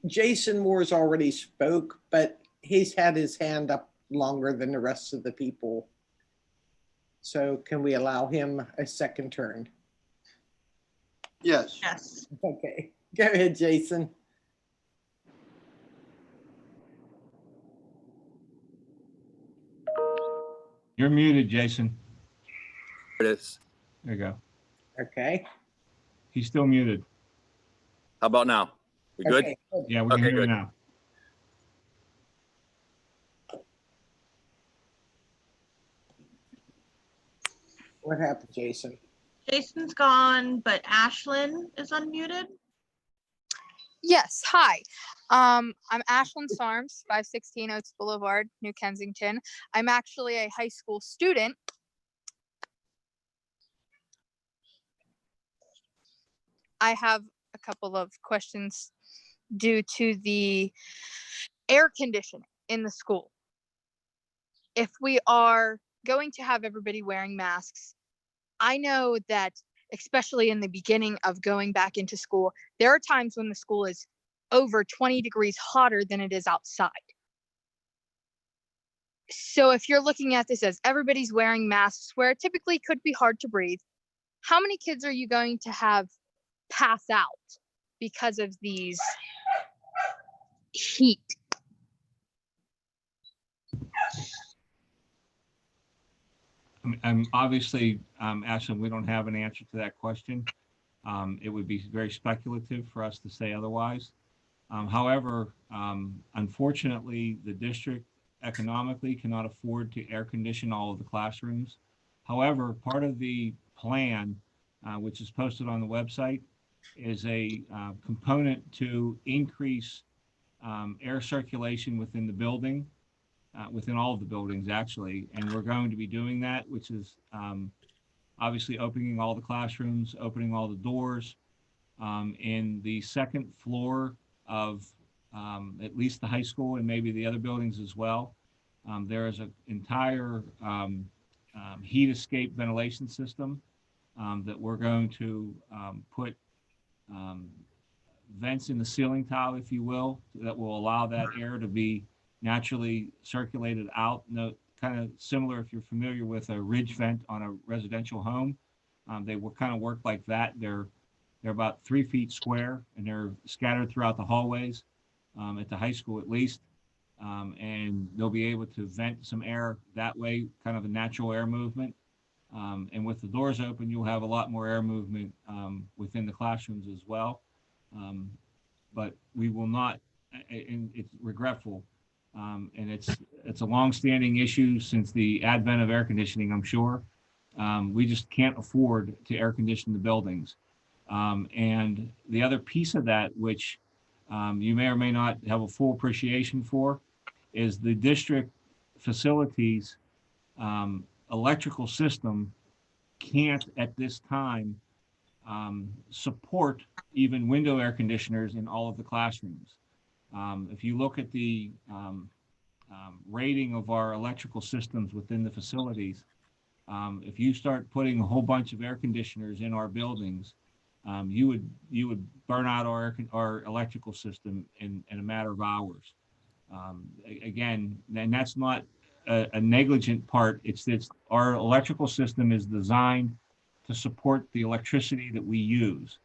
Jason Moore's already spoke, but he's had his hand up longer than the rest of the people. So can we allow him a second turn? Yes. Yes. Okay, go ahead, Jason. You're muted, Jason. It is. There you go. Okay. He's still muted. How about now? We good? Okay. Yeah, we can Okay, hear you good. now. What happened, Jason? Jason's gone, but Ashlyn is unmuted. Yes, hi. I'm Ashlyn Sarms, 516 Oaks Boulevard, New Kensington. I'm actually a high school student. I have a couple of questions due to the air conditioning in the school. If we are going to have everybody wearing masks, I know that especially in the beginning of going back into school, there are times when the school is over 20 degrees hotter than it is outside. So if you're looking at this as everybody's wearing masks where it typically could be hard to breathe, how many kids are you going to have pass out because of these heat? I'm obviously, Ashley, we don't have an answer to that question. It would be very speculative for us to say otherwise. However, unfortunately, the district economically cannot afford to air condition all of the classrooms. However, part of the plan, which is posted on the website, is a component to increase air circulation within the building, within all of the buildings actually. And we're going to be doing that, which is obviously opening all the classrooms, opening all the doors. In the second floor of at least the high school and maybe the other buildings as well, there is an entire heat escape ventilation system that we're going to put vents in the ceiling tile, if you will, that will allow that air to be naturally circulated out. No, kind of similar if you're familiar with a ridge vent on a residential home. They will kind of work like that. They're about 3 feet square and they're scattered throughout the hallways at the high school at least. And they'll be able to vent some air that way, kind of a natural air movement. And with the doors open, you'll have a lot more air movement within the classrooms as well. But we will not, and it's regretful, and it's a long-standing issue since the advent of air conditioning, I'm sure. We just can't afford to air condition the buildings. And the other piece of that, which you may or may not have a full appreciation for, is the district facilities electrical system can't at this time support even window air conditioners in all of the classrooms. If you look at the rating of our electrical systems within the facilities, if you start putting a whole bunch of air conditioners in our buildings, you would burn out our electrical system in a matter of hours. Again, and that's not a negligent part. It's our electrical system is designed to support the electricity that we use.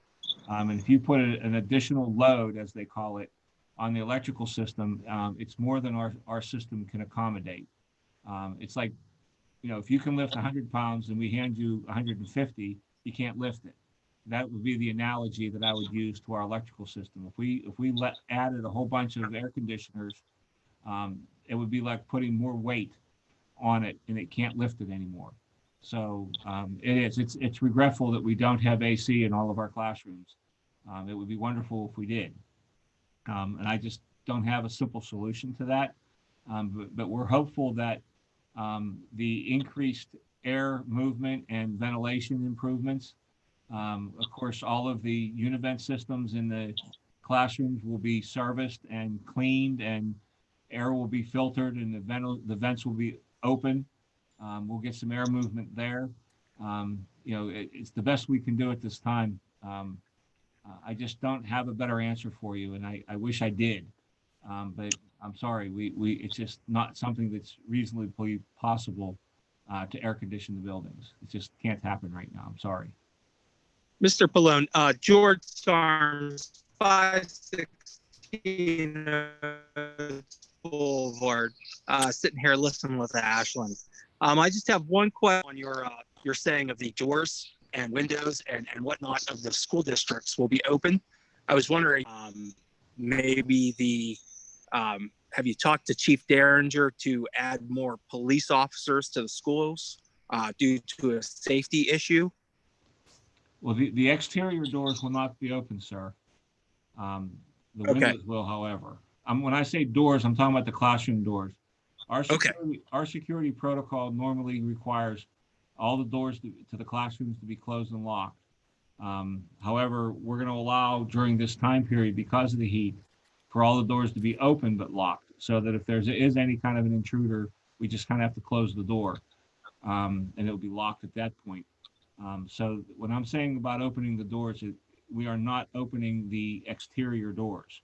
And if you put an additional load, as they call it, on the electrical system, it's more than our system can accommodate. It's like, you know, if you can lift 100 pounds and we hand you 150, you can't lift it. That would be the analogy that I would use to our electrical system. If we added a whole bunch of air conditioners, it would be like putting more weight on it and it can't lift it anymore. So it's regretful that we don't have AC in all of our classrooms. It would be wonderful if we did. And I just don't have a simple solution to that. But we're hopeful that the increased air movement and ventilation improvements, of course, all of the univent systems in the classrooms will be serviced and cleaned, and air will be filtered, and the vents will be open. We'll get some air movement there. It's the best we can do at this time. I just don't have a better answer for you, and I wish I did. But I'm sorry, it's just not something that's reasonably possible to air condition the buildings. It just can't happen right now. I'm sorry. Mr. Pallone, George Sarms, 516 Boulevard, sitting here listening with Ashland. I just have one question on your saying of the doors and windows and whatnot of the school districts will be open. I was wondering, maybe have you talked to Chief Derringer to add more police officers to the schools due to a safety issue? Well, the exterior doors will not be open, sir. The windows will, however. When I say doors, I'm talking about the classroom doors. Our security protocol normally requires all the doors to the classrooms to be closed and locked. However, we're going to allow during this time period, because of the heat, for all the doors to be open but locked, so that if there is any kind of an intruder, we just kind of have to close the door, and it'll be locked at that point. So when I'm saying about opening the doors, we are not opening the exterior doors.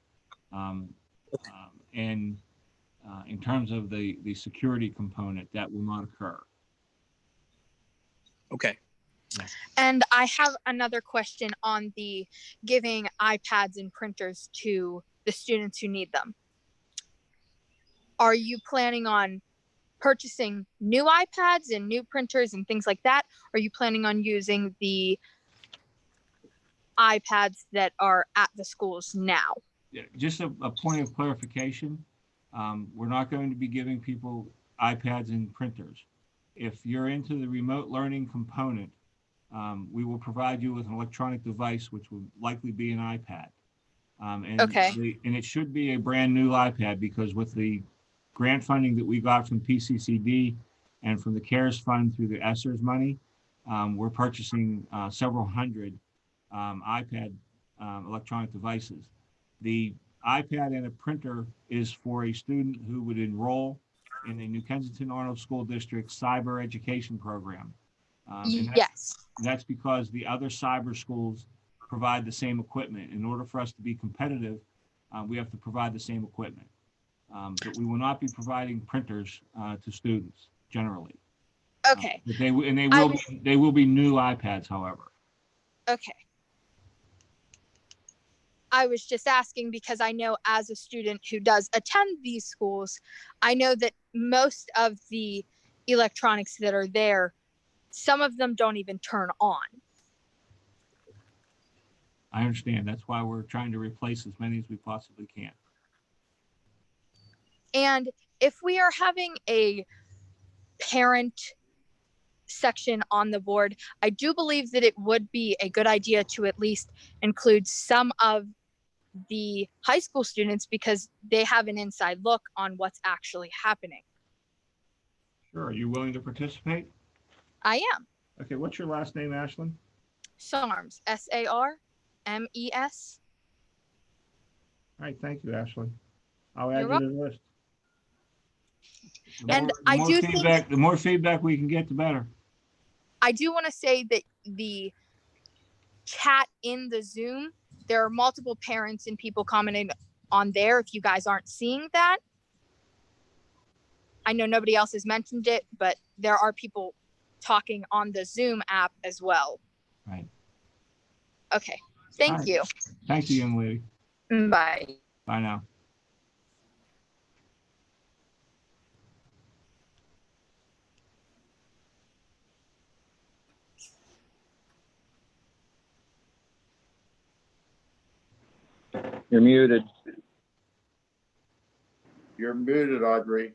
And in terms of the security component, that will not occur. Okay. And I have another question on the giving iPads and printers to the students who need them. Are you planning on purchasing new iPads and new printers and things like that? Or are you planning on using the iPads that are at the schools now? Yeah, just a point of clarification. We're not going to be giving people iPads and printers. If you're into the remote learning component, we will provide you with an electronic device, which will likely be an iPad. And it should be a brand new iPad, because with the grant funding that we got from PCCD and from the CARES Fund through the ESSERS money, we're purchasing several hundred iPad electronic devices. The iPad and a printer is for a student who would enroll in the New Kensington-Arnold School District cyber education program. Yes. That's because the other cyber schools provide the same equipment. In order for us to be competitive, we have to provide the same equipment. But we will not be providing printers to students generally. Okay. But they will be new iPads, however. Okay. I was just asking because I know as a student who does attend these schools, I know that most of the electronics that are there, some of them don't even turn on. I understand. That's why we're trying to replace as many as we possibly can. And if we are having a parent section on the board, I do believe that it would be a good idea to at least include some of the high school students, because they have an inside look on what's actually happening. Sure. Are you willing to participate? I am. Okay. What's your last name, Ashlyn? Sarms, S-A-R-M-E-S. All right. Thank you, Ashlyn. I'll add You're you to the list. The more feedback we can get, the better. I do want to say that the chat in the Zoom, there are multiple parents and people commenting on there. If you guys aren't seeing that, I know nobody else has mentioned it, but there are people talking on the Zoom app as well. Right. Okay. Thank you. Thank you, young lady. Bye. Bye now. You're muted. You're muted, Audrey.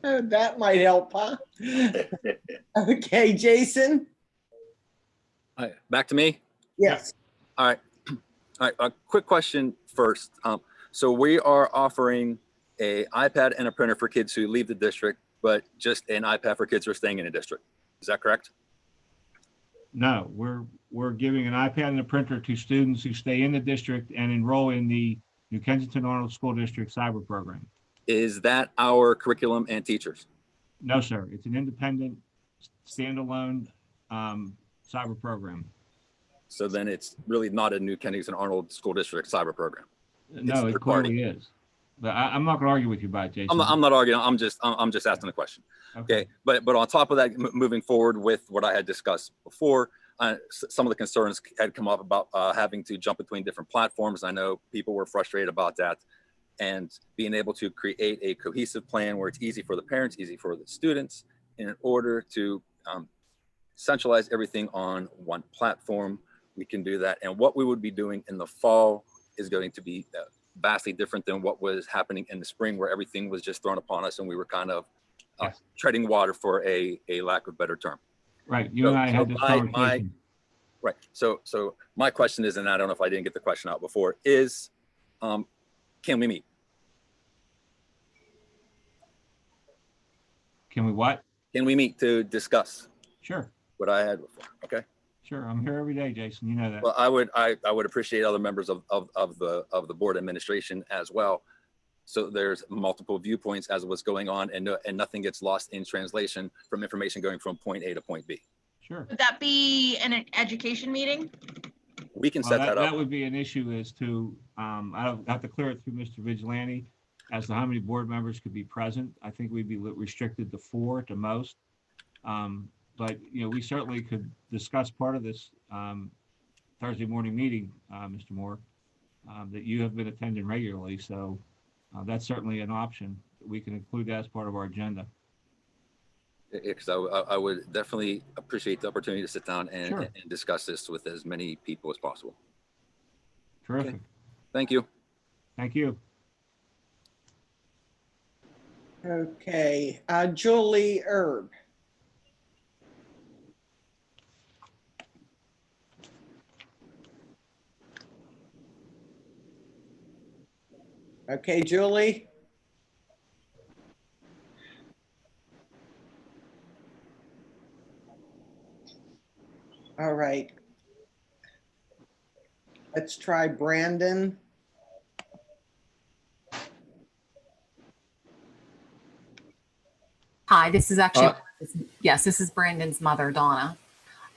That might help, huh? Okay, Jason? All right, back to me. Yes. All right. All right. A quick question first. So we are offering a iPad and a printer for kids who leave the district, but just an iPad for kids who are staying in the district. Is that correct? No, we're giving an iPad and a printer to students who stay in the district and enroll in the New Kensington-Arnold School District cyber program. Is that our curriculum and teachers? No, sir. It's an independent, standalone cyber program. So then it's really not a New Kensington-Arnold School District cyber program. No, it clearly is. But I'm not going to argue with you about it, Jason. I'm not arguing. I'm just asking a question. Okay. But on top of that, moving forward with what I had discussed before, some of the concerns had come up about having to jump between different platforms. I know people were frustrated about that, and being able to create a cohesive plan where it's easy for the parents, easy for the students, in order to centralize everything on one platform. We can do that. And what we would be doing in the fall is going to be vastly different than what was happening in the spring, where everything was just thrown upon us and we were kind of treading water, for a lack of better term. Right. You and I had this conversation. Right. So my question is, and I don't know if I didn't get the question out before, is can we meet? Can we what? Can we meet to discuss? Sure. What I had before. Okay. Sure. I'm here every day, Jason. You know that. Well, I would appreciate other members of the board administration as well. So there's multiple viewpoints as what's going on, and nothing gets lost in translation from information going from point A to point B. Sure. Would that be an education meeting? We can set that up. That would be an issue as to, I'll have to clear it through Mr. Vigilante as to how many board members could be present. I think we'd be restricted to 4 at the most. But, we certainly could discuss part of this Thursday morning meeting, Mr. Moore, that you have been attending regularly. So that's certainly an option. We can include that as part of our agenda. Because I would definitely appreciate the opportunity to sit down and, Sure. and discuss this with as many people as possible. Terrific. Okay. Thank you. Thank you. Okay, Julie Erb. Okay, Julie. All right. Let's try Brandon. Hi, this is actually, yes, this is Brandon's mother, Donna.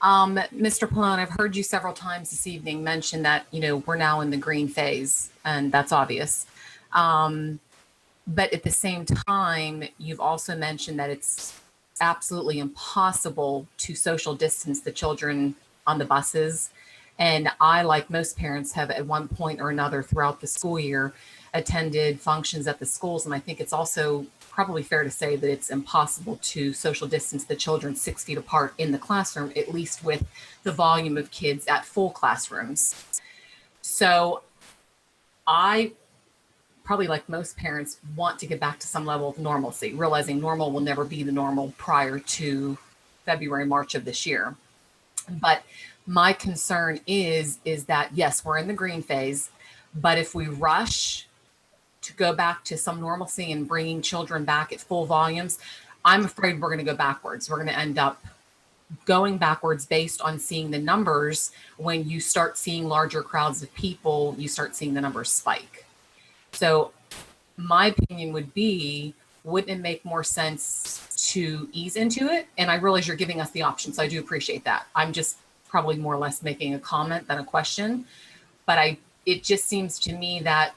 Mr. Pallone, I've heard you several times this evening mention that, we're now in the green phase, and that's obvious. But at the same time, you've also mentioned that it's absolutely impossible to social distance the children on the buses. And I, like most parents, have at one point or another throughout the school year attended functions at the schools. And I think it's also probably fair to say that it's impossible to social distance the children 6 feet apart in the classroom, at least with the volume of kids at full classrooms. So I, probably like most parents, want to get back to some level of normalcy, realizing normal will never be the normal prior to February, March of this year. But my concern is that, yes, we're in the green phase, but if we rush to go back to some normalcy and bringing children back at full volumes, I'm afraid we're going to go backwards. We're going to end up going backwards based on seeing the numbers. When you start seeing larger crowds of people, you start seeing the numbers spike. So my opinion would be, wouldn't it make more sense to ease into it? And I realize you're giving us the option, so I do appreciate that. I'm just probably more or less making a comment than a question, but it just seems to me that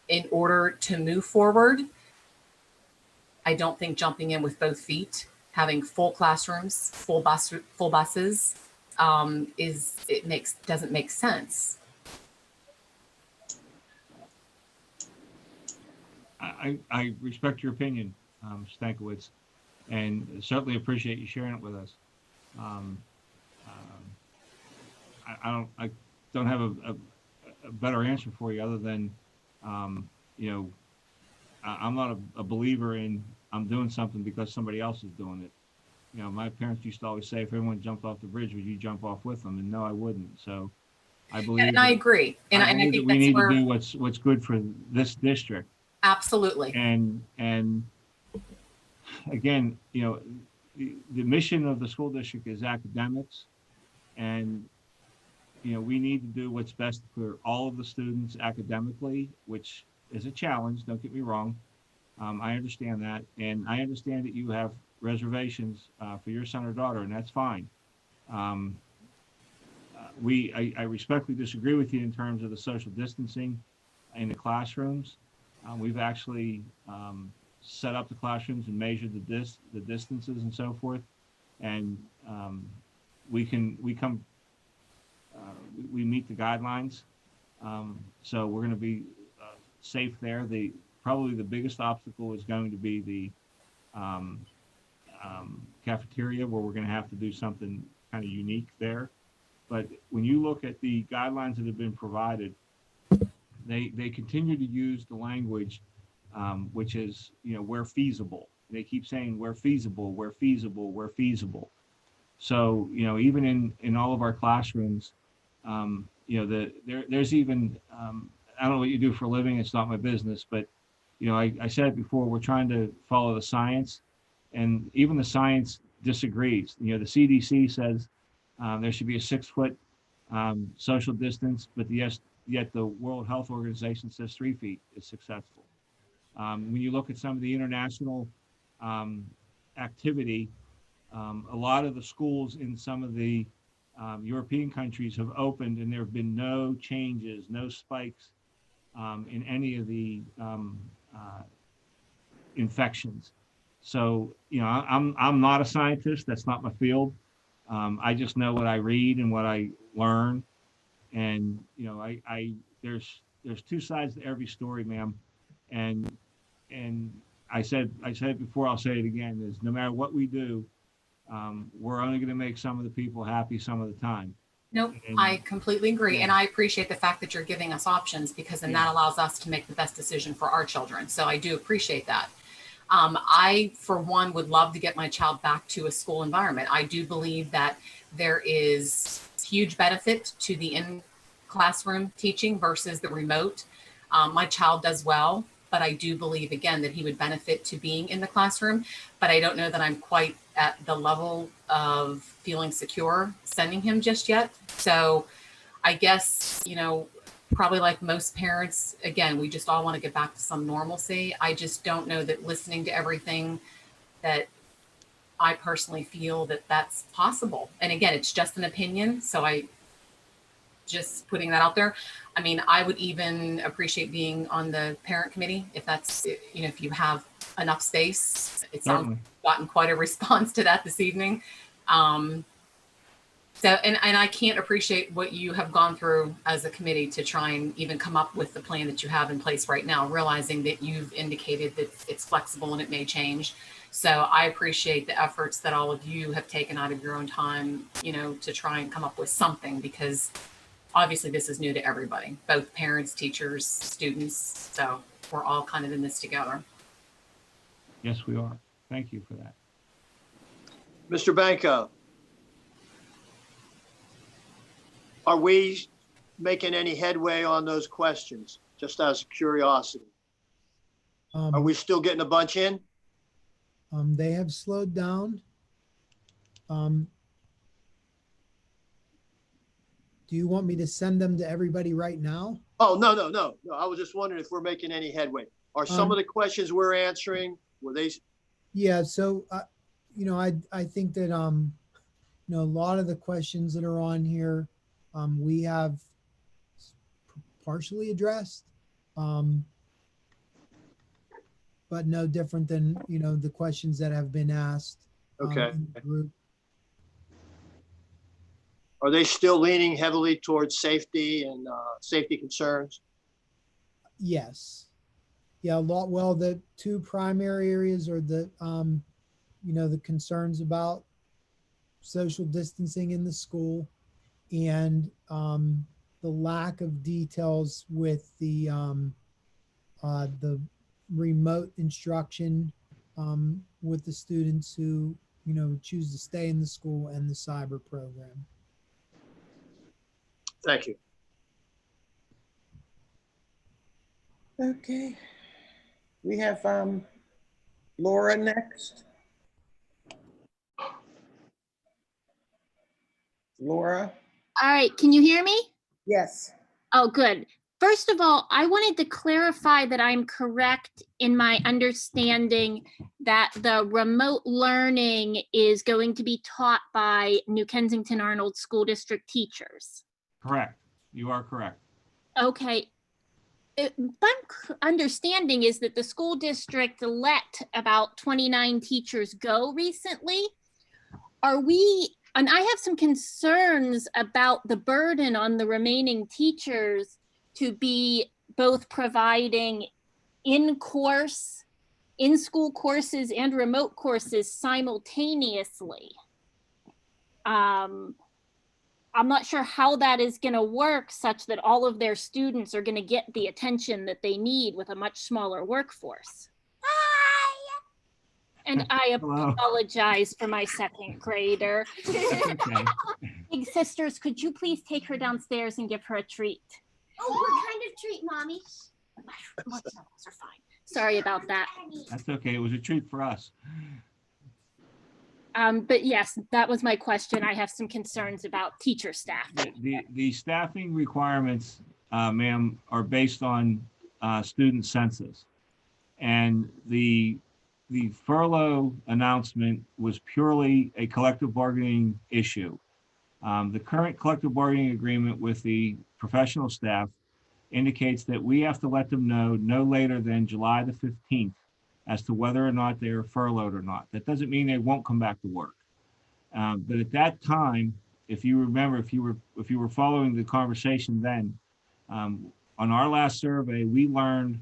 in order to move forward, I don't think jumping in with both feet, having full classrooms, full buses, doesn't make sense. I respect your opinion, Stankiewicz, and certainly appreciate you sharing it with us. I don't have a better answer for you other than, I'm not a believer in I'm doing something because somebody else is doing it. You know, my parents used to always say, if everyone jumped off the bridge, would you jump off with them? And no, I wouldn't. So I believe. And I agree. And I believe think that we that's need where. to do what's good for this district. Absolutely. And again, you know, the mission of the school district is academics, and you know, we need to do what's best for all of the students academically, which is a challenge. Don't get me wrong. I understand that, and I understand that you have reservations for your son or daughter, and that's fine. I respectfully disagree with you in terms of the social distancing in the classrooms. We've actually set up the classrooms and measured the distances and so forth, and we meet the guidelines. So we're going to be safe there. Probably the biggest obstacle is going to be the cafeteria, where we're going to have to do something kind of unique there. But when you look at the guidelines that have been provided, they continue to use the language, which is, you know, where feasible. They keep saying where feasible, where feasible, where feasible. So, you know, even in all of our classrooms, you know, there's even, I don't know what you do for a living, it's not my business, but, you know, I said it before, we're trying to follow the science, and even the science disagrees. You know, the CDC says there should be a 6-foot social distance, but yet the World Health Organization says 3 feet is successful. When you look at some of the international activity, a lot of the schools in some of the European countries have opened, and there have been no changes, no spikes in any of the infections. So, you know, I'm not a scientist. That's not my field. I just know what I read and what I learn. And, you know, there's 2 sides to every story, ma'am. And I said it before, I'll say it again, is no matter what we do, we're only going to make some of the people happy some of the time. Nope, I completely agree. Yeah. And I appreciate the fact that you're giving us options, because then that allows us to make the best decision for our children. So I do appreciate that. I, for one, would love to get my child back to a school environment. I do believe that there is huge benefit to the in-classroom teaching versus the remote. My child does well, but I do believe, again, that he would benefit to being in the classroom. But I don't know that I'm quite at the level of feeling secure sending him just yet. So I guess, you know, probably like most parents, again, we just all want to get back to some normalcy. I just don't know that listening to everything, that I personally feel that that's possible. And again, it's just an opinion. So I just putting that out there. I mean, I would even appreciate being on the parent committee if that's, you know, if you have enough space. It sounds like you've gotten quite a response to that this evening. So, and I can't appreciate what you have gone through as a committee to try and even come up with the plan that you have in place right now, realizing that you've indicated that it's flexible and it may change. So I appreciate the efforts that all of you have taken out of your own time, you know, to try and come up with something, because obviously this is new to everybody, both parents, teachers, students. So we're all kind of in this together. Yes, we are. Thank you for that. Mr. Banco, are we making any headway on those questions, just as a curiosity? Are we still getting a bunch in? They have slowed down. Do you want me to send them to everybody right now? Oh, no. I was just wondering if we're making any headway. Are some of the questions we're answering, were they? Yeah, so, you know, I think that, you know, a lot of the questions that are on here, we have partially addressed, but no different than, you know, the questions that have been asked in the group. Are they still leaning heavily towards safety and safety concerns? Yes. Yeah, a lot. Well, the 2 primary areas are the, you know, the concerns about social distancing in the school, and the lack of details with the remote instruction with the students who, choose to stay in the school and the cyber program. Thank you. Okay. We have Laura next. Laura? All right, can you hear me? Yes. Oh, good. First of all, I wanted to clarify that I'm correct in my understanding that the remote learning is going to be taught by New Kensington-Arnold School District teachers. Correct. You are correct. Okay. My understanding is that the school district let about 29 teachers go recently. And I have some concerns about the burden on the remaining teachers to be both providing in-school courses and remote courses simultaneously. I'm not sure how that is going to work such that all of their students are going to get the attention that they need with a much smaller workforce. And I apologize for my second grader. Okay. Big sisters, could you please take her downstairs and give her a treat? Oh, what kind of treat, Mommy? Marshmallows are fine. Sorry about that. That's okay. It was a treat for us. But yes, that was my question. I have some concerns about teacher staff. The staffing requirements, ma'am, are based on student census. And the furlough announcement was purely a collective bargaining issue. The current collective bargaining agreement with the professional staff indicates that we have to let them know no later than July the 15th as to whether or not they are furloughed or not. That doesn't mean they won't come back to work. But at that time, if you remember, if you were following the conversation then, on our last survey, we learned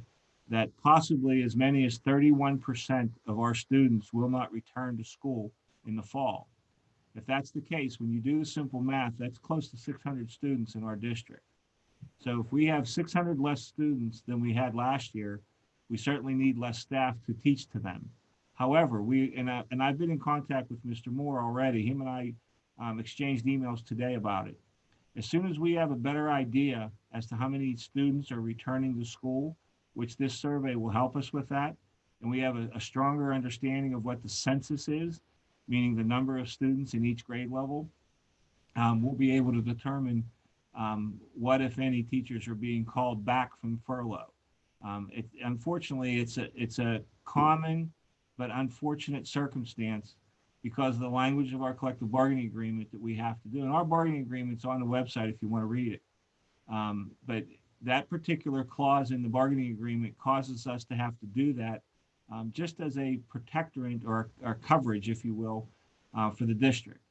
that possibly as many as 31% of our students will not return to school in the fall. If that's the case, when you do the simple math, that's close to 600 students in our district. So if we have 600 less students than we had last year, we certainly need less staff to teach to them. However, and I've been in contact with Mr. Moore already. Him and I exchanged emails today about it. As soon as we have a better idea as to how many students are returning to school, which this survey will help us with that, and we have a stronger understanding of what the census is, meaning the number of students in each grade level, we'll be able to determine what, if any, teachers are being called back from furlough. Unfortunately, it's a common but unfortunate circumstance because of the language of our collective bargaining agreement that we have to do. And our bargaining agreement's on the website if you want to read it. But that particular clause in the bargaining agreement causes us to have to do that just as a protectorate or coverage, if you will, for the district.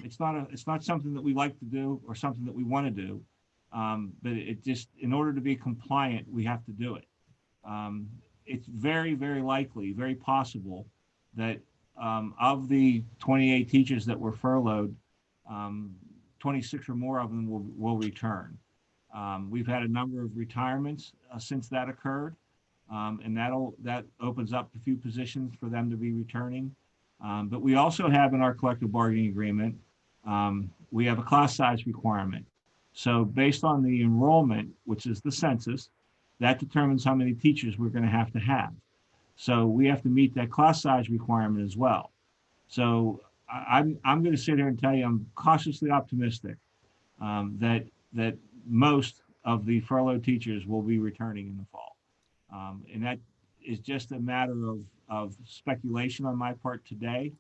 It's not something that we like to do or something that we want to do, but it just, in order to be compliant, we have to do it. It's very, very likely, very possible that of the 28 teachers that were furloughed, 26 or more of them will return. We've had a number of retirements since that occurred, and that opens up a few positions for them to be returning. But we also have in our collective bargaining agreement, we have a class size requirement. So based on the enrollment, which is the census, that determines how many teachers we're going to have. So we have to meet that class size requirement as well. So I'm going to sit here and tell you I'm cautiously optimistic that most of the furloughed teachers will be returning in the fall. And that is just a matter of speculation on my part today.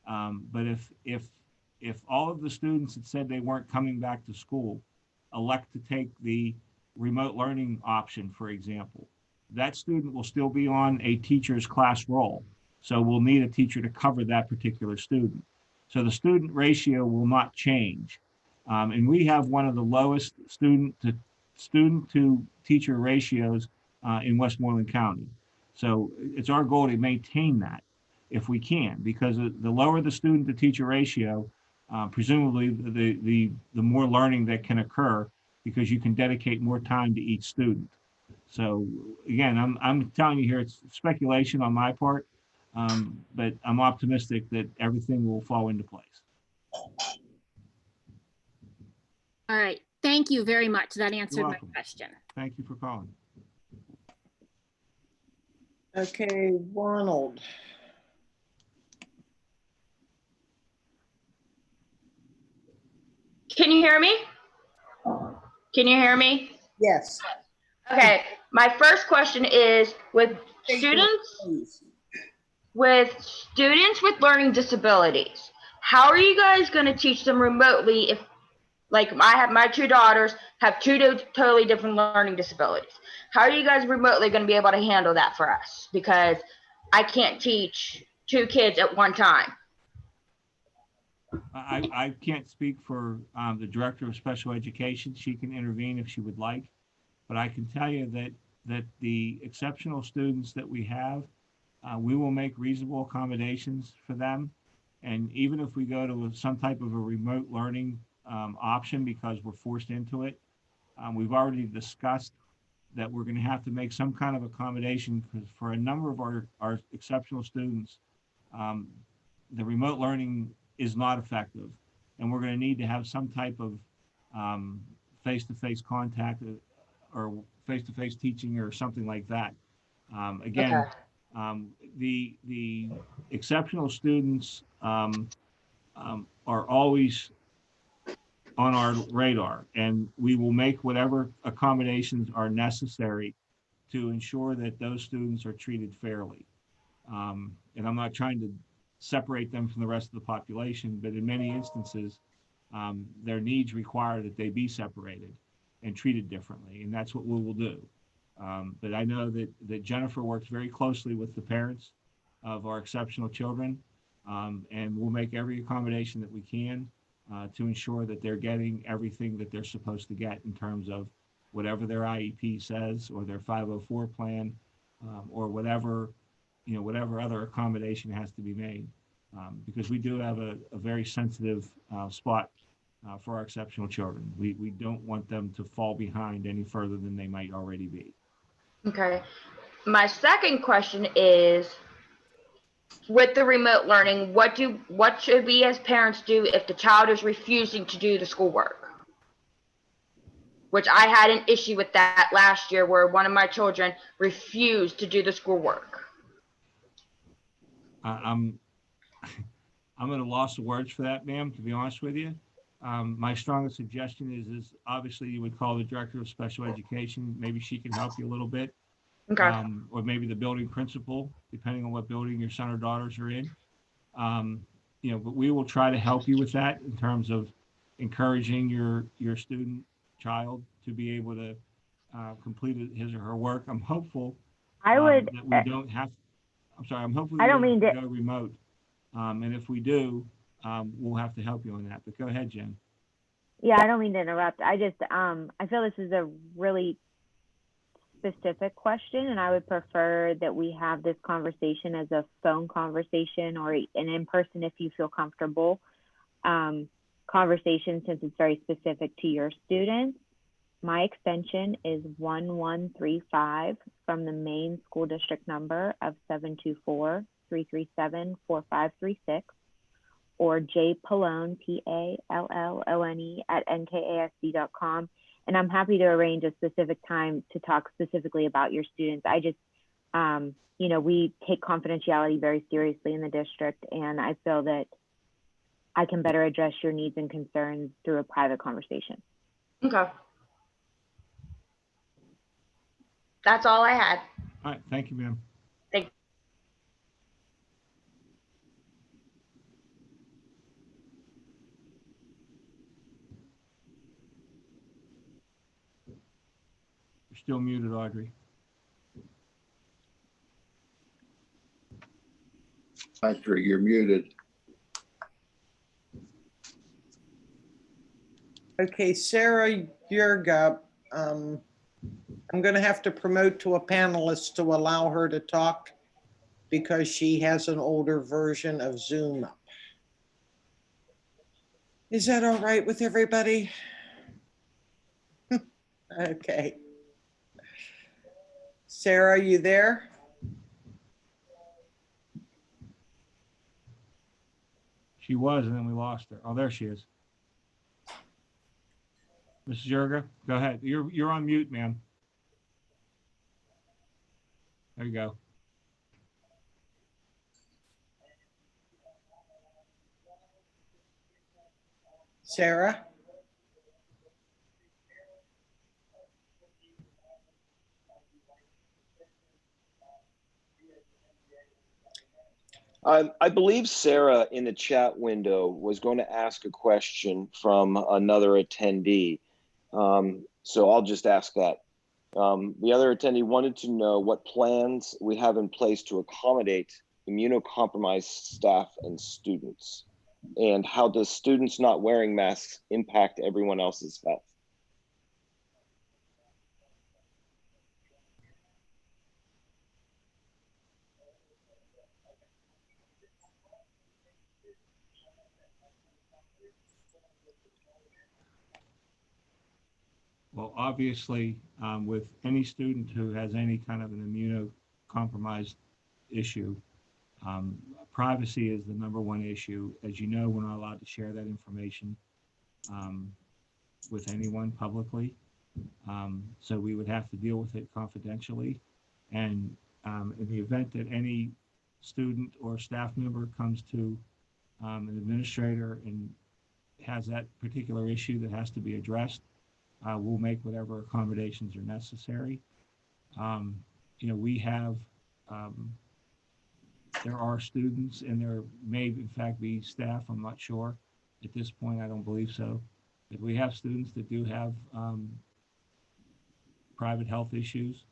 But if all of the students that said they weren't coming back to school elect to take the remote learning option, for example, that student will still be on a teacher's class roll. So we'll need a teacher to cover that particular student. So the student ratio will not change. And we have one of the lowest student to teacher ratios in Westmoreland County. So it's our goal to maintain that if we can, because the lower the student to teacher ratio, presumably the more learning that can occur because you can dedicate more time to each student. So again, I'm telling you here, it's speculation on my part, But I'm optimistic that everything will fall into place. All right. Thank you very much. That answered my welcome. question. Thank you for calling. Okay, Ronald. Can you hear me? Can you hear me? Yes. Okay, my first question is with students with learning disabilities, how are you guys going to teach them remotely if, like, I have my two daughters have two totally different learning disabilities? How are you guys remotely going to be able to handle that for us? Because I can't teach two kids at one time. I can't speak for the director of special education. She can intervene if she would like, but I can tell you that the exceptional students that we have, we will make reasonable accommodations for them. And even if we go to some type of a remote learning option because we're forced into it, we've already discussed that we're going to have to make some kind of accommodation for a number of our exceptional students. The remote learning is not effective, and we're going to need to have some type of face-to-face contact or face-to-face teaching or something like that. Again, the exceptional students are always on our radar, and we will make whatever accommodations are necessary to ensure that those students are treated fairly. And I'm not trying to separate them from the rest of the population, but in many instances, their needs require that they be separated and treated differently, and that's what we will do. But I know that Jennifer works very closely with the parents of our exceptional children, and we'll make every accommodation that we can to ensure that they're getting everything that they're supposed to get in terms of whatever their IEP says or their 504 plan, or whatever other accommodation has to be made, because we do have a very sensitive spot for our exceptional children. We don't want them to fall behind any further than they might already be. Okay. My second question is, with the remote learning, what should we as parents do if the child is refusing to do the schoolwork? Which I had an issue with that last year where one of my children refused to do the schoolwork. I'm at a loss of words for that, ma'am, to be honest with you. My strongest suggestion is obviously you would call the director of special education. Maybe she can help you a little bit. Okay. Or maybe the building principal, depending on what building your son or daughters are in. But we will try to help you with that in terms of encouraging your student child to be able to complete his or her work. I'm hopeful that we don't have. I'm hopeful we don't mean to go remote. And if we do, we'll have to help you on that. But go ahead, Jen. Yeah, I don't mean to interrupt. I just, I feel this is a really specific question, and I would prefer that we have this conversation as a phone conversation or an in-person, if you feel comfortable, conversation, since it's very specific to your students. My extension is 1135 from the main school district number of 724-337-4536, or jpallone, Pallone @nkasd.com. And I'm happy to arrange a specific time to talk specifically about your students. I just, we take confidentiality very seriously in the district, and I feel that I can better address your needs and concerns through a private conversation. Okay. That's all I had. All right, thank you, ma'am. Thank you. You're still muted, Audrey. Audrey, you're muted. Okay, Sarah Yerga, I'm going to have to promote to a panelist to allow her to talk because she has an older version of Zoom up. Is that all right with everybody? Okay. Sarah, are you there? She was, and then we lost her. Oh, there she is. Mrs. Yerga, go ahead. You're on mute, ma'am. There you go. Sarah? I believe Sarah in the chat window was going to ask a question from another attendee. So I'll just ask that. The other attendee wanted to know what plans we have in place to accommodate immunocompromised staff and students, and how does students not wearing masks impact everyone else's health? Well, obviously, with any student who has any kind of an immunocompromised issue, privacy is the #1 issue. As you know, we're not allowed to share that information with anyone publicly. So we would have to deal with it confidentially. And in the event that any student or staff member comes to an administrator and has that particular issue that has to be addressed, we'll make whatever accommodations are necessary. We have, there are students, and there may in fact be staff, I'm not sure. At this point, I don't believe so. But we have students that do have private health issues,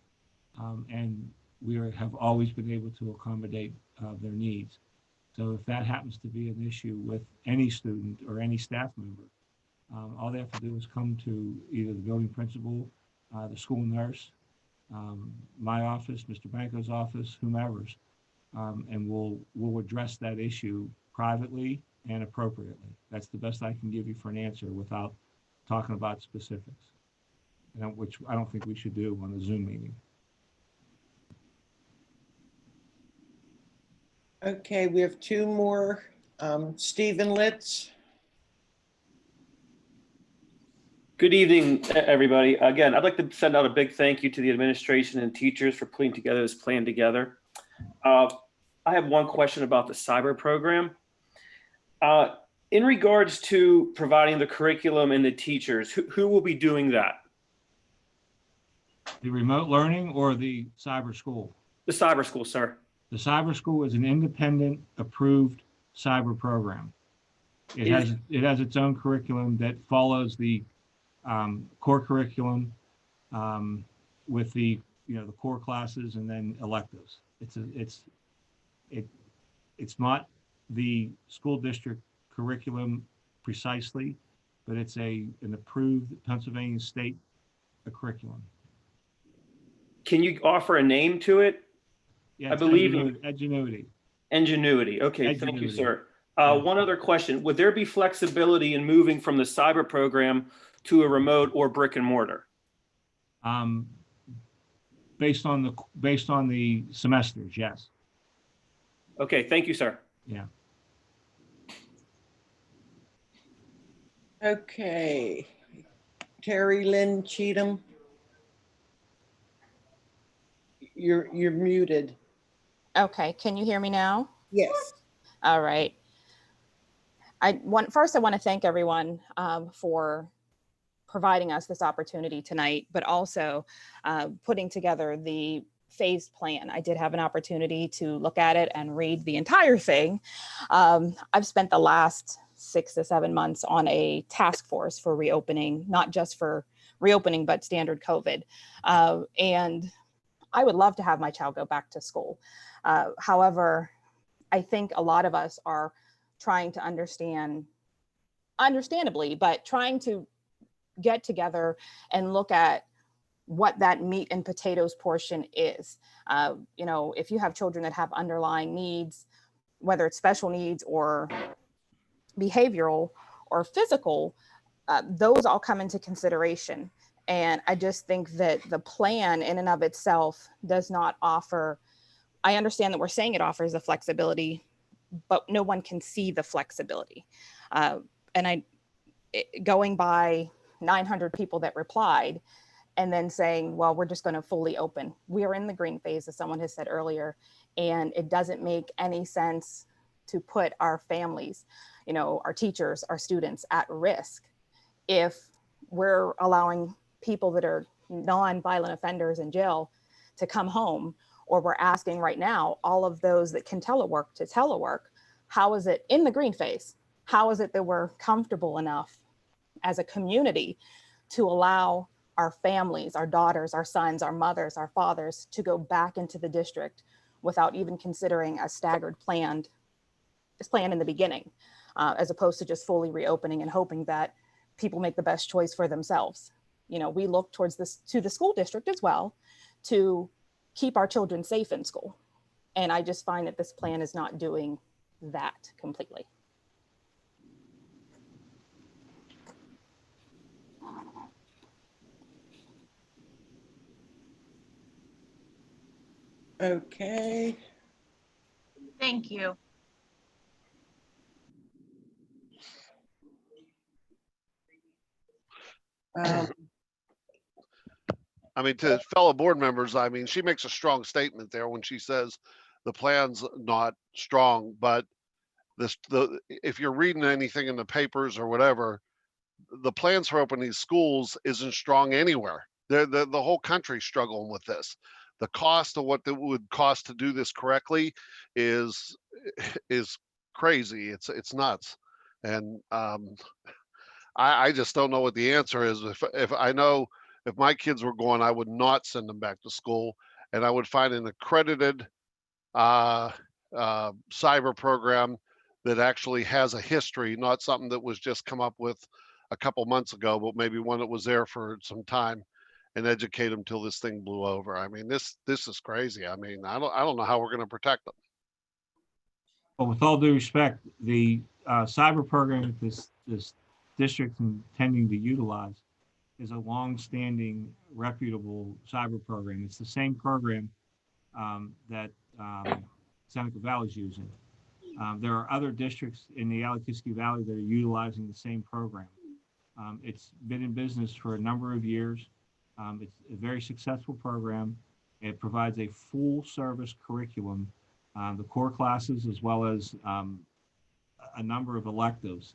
and we have always been able to accommodate their needs. So if that happens to be an issue with any student or any staff member, all they have to do is come to either the building principal, the school nurse, my office, Mr. Banco's office, whomever's, and we'll address that issue privately and appropriately. That's the best I can give you for an answer without talking about specifics, which I don't think we should do on a Zoom meeting. Okay, we have two more. Stephen Litz. Good evening, everybody. Again, I'd like to send out a big thank you to the administration and teachers for putting together this plan together. I have one question about the cyber program. In regards to providing the curriculum and the teachers, who will be doing that? The remote learning or the cyber school? The cyber school, sir. The cyber school is an independent approved cyber program. It has its own curriculum that follows the core curriculum with the the core classes and then electives. It's not the school district curriculum precisely, but it's an approved Pennsylvania state curriculum. Can you offer a name to it? Yeah, I believe Edgenuity. Ingenuity. Okay, thank you, sir. One other question. Would there be flexibility in moving from the cyber program to a remote or brick and mortar? Based on the semesters, yes. Okay, thank you, sir. Yeah. Okay, Terry Lynn Cheatham. You're muted. Okay, can you hear me now? Yes. All right. First, I want to thank everyone for providing us this opportunity tonight, but also putting together the phased plan. I did have an opportunity to look at it and read the entire thing. I've spent the last 6 to 7 months on a task force for reopening, not just for reopening, but standard COVID. And I would love to have my child go back to school. However, I think a lot of us are trying to understandably, but trying to get together and look at what that meat and potatoes portion is. If you have children that have underlying needs, whether it's special needs or behavioral or physical, those all come into consideration. And I just think that the plan in and of itself does not offer, I understand that we're saying it offers the flexibility, but no one can see the flexibility. Going by 900 people that replied and then saying, well, we're just going to fully open. We are in the green phase, as someone has said earlier, and it doesn't make any sense to put our families, our teachers, our students at risk if we're allowing people that are non-violent offenders in jail to come home, or we're asking right now all of those that can telework to telework. How is it in the green phase? How is it that we're comfortable enough as a community to allow our families, our daughters, our sons, our mothers, our fathers to go back into the district without even considering a staggered plan in the beginning, as opposed to just fully reopening and hoping that people make the best choice for themselves. We look towards to the school district as well to keep our children safe in school. And I just find that this plan is not doing that completely. Okay. Thank you. I mean, to fellow board members, I mean, she makes a strong statement there when she says the plan's not strong, but if you're reading anything in the papers or whatever, the plans for opening these schools isn't strong anywhere. The whole country's struggling with this. The cost of what it would cost to do this correctly is crazy. It's nuts. And I just don't know what the answer is. If I know if my kids were going, I would not send them back to school, and I would find an accredited cyber program that actually has a history, not something that was just come up with a couple months ago, but maybe one that was there for some time, and educate them till this thing blew over. I mean, this is crazy. I mean, I don't know how we're going to protect them. Well, with all due respect, the cyber program that this district is intending to utilize is a long-standing, reputable cyber program. It's the same program that Seneca Valley is using. There are other districts in the Alakiski Valley that are utilizing the same program. It's been in business for a number of years. It's a very successful program. It provides a full-service curriculum, the core classes, as well as a number of electives.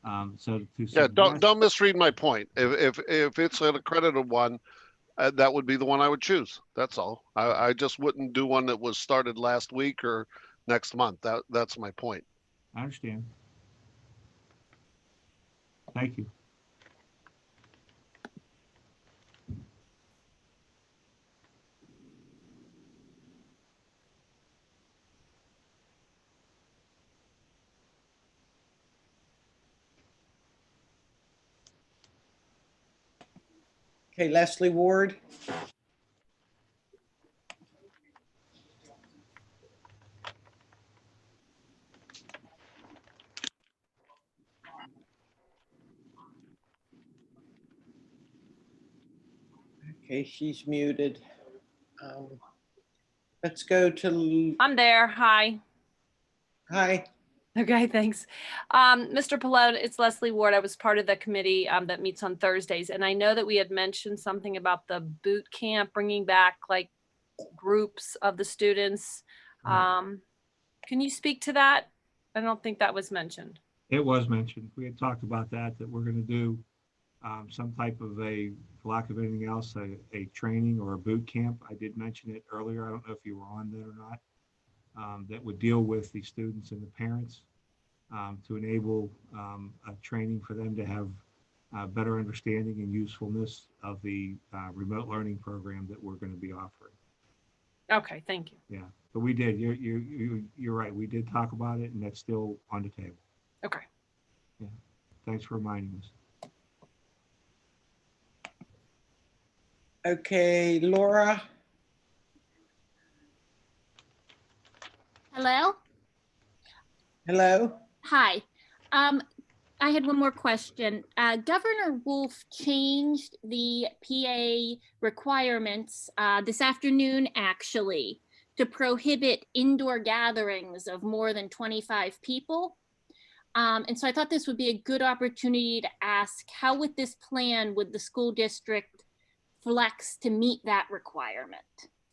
Don't misread my point. If it's an accredited one, that would be the one I would choose. That's all. I just wouldn't do one that was started last week or next month. That's my point. I understand. Thank you. Okay, Leslie Ward. Okay, she's muted. Let's go to. I'm there. Hi. Hi. Okay, thanks. Mr. Pallone, it's Leslie Ward. I was part of the committee that meets on Thursdays. And I know that we had mentioned something about the boot camp, bringing back like groups of the students. Can you speak to that? I don't think that was mentioned. It was mentioned. We had talked about that we're going to do some type of for lack of anything else, a training or a boot camp. I did mention it earlier. I don't know if you were on that or not. That would deal with the students and the parents to enable a training for them to have better understanding and usefulness of the remote learning program that we're going to be offering. Okay, thank you. Yeah, but we did. You're right. We did talk about it, and that's still on the table. Okay. Yeah. Thanks for reminding us. Okay, Laura. Hello? Hello? Hi. I had one more question. Governor Wolf changed the PA requirements this afternoon, actually, to prohibit indoor gatherings of more than 25 people. And so I thought this would be a good opportunity to ask, how with this plan would the school district flex to meet that requirement,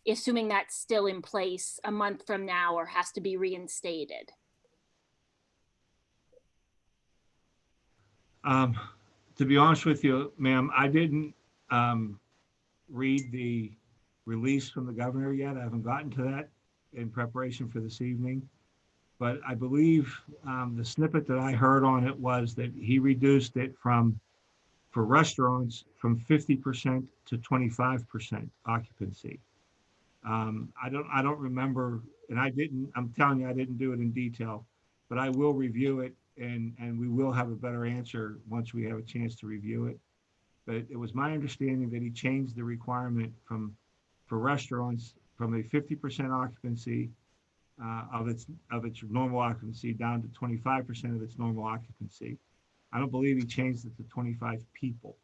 assuming that's still in place a month from now or has to be reinstated? To be honest with you, ma'am, I didn't read the release from the governor yet. I haven't gotten to that in preparation for this evening. But I believe the snippet that I heard on it was that he reduced it for restaurants from 50% to 25% occupancy. I don't remember, and I'm telling you, I didn't do it in detail, but I will review it and we will have a better answer once we have a chance to review it. But it was my understanding that he changed the requirement for restaurants from a 50% occupancy of its normal occupancy down to 25% of its normal occupancy. I don't believe he changed it to 25 people.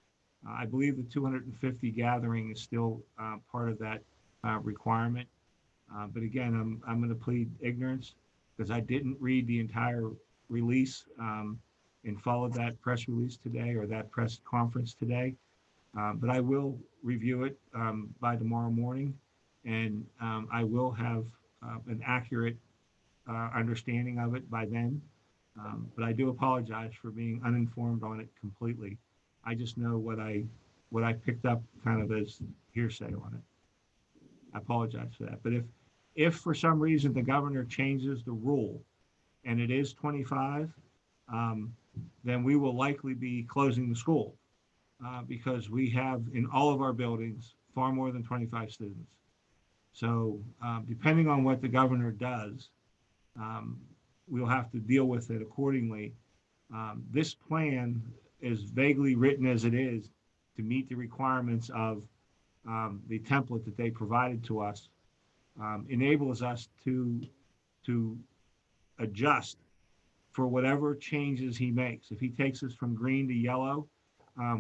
I believe the 250 gathering is still part of that requirement. But again, I'm going to plead ignorance because I didn't read the entire release and followed that press release today or that press conference today. But I will review it by tomorrow morning, and I will have an accurate understanding of it by then. But I do apologize for being uninformed on it completely. I just know what I picked up kind of as hearsay on it. I apologize for that. But if for some reason the governor changes the rule and it is 25, then we will likely be closing the school because we have in all of our buildings far more than 25 students. So depending on what the governor does, we'll have to deal with it accordingly. This plan is vaguely written as it is to meet the requirements of the template that they provided to us, enables us to adjust for whatever changes he makes. If he takes us from green to yellow,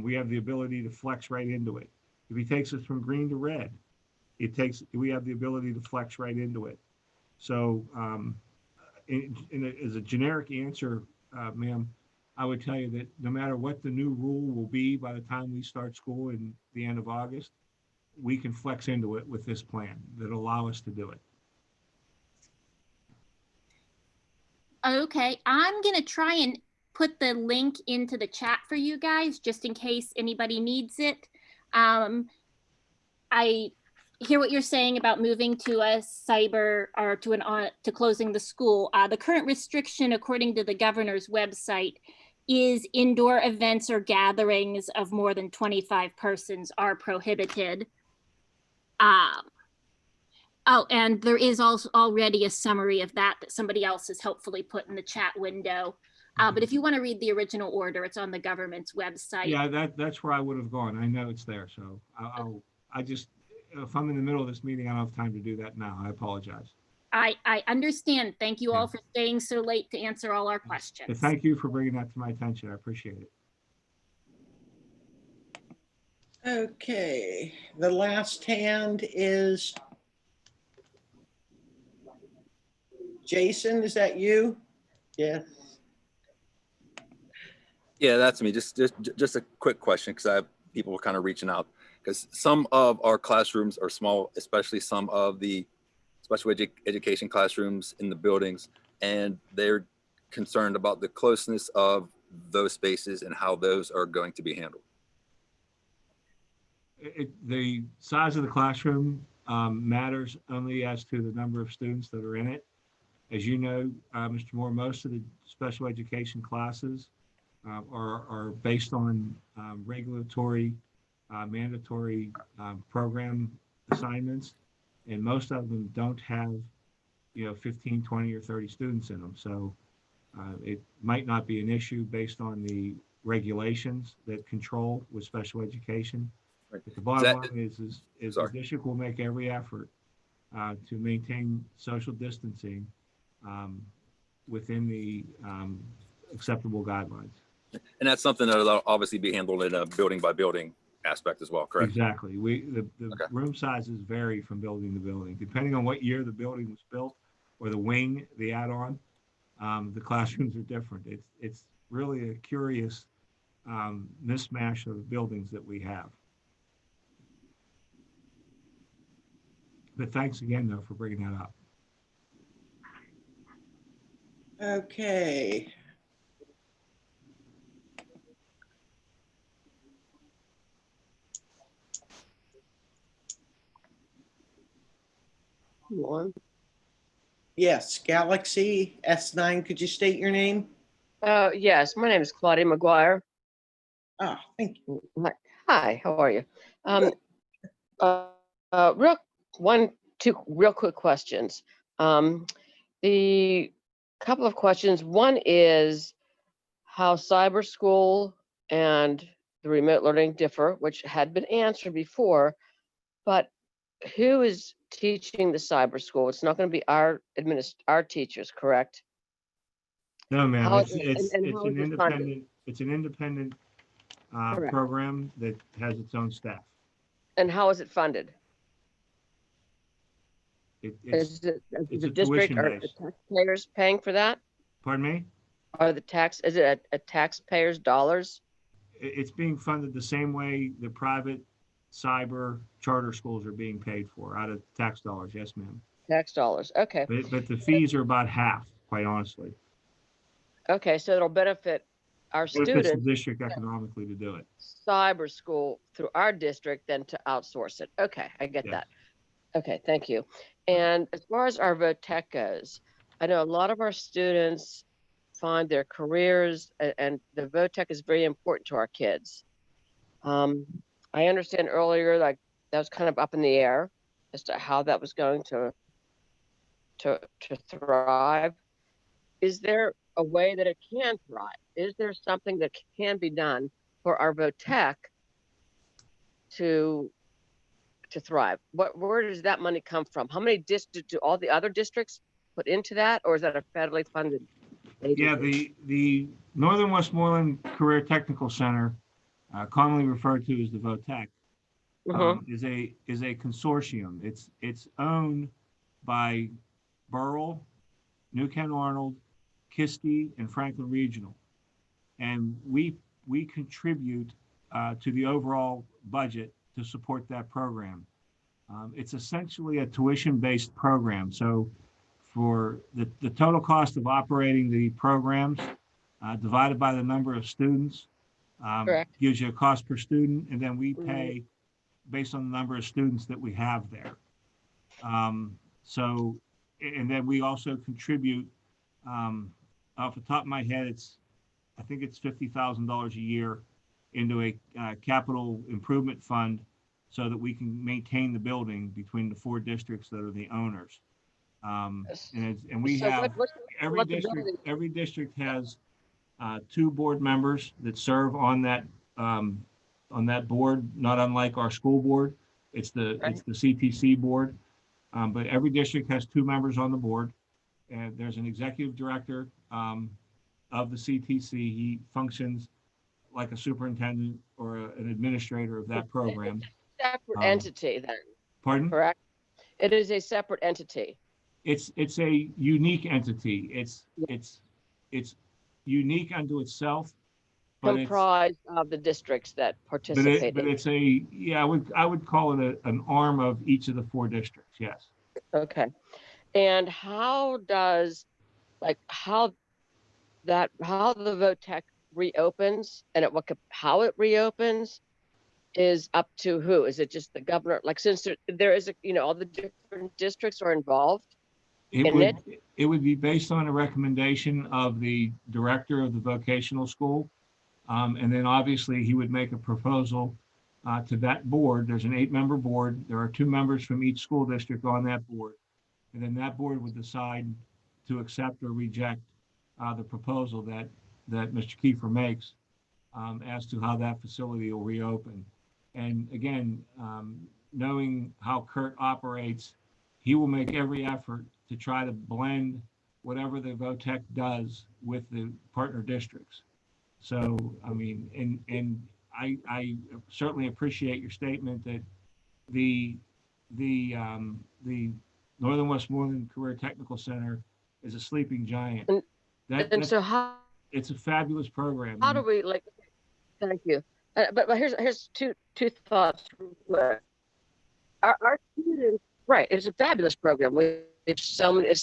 we have the ability to flex right into it. If he takes us from green to red, we have the ability to flex right into it. So as a generic answer, ma'am, I would tell you that no matter what the new rule will be by the time we start school in the end of August, we can flex into it with this plan that'll allow us to do it. Okay, I'm gonna try and put the link into the chat for you guys, just in case anybody needs it. I hear what you're saying about moving to a cyber or to closing the school. The current restriction, according to the governor's website, is indoor events or gatherings of more than 25 persons are prohibited. Oh, and there is also already a summary of that somebody else has helpfully put in the chat window. But if you want to read the original order, it's on the government's website. Yeah, that's where I would have gone. I know it's there. So I just, if I'm in the middle of this meeting, I don't have time to do that now. I apologize. I understand. Thank you all for staying so late to answer all our questions. But thank you for bringing that to my attention. I appreciate it. Okay, the last hand is Jason. Is that you? Yes. Yeah, that's me. Just a quick question because people were kind of reaching out because some of our classrooms are small, especially some of the special education classrooms in the buildings, and they're concerned about the closeness of those spaces and how those are going to be handled. The size of the classroom matters only as to the number of students that are in it. As you know, Mr. Moore, most of the special education classes are based on regulatory, mandatory program assignments, and most of them don't have, 15, 20, or 30 students in them. So it might not be an issue based on the regulations that control with special education. Right. But the bottom line is the district will make every effort to maintain social distancing within the acceptable guidelines. And that's something that will obviously be handled in a building by building aspect as well, correct? Exactly. The room sizes vary from building to building, depending on what year the building was built or the wing, the add-on. The classrooms are different. It's really a curious mismatch of buildings that we have. But thanks again, though, for bringing that up. Okay. One. Yes, Galaxy S9. Could you state your name? Yes, my name is Claudia McGuire. Ah, thank you. Hi, how are you? Two real quick questions. The couple of questions. One is how cyber school and the remote learning differ, which had been answered before, but who is teaching the cyber school? It's not going to be our teachers, correct? No, ma'am. How It's is it funded? It's an independent Correct. program that has its own staff. And how is it funded? It's the a district or the tuition-based. taxpayers paying for that? Pardon me? Is it a taxpayers' dollars? It's being funded the same way the private cyber charter schools are being paid for, out of tax dollars. Yes, ma'am. Tax dollars. Okay. But the fees are about half, quite honestly. Okay, so it'll benefit our Benefits the students, district economically to do it. cyber school through our district, than to outsource it. Okay, I get Yes. that. Okay, thank you. And as far as our VOTEC goes, I know a lot of our students find their careers, and the VOTEC is very important to our kids. I understand earlier, like, that was kind of up in the air as to how that was going to thrive. Is there a way that it can thrive? Is there something that can be done for our VOTEC to thrive? Where does that money come from? How many districts do all the other districts put into that, or is that a federally funded agency? Yeah, the Northern Westmoreland Career Technical Center, commonly referred to as the VOTEC, is a consortium. It's owned by Burrell, New Kent-Arnold, Kisti, and Franklin Regional, and we contribute to the overall budget to support that program. It's essentially a tuition-based program. So for the total cost of operating the programs divided by the number of students gives you a cost per student, and then we pay based on the number of students that we have there. And then we also contribute, off the top of my head, I think it's $50,000 a year into a capital improvement fund so that we can maintain the building between the 4 districts that are the owners. And we have every district has 2 board members that serve on that board, not unlike our school board. It's the CTC board, but every district has 2 members on the board, and there's an executive director of the CTC. He functions like a superintendent or an administrator of that program. Separate entity then. Pardon? Correct. It is a separate entity. It's a unique entity. It's unique unto itself. Comprised of the districts that participate. But it's I would call it an arm of each of the 4 districts. Yes. Okay. And how does, how the VOTEC reopens, and how it reopens is up to who? Is it just the governor? Like, since there is all the different districts are involved it would be based on a recommendation of the director of the vocational school. And then obviously he would make a proposal to that board. There's an 8-member board. There are 2 members from each school district on that board. And then that board would decide to accept or reject the proposal that Mr. Kiefer makes as to how that facility will reopen. And again, knowing how Kurt operates, he will make every effort to try to blend whatever the VOTEC does with the partner districts. So, I mean, and I certainly appreciate your statement that the Northern Westmoreland Career Technical Center is a sleeping giant. And so how It's a fabulous program. how do we like? Thank you. But here's two thoughts. Our students, right? It's a fabulous program. It's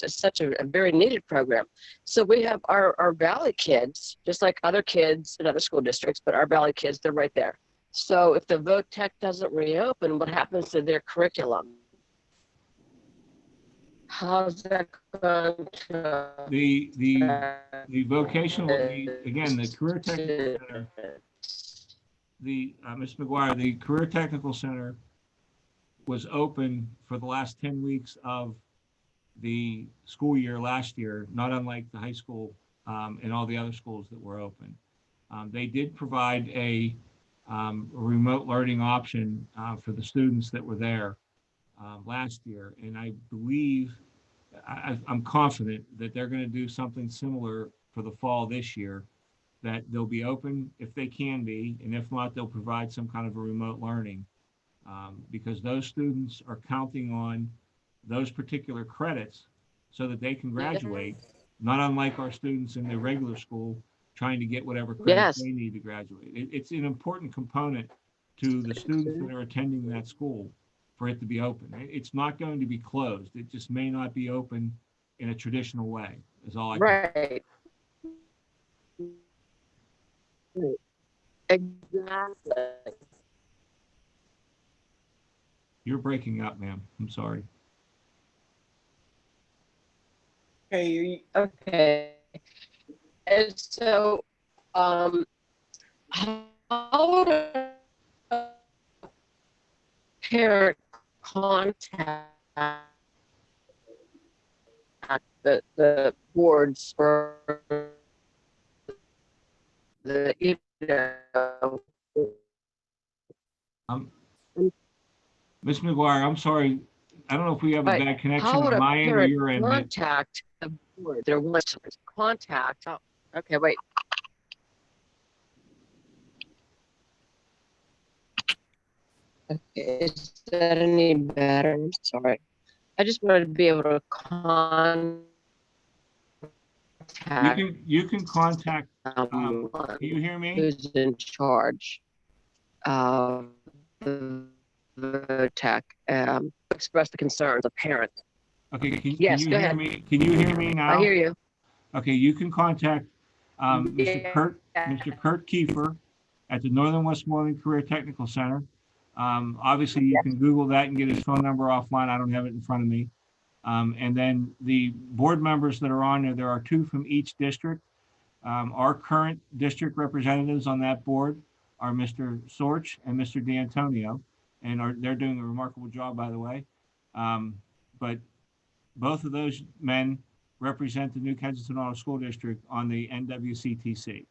such a very needed program. So we have our Valley kids, just like other kids in other school districts, but our Valley kids, they're right there. So if the VOTEC doesn't reopen, what happens to their curriculum? How's that going to the vocational, again, the Career Technical Center, Ms. McGuire, the Career Technical Center was open for the last 10 weeks of the school year last year, not unlike the high school and all the other schools that were open. They did provide a remote learning option for the students that were there last year. And I believe, I'm confident that they're going to do something similar for the fall this year, that they'll be open if they can be, and if not, they'll provide some kind of a remote learning because those students are counting on those particular credits so that they can graduate, not unlike our students in their regular school trying to get whatever credits they need to graduate. It's an important component to the students that are attending that school for it to be open. It's not going to be closed. It just may not be open in a traditional way, is all I can say. Right. Exactly. You're breaking up, ma'am. I'm sorry. Okay. And so, how would a parent contact the boards for the, Ms. McGuire, I'm sorry. I don't know if we have a bad connection how would on a my end or parent your end. contact the board? There was contact. Oh, okay, wait. Okay, is that any better? I'm sorry. I just wanted to be able to contact. You can contact. Can you hear me? Who's in charge of the tech? Express the concerns of parents. Okay. Can Yes, you go hear ahead. me? Can you hear me now? I hear you. Okay, you can contact Mr. Kurt Kiefer at the Northern Westmoreland Career Technical Center. Obviously, you can Google that and get his phone number offline. I don't have it in front of me. And then the board members that are on there are 2 from each district. Our current district representatives on that board are Mr. Sorch and Mr. D'Antonio, and they're doing a remarkable job, by the way. But both of those men represent the New Kensington-Arnold School District on the NWCTC.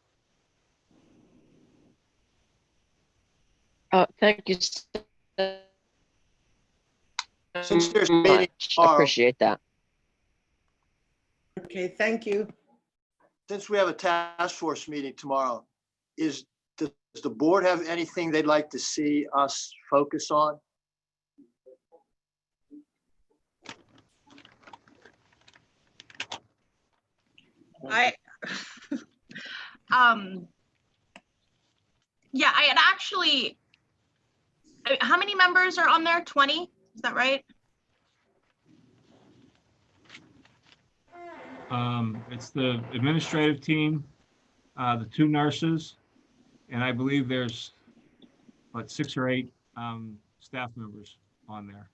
Thank you. Since there's a meeting tomorrow, appreciate that. Okay, thank you. Since we have a task force meeting tomorrow, does the board have anything they'd like to see us focus on? Yeah, I had actually, how many members are on there? 20, is that right? It's the administrative team, the 2 nurses, and I believe there's 6 or 8 staff members on there.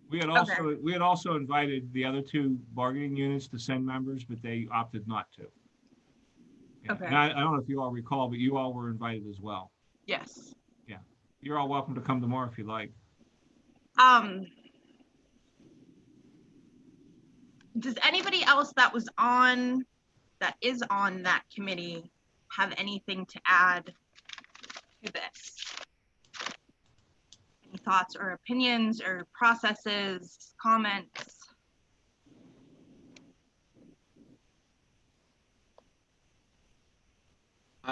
We had also invited the other 2 bargaining units to send members, but they opted not to. Okay. And I don't know if you all recall, but you all were invited as well. Yes. Yeah. You're all welcome to come tomorrow if you like. Does anybody else that is on that committee have anything to add to this? Any thoughts or opinions or processes, comments?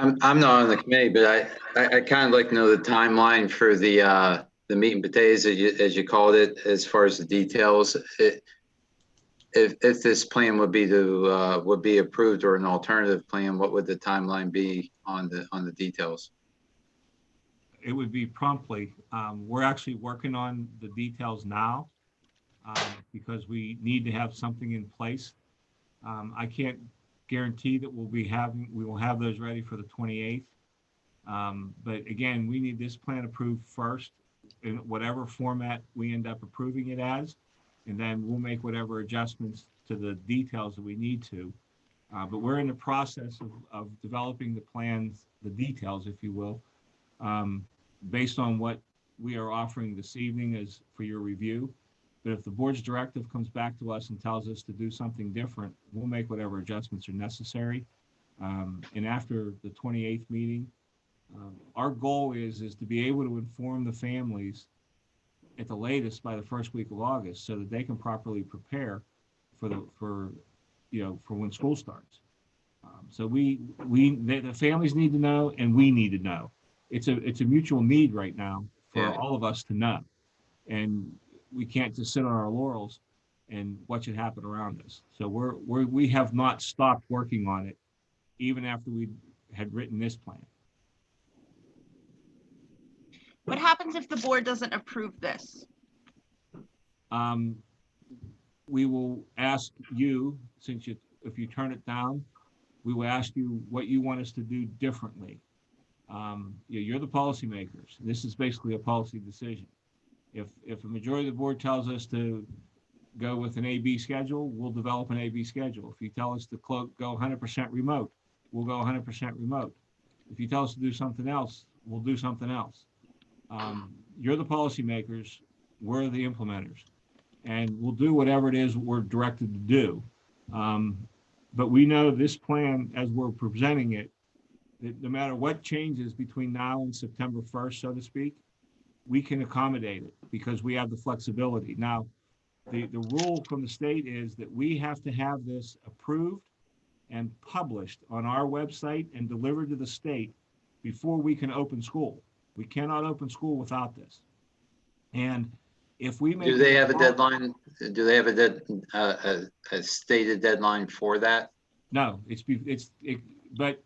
I'm not on the committee, but I kind of like to know the timeline for the meat and potatoes, as you called it, as far as the details. If this plan would be approved, or an alternative plan, what would the timeline be on the details? It would be promptly. We're actually working on the details now because we need to have something in place. I can't guarantee that we will have those ready for the 28th. But again, we need this plan approved first in whatever format we end up approving it as, and then we'll make whatever adjustments to the details that we need to. But we're in the process of developing the plans, the details, if you will, based on what we are offering this evening as for your review. But if the board's directive comes back to us and tells us to do something different, we'll make whatever adjustments are necessary. And after the 28th meeting, our goal is to be able to inform the families at the latest by the first week of August, so that they can properly prepare for when school starts. So the families need to know, and we need to know. It's a mutual need right now for all of us to know, and we can't just sit on our laurels and watch it happen around us. So we have not stopped working on it, even after we had written this plan. What happens if the board doesn't approve this? We will ask you, if you turn it down, we will ask you what you want us to do differently. You're the policymakers. This is basically a policy decision. If a majority of the board tells us to go with an A-B schedule, we'll develop an A-B schedule. If you tell us to go 100% remote, we'll go 100% remote. If you tell us to do something else, we'll do something else. You're the policymakers, we're the implementers, and we'll do whatever it is we're directed to do. But we know this plan, as we're presenting it, that no matter what changes between now and September 1st, so to speak, we can accommodate it because we have the flexibility. Now, the rule from the state is that we have to have this approved and published on our website and delivered to the state before we can open school. We cannot open school without this. And if we make— Do they have a deadline? Do they have a stated deadline for that? No, but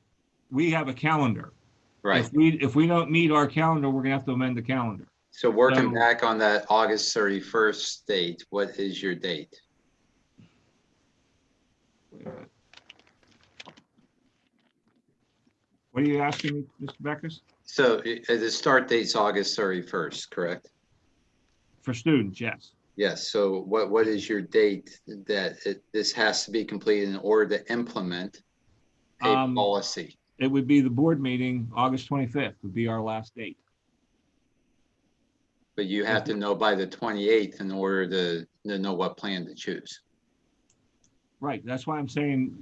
we have a calendar. Right. If we don't meet our calendar, we're gonna have to amend the calendar. So working back on that August 31st date, what is your date? Wait a minute. What are you asking me, Mr. Beckers? So the start date's August 31st, correct? For students, yes. Yes. So what is your date that this has to be completed in order to implement a policy? It would be the board meeting, August 25th would be our last date. But you have to know by the 28th in order to know what plan to choose. Right. That's why I'm saying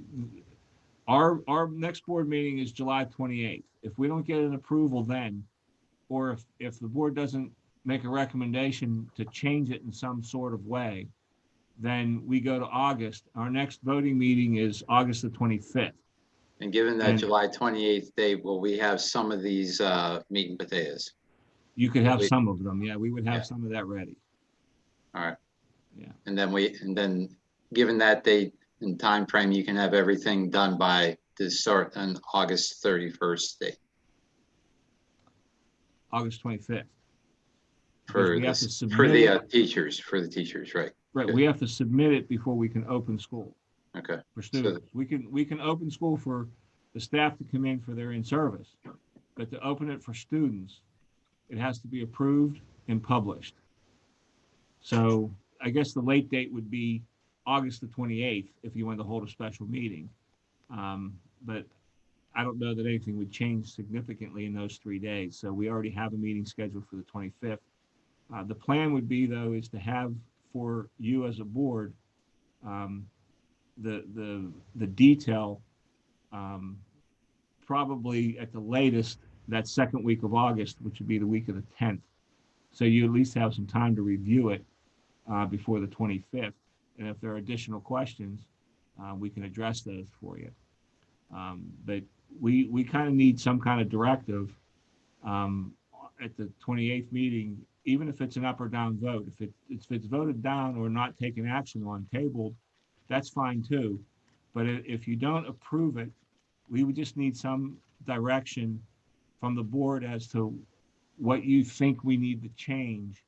our next board meeting is July 28th. If we don't get an approval then, or if the board doesn't make a recommendation to change it in some sort of way, then we go to August. Our next voting meeting is August the 25th. And given that July 28th date, will we have some of these meat and potatoes? You could have some of them. Yeah, we would have some of that ready. All right. Yeah. And then given that date and time frame, you can have everything done by the start on August 31st date. August 25th. For the teachers, right? Right. Good. We have to submit it before we can open school. Okay. For students, we can open school for the staff to come in for their in-service, but to open it for students, it has to be approved and published. So I guess the late date would be August the 28th if you want to hold a special meeting. But I don't know that anything would change significantly in those 3 days. So we already have a meeting scheduled for the 25th. The plan would be, though, is to have for you as a board the detail probably at the latest that second week of August, which would be the week of the 10th. So you at least have some time to review it before the 25th. And if there are additional questions, we can address those for you. But we kind of need some kind of directive at the 28th meeting, even if it's an up or down vote. If it's voted down or not taken action on, tabled, that's fine too. But if you don't approve it, we would just need some direction from the board as to what you think we need to change.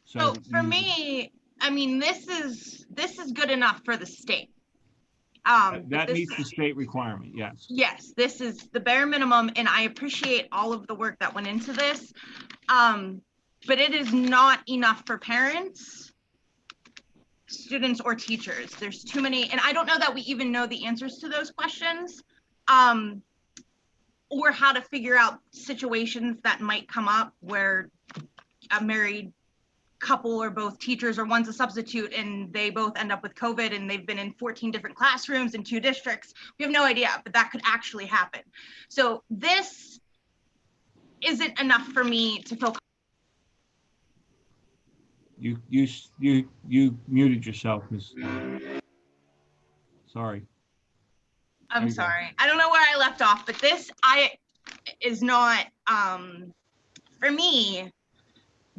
So for me, I mean, this is good enough for the state. That meets the state requirement, yes. Yes, this is the bare minimum, and I appreciate all of the work that went into this. But it is not enough for parents, students, or teachers. There's too many, and I don't know that we even know the answers to those questions, or how to figure out situations that might come up where a married couple or both teachers or one's a substitute and they both end up with COVID and they've been in 14 different classrooms in 2 districts. We have no idea, but that could actually happen. So this isn't enough for me to feel. You muted yourself, Ms. Sorry. I'm sorry. I don't know where I left off, but this is not, for me,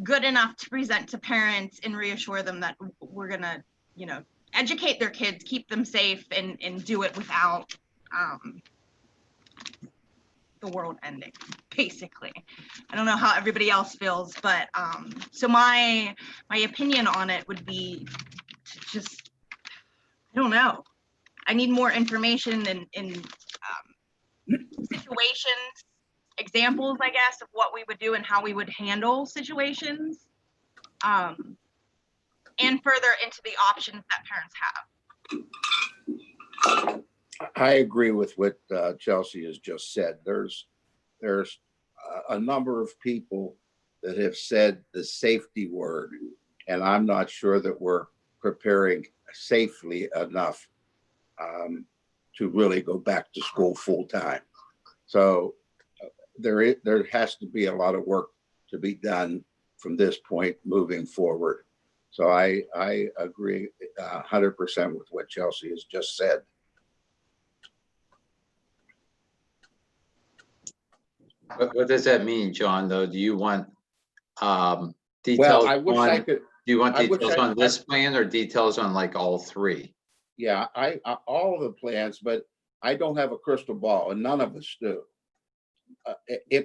good enough to present to parents and reassure them that we're gonna, you know, educate their kids, keep them safe, and do it without the world ending, basically. I don't know how everybody else feels, but so my opinion on it would be to just, I don't know. I need more information in situations, examples, I guess, of what we would do and how we would handle situations, and further into the options that parents have. I agree with what Chelsea has just said. There's a number of people that have said the safety word, and I'm not sure that we're preparing safely enough to really go back to school full time. So there has to be a lot of work to be done from this point moving forward. So I agree 100% with what Chelsea has just said. What does that mean, John, though? Do you want details Well, I wish I could. Do you want details on this plan or details on like all 3? Yeah, I all of the plans, but I don't have a crystal ball, and none of us do.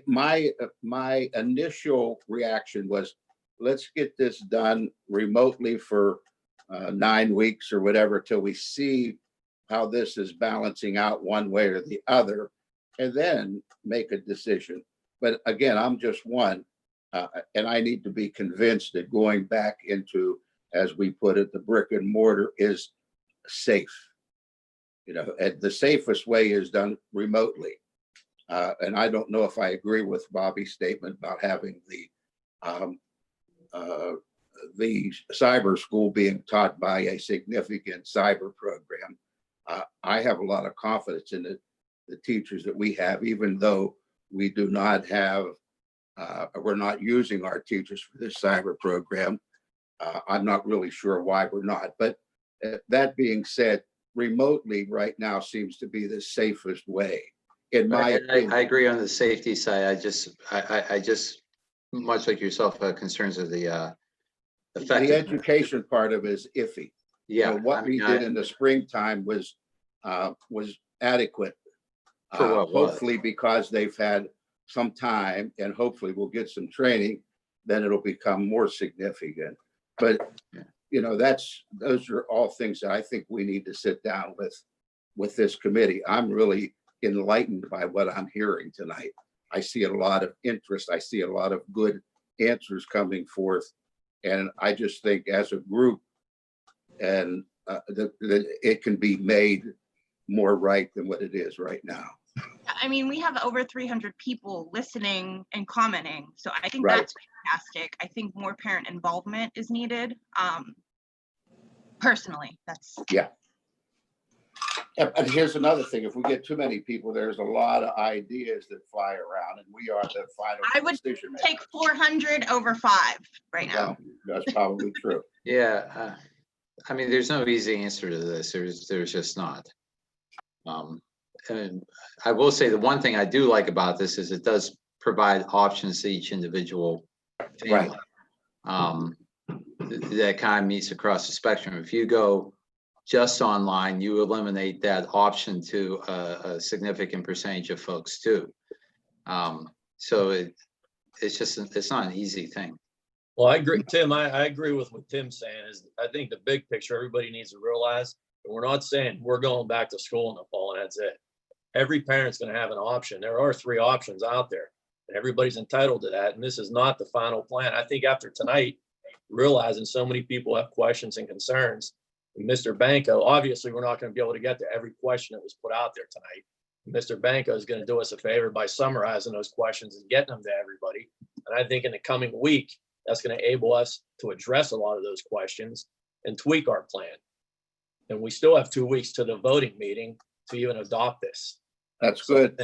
My initial reaction was, let's get this done remotely for 9 weeks or whatever till we see how this is balancing out one way or the other, and then make a decision. But again, I'm just one, and I need to be convinced that going back into, as we put it, the brick and mortar is safe. You know, and the safest way is done remotely. And I don't know if I agree with Bobby's statement about having the cyber school being taught by a significant cyber program. I have a lot of confidence in the teachers that we have, even though we do not have, we're not using our teachers for this cyber program. I'm not really sure why we're not, but that being said, remotely right now seems to be the safest way. In my opinion. I agree on the safety side. I just much like yourself, concerns of the education part of it is iffy. Yeah, you know, what we did in the springtime was adequate. Hopefully, because they've had some time, and hopefully we'll get some training, then it'll become more significant. But you know, those are all things that I think we need to sit down with this committee. I'm really enlightened by what I'm hearing tonight. I see a lot of interest. I see a lot of good answers coming forth. And I just think as a group, and that it can be made more right than what it is right now. I mean, we have over 300 people listening and commenting. So I think that's fantastic. I think more parent involvement is needed. Personally, that's. Yeah. And here's another thing. If we get too many people, there's a lot of ideas that fly around, and we are the final decision maker. I would take 400 over 5 right now. Well, that's probably true. Yeah. I mean, there's no easy answer to this. There's just not. and I will say the one thing I do like about this is it does provide options to each individual family. That kind of meets across the spectrum. If you go just online, you eliminate that option to a significant percentage of folks too. So it's not an easy thing. Well, I agree, Tim. I agree with what Tim's saying. Is I think the big picture everybody needs to realize that we're not saying we're going back to school in the fall and that's it. Every parent's going to have an option. There are 3 options out there, and everybody's entitled to that. And this is not the final plan. I think after tonight, realizing so many people have questions and concerns, and Mr. Banco, obviously, we're not going to be able to get to every question that was put out there tonight. Mr. Banco is going to do us a favor by summarizing those questions and getting them to everybody. And I think in the coming week, that's going to enable us to address a lot of those questions and tweak our plan. And we still have 2 weeks to the voting meeting to even adopt this. That's good.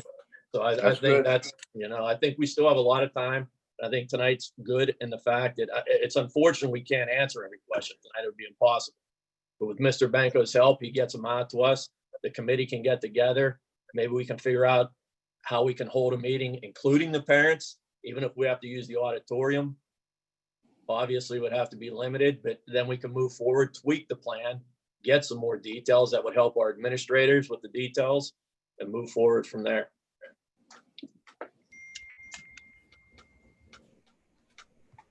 So I think that's, I think we still have a lot of time. I think tonight's good in the fact that it's unfortunate we can't answer every question tonight. It would be impossible. But with Mr. Banco's help, he gets them out to us. The committee can get together. Maybe we can figure out how we can hold a meeting, including the parents, even if we have to use the auditorium. Obviously, it would have to be limited, but then we can move forward, tweak the plan, get some more details that would help our administrators with the details, and move forward from there.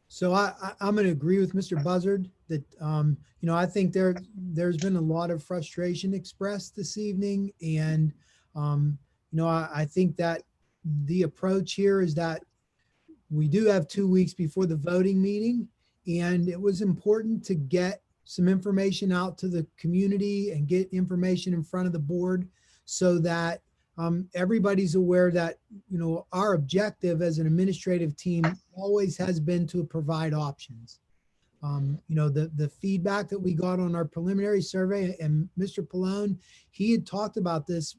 So I'm going to agree with Mr. Buzzard that, I think there's been a lot of frustration expressed this evening. And, I think that the approach here is that we do have 2 weeks before the voting meeting, and it was important to get some information out to the community and get information in front of the board so that everybody's aware that, our objective as an administrative team always has been to provide options. The feedback that we got on our preliminary survey, and Mr. Pallone, he had talked about this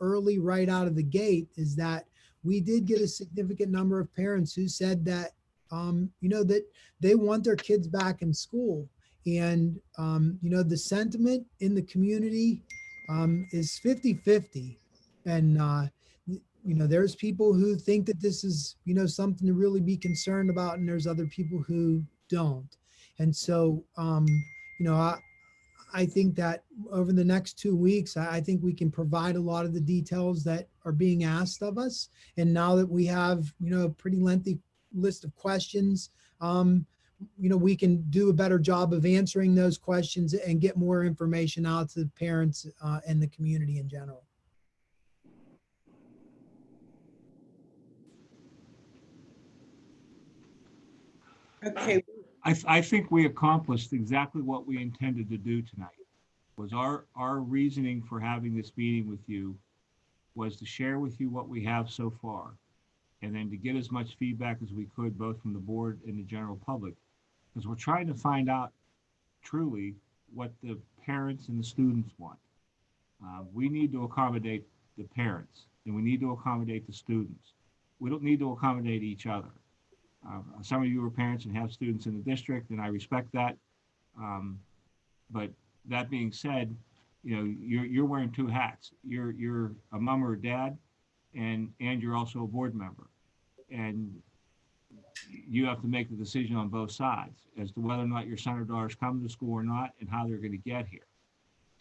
early right out of the gate, is that we did get a significant number of parents who said that, that they want their kids back in school. And, the sentiment in the community is 50-50. And, there's people who think that this is, something to really be concerned about, and there's other people who don't. And so, I think that over the next 2 weeks, I think we can provide a lot of the details that are being asked of us. And now that we have, a pretty lengthy list of questions, we can do a better job of answering those questions and get more information out to the parents and the community in general. Okay. I think we accomplished exactly what we intended to do tonight. Was our reasoning for having this meeting with you was to share with you what we have so far, and then to get as much feedback as we could, both from the board and the general public, because we're trying to find out truly what the parents and the students want. We need to accommodate the parents, and we need to accommodate the students. We don't need to accommodate each other. Some of you are parents and have students in the district, and I respect that. But that being said, you're wearing 2 hats. You're a mom or a dad, and you're also a board member. And you have to make the decision on both sides as to whether or not your son or daughter's coming to school or not, and how they're going to get here.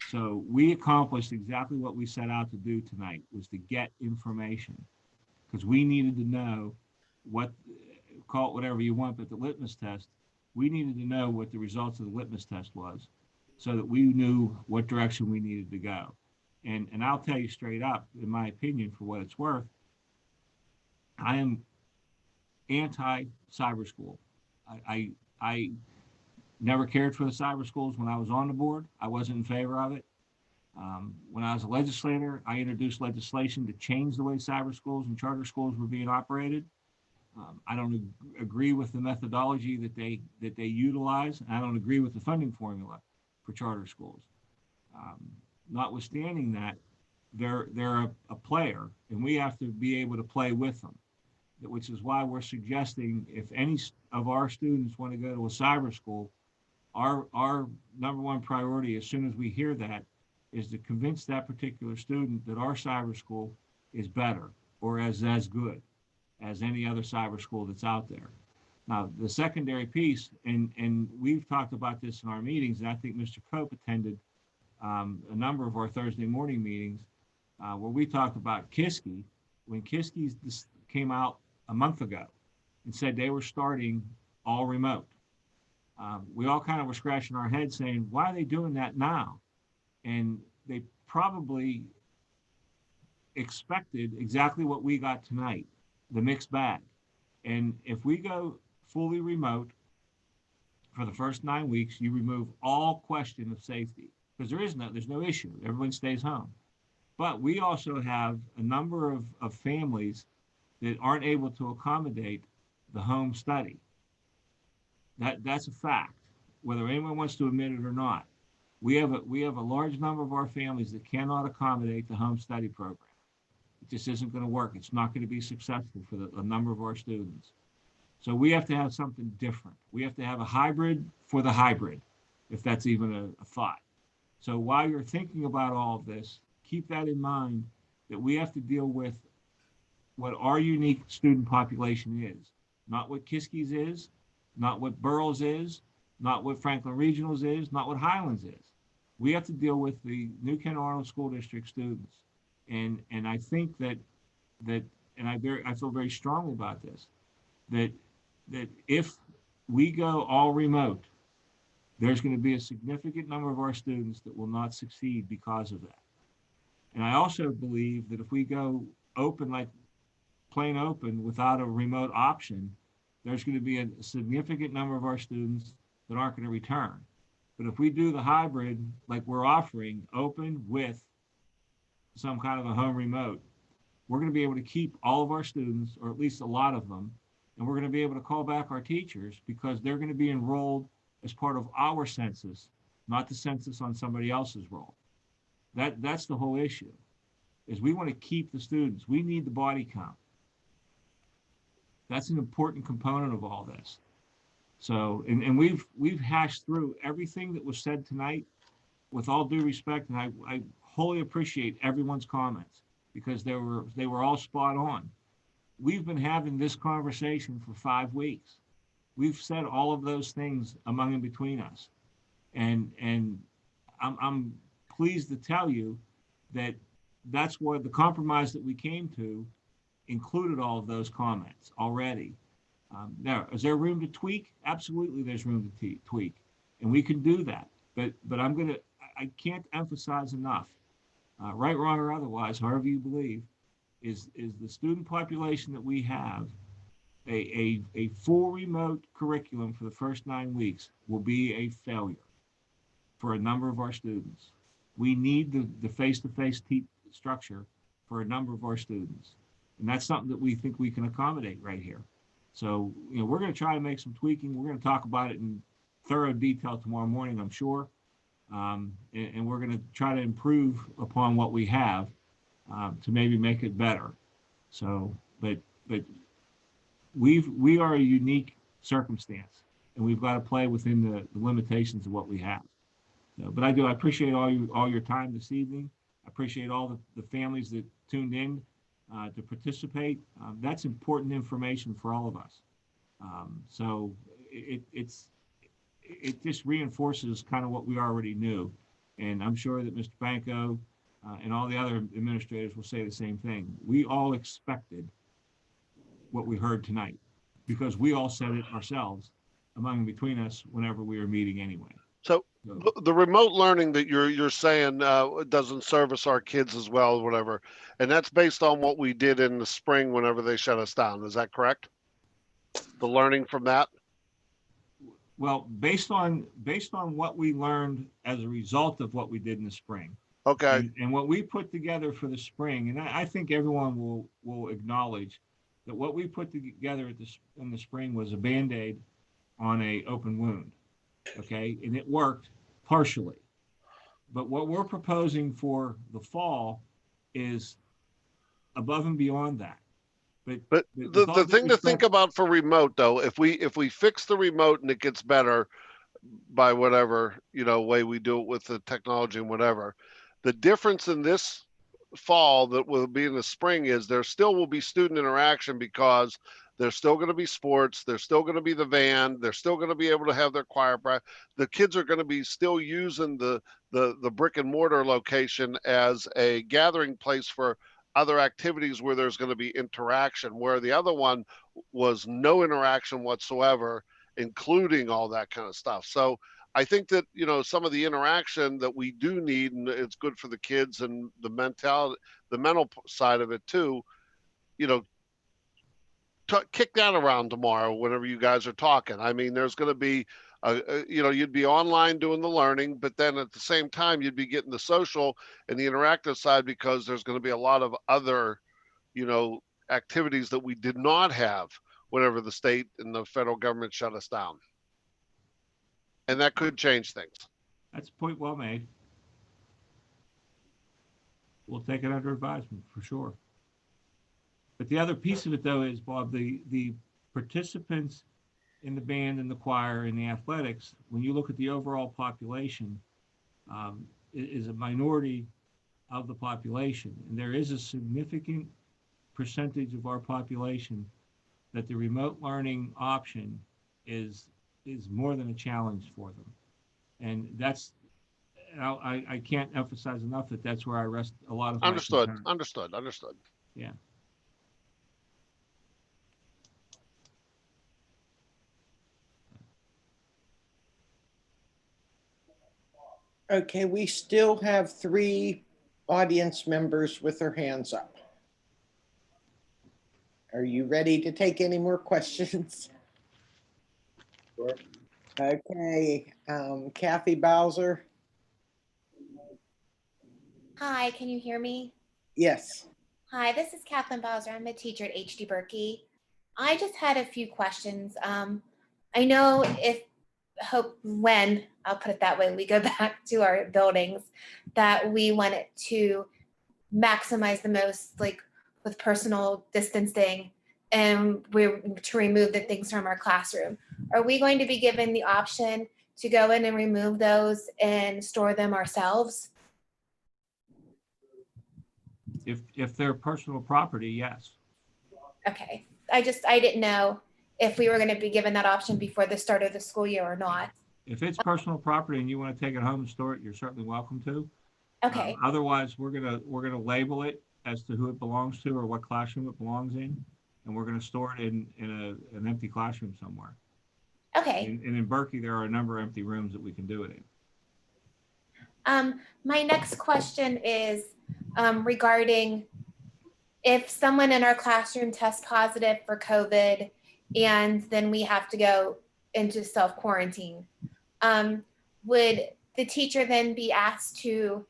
So we accomplished exactly what we set out to do tonight, was to get information, because we needed to know what, call it whatever you want, but the litmus test, we needed to know what the results of the litmus test was, so that we knew what direction we needed to go. And I'll tell you straight up, in my opinion, for what it's worth, I am anti-cyber school. I never cared for the cyber schools when I was on the board. I wasn't in favor of it. When I was a legislator, I introduced legislation to change the way cyber schools and charter schools were being operated. I don't agree with the methodology that they utilize. I don't agree with the funding formula for charter schools. Notwithstanding that, they're a player, and we have to be able to play with them, which is why we're suggesting if any of our students want to go to a cyber school, our number one priority as soon as we hear that is to convince that particular student that our cyber school is better or as good as any other cyber school that's out there. Now, the secondary piece, and we've talked about this in our meetings, and I think Mr. Cope attended a number of our Thursday morning meetings where we talked about Kiski, when Kiski came out a month ago and said they were starting all remote. We all kind of were scratching our heads saying, why are they doing that now? And they probably expected exactly what we got tonight, the mixed bag. And if we go fully remote for the first 9 weeks, you remove all question of safety because there's no issue. Everyone stays home. But we also have a number of families that aren't able to accommodate the home study. That's a fact, whether anyone wants to admit it or not. We have a large number of our families that cannot accommodate the home study program. It just isn't going to work. It's not going to be successful for a number of our students. So we have to have something different. We have to have a hybrid for the hybrid, if that's even a thought. So while you're thinking about all of this, keep that in mind that we have to deal with what our unique student population is, not what Kiski's is, not what Burroughs is, not what Franklin Regionals is, not what Highlands is. We have to deal with the New Kent-Arnold School District students. And I think that I feel very strongly about this, that if we go all remote, there's going to be a significant number of our students that will not succeed because of that. And I also believe that if we go open, like plain open without a remote option, there's going to be a significant number of our students that aren't going to return. But if we do the hybrid, like we're offering, open with some kind of a home remote, we're going to be able to keep all of our students, or at least a lot of them, and we're going to be able to call back our teachers because they're going to be enrolled as part of our census, not the census on somebody else's roll. That's the whole issue, is we want to keep the students. We need the body count. That's an important component of all this. So, and we've hashed through everything that was said tonight with all due respect, and I wholly appreciate everyone's comments because they were all spot on. We've been having this conversation for 5 weeks. We've said all of those things among and between us. And I'm pleased to tell you that that's what the compromise that we came to included all of those comments already. Now, is there room to tweak? Absolutely, there's room to tweak, and we can do that. But I can't emphasize enough, right, wrong, or otherwise, however you believe, is the student population that we have. A full remote curriculum for the first 9 weeks will be a failure for a number of our students. We need the face-to-face structure for a number of our students. And that's something that we think we can accommodate right here. So, we're going to try to make some tweaking. We're going to talk about it in thorough detail tomorrow morning, I'm sure. And we're going to try to improve upon what we have to maybe make it better. So, but we are a unique circumstance, and we've got to play within the limitations of what we have. So, but I appreciate all your time this evening. I appreciate all the families that tuned in to participate. That's important information for all of us. So it just reinforces kind of what we already knew. And I'm sure that Mr. Banco and all the other administrators will say the same thing. We all expected what we heard tonight because we all said it ourselves among and between us whenever we were meeting anyway. So the remote learning that you're saying doesn't service our kids as well, whatever, and that's based on what we did in the spring whenever they shut us down. Is that correct? The learning from that? Well, based on what we learned as a result of what we did in the spring. Okay. And what we put together for the spring, and I think everyone will acknowledge that what we put together in the spring was a Band-Aid on an open wound. Okay, and it worked partially. But what we're proposing for the fall is above and beyond that. But the thing to think about for remote, though, if we fix the remote and it gets better by whatever way we do it with the technology and whatever, The difference in this fall that will be in the spring is there still will be student interaction because there's still going to be sports. There's still going to be the band. They're still going to be able to have their choir practice. The kids are going to be still using the brick and mortar location as a gathering place for other activities where there's going to be interaction, where the other one was no interaction whatsoever, including all that kind of stuff. So I think that, you know, some of the interaction that we do need, and it's good for the kids and the mental side of it too, you know, kick that around tomorrow whenever you guys are talking. I mean, there's going to be, you know, you'd be online doing the learning, but then at the same time, you'd be getting the social and the interactive side because there's going to be a lot of other, you know, activities that we did not have whenever the state and the federal government shut us down. And that could change things. That's a point well made. We'll take it under advisement for sure. But the other piece of it, though, is, Bob, the participants in the band and the choir and the athletics, when you look at the overall population, is a minority of the population. And there is a significant percentage of our population that the remote learning option is more than a challenge for them. And that's, I can't emphasize enough that that's where I rest a lot of my concern. Understood. Yeah. Okay, we still have 3 audience members with their hands up. Are you ready to take any more questions? Sure. Okay, Kathy Bowser. Hi, can you hear me? Yes. Hi, this is Kathleen Bowser. I'm a teacher at HD Berkey. I just had a few questions. I know when, I'll put it that way, we go back to our buildings, that we want it to maximize the most, like with personal distancing, and we're to remove the things from our classroom. Are we going to be given the option to go in and remove those and store them ourselves? If they're personal property, yes. Okay, I didn't know if we were going to be given that option before the start of the school year or not. If it's personal property and you want to take it home and store it, you're certainly welcome to. Okay. Otherwise, we're gonna label it as to who it belongs to or what classroom it belongs in, and we're gonna store it in an empty classroom somewhere. Okay. And in Berkey, there are a number of empty rooms that we can do it in. My next question is regarding if someone in our classroom tests positive for COVID and then we have to go into self-quarantine, would the teacher then be asked to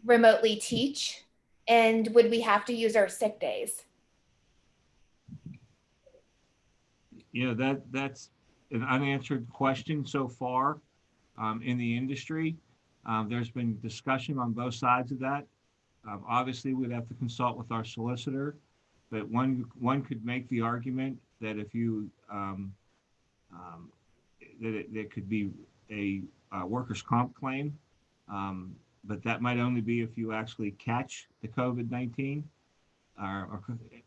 remotely teach? And would we have to use our sick days? You know, that's an unanswered question so far in the industry. There's been discussion on both sides of that. Obviously, we'd have to consult with our solicitor, but one could make the argument that if you that could be a workers' comp claim, but that might only be if you actually catch the COVID-19.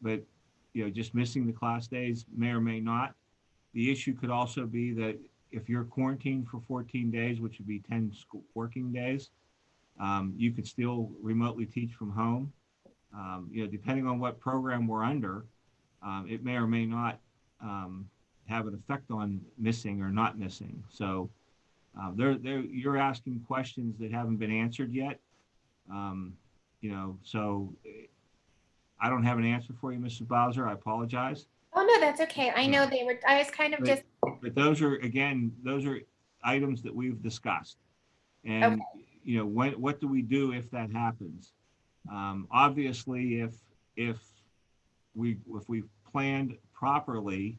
But you know, just missing the class days may or may not. The issue could also be that if you're quarantined for 14 days, which would be 10 working days, you could still remotely teach from home. You know, depending on what program we're under, it may or may not have an effect on missing or not missing. So you're asking questions that haven't been answered yet. You know, so I don't have an answer for you, Mrs. Bowser. I apologize. Oh, no, that's okay. I know I was kind of But those are items that we've discussed. And, you know, what do we do if that happens? Obviously, if we planned properly,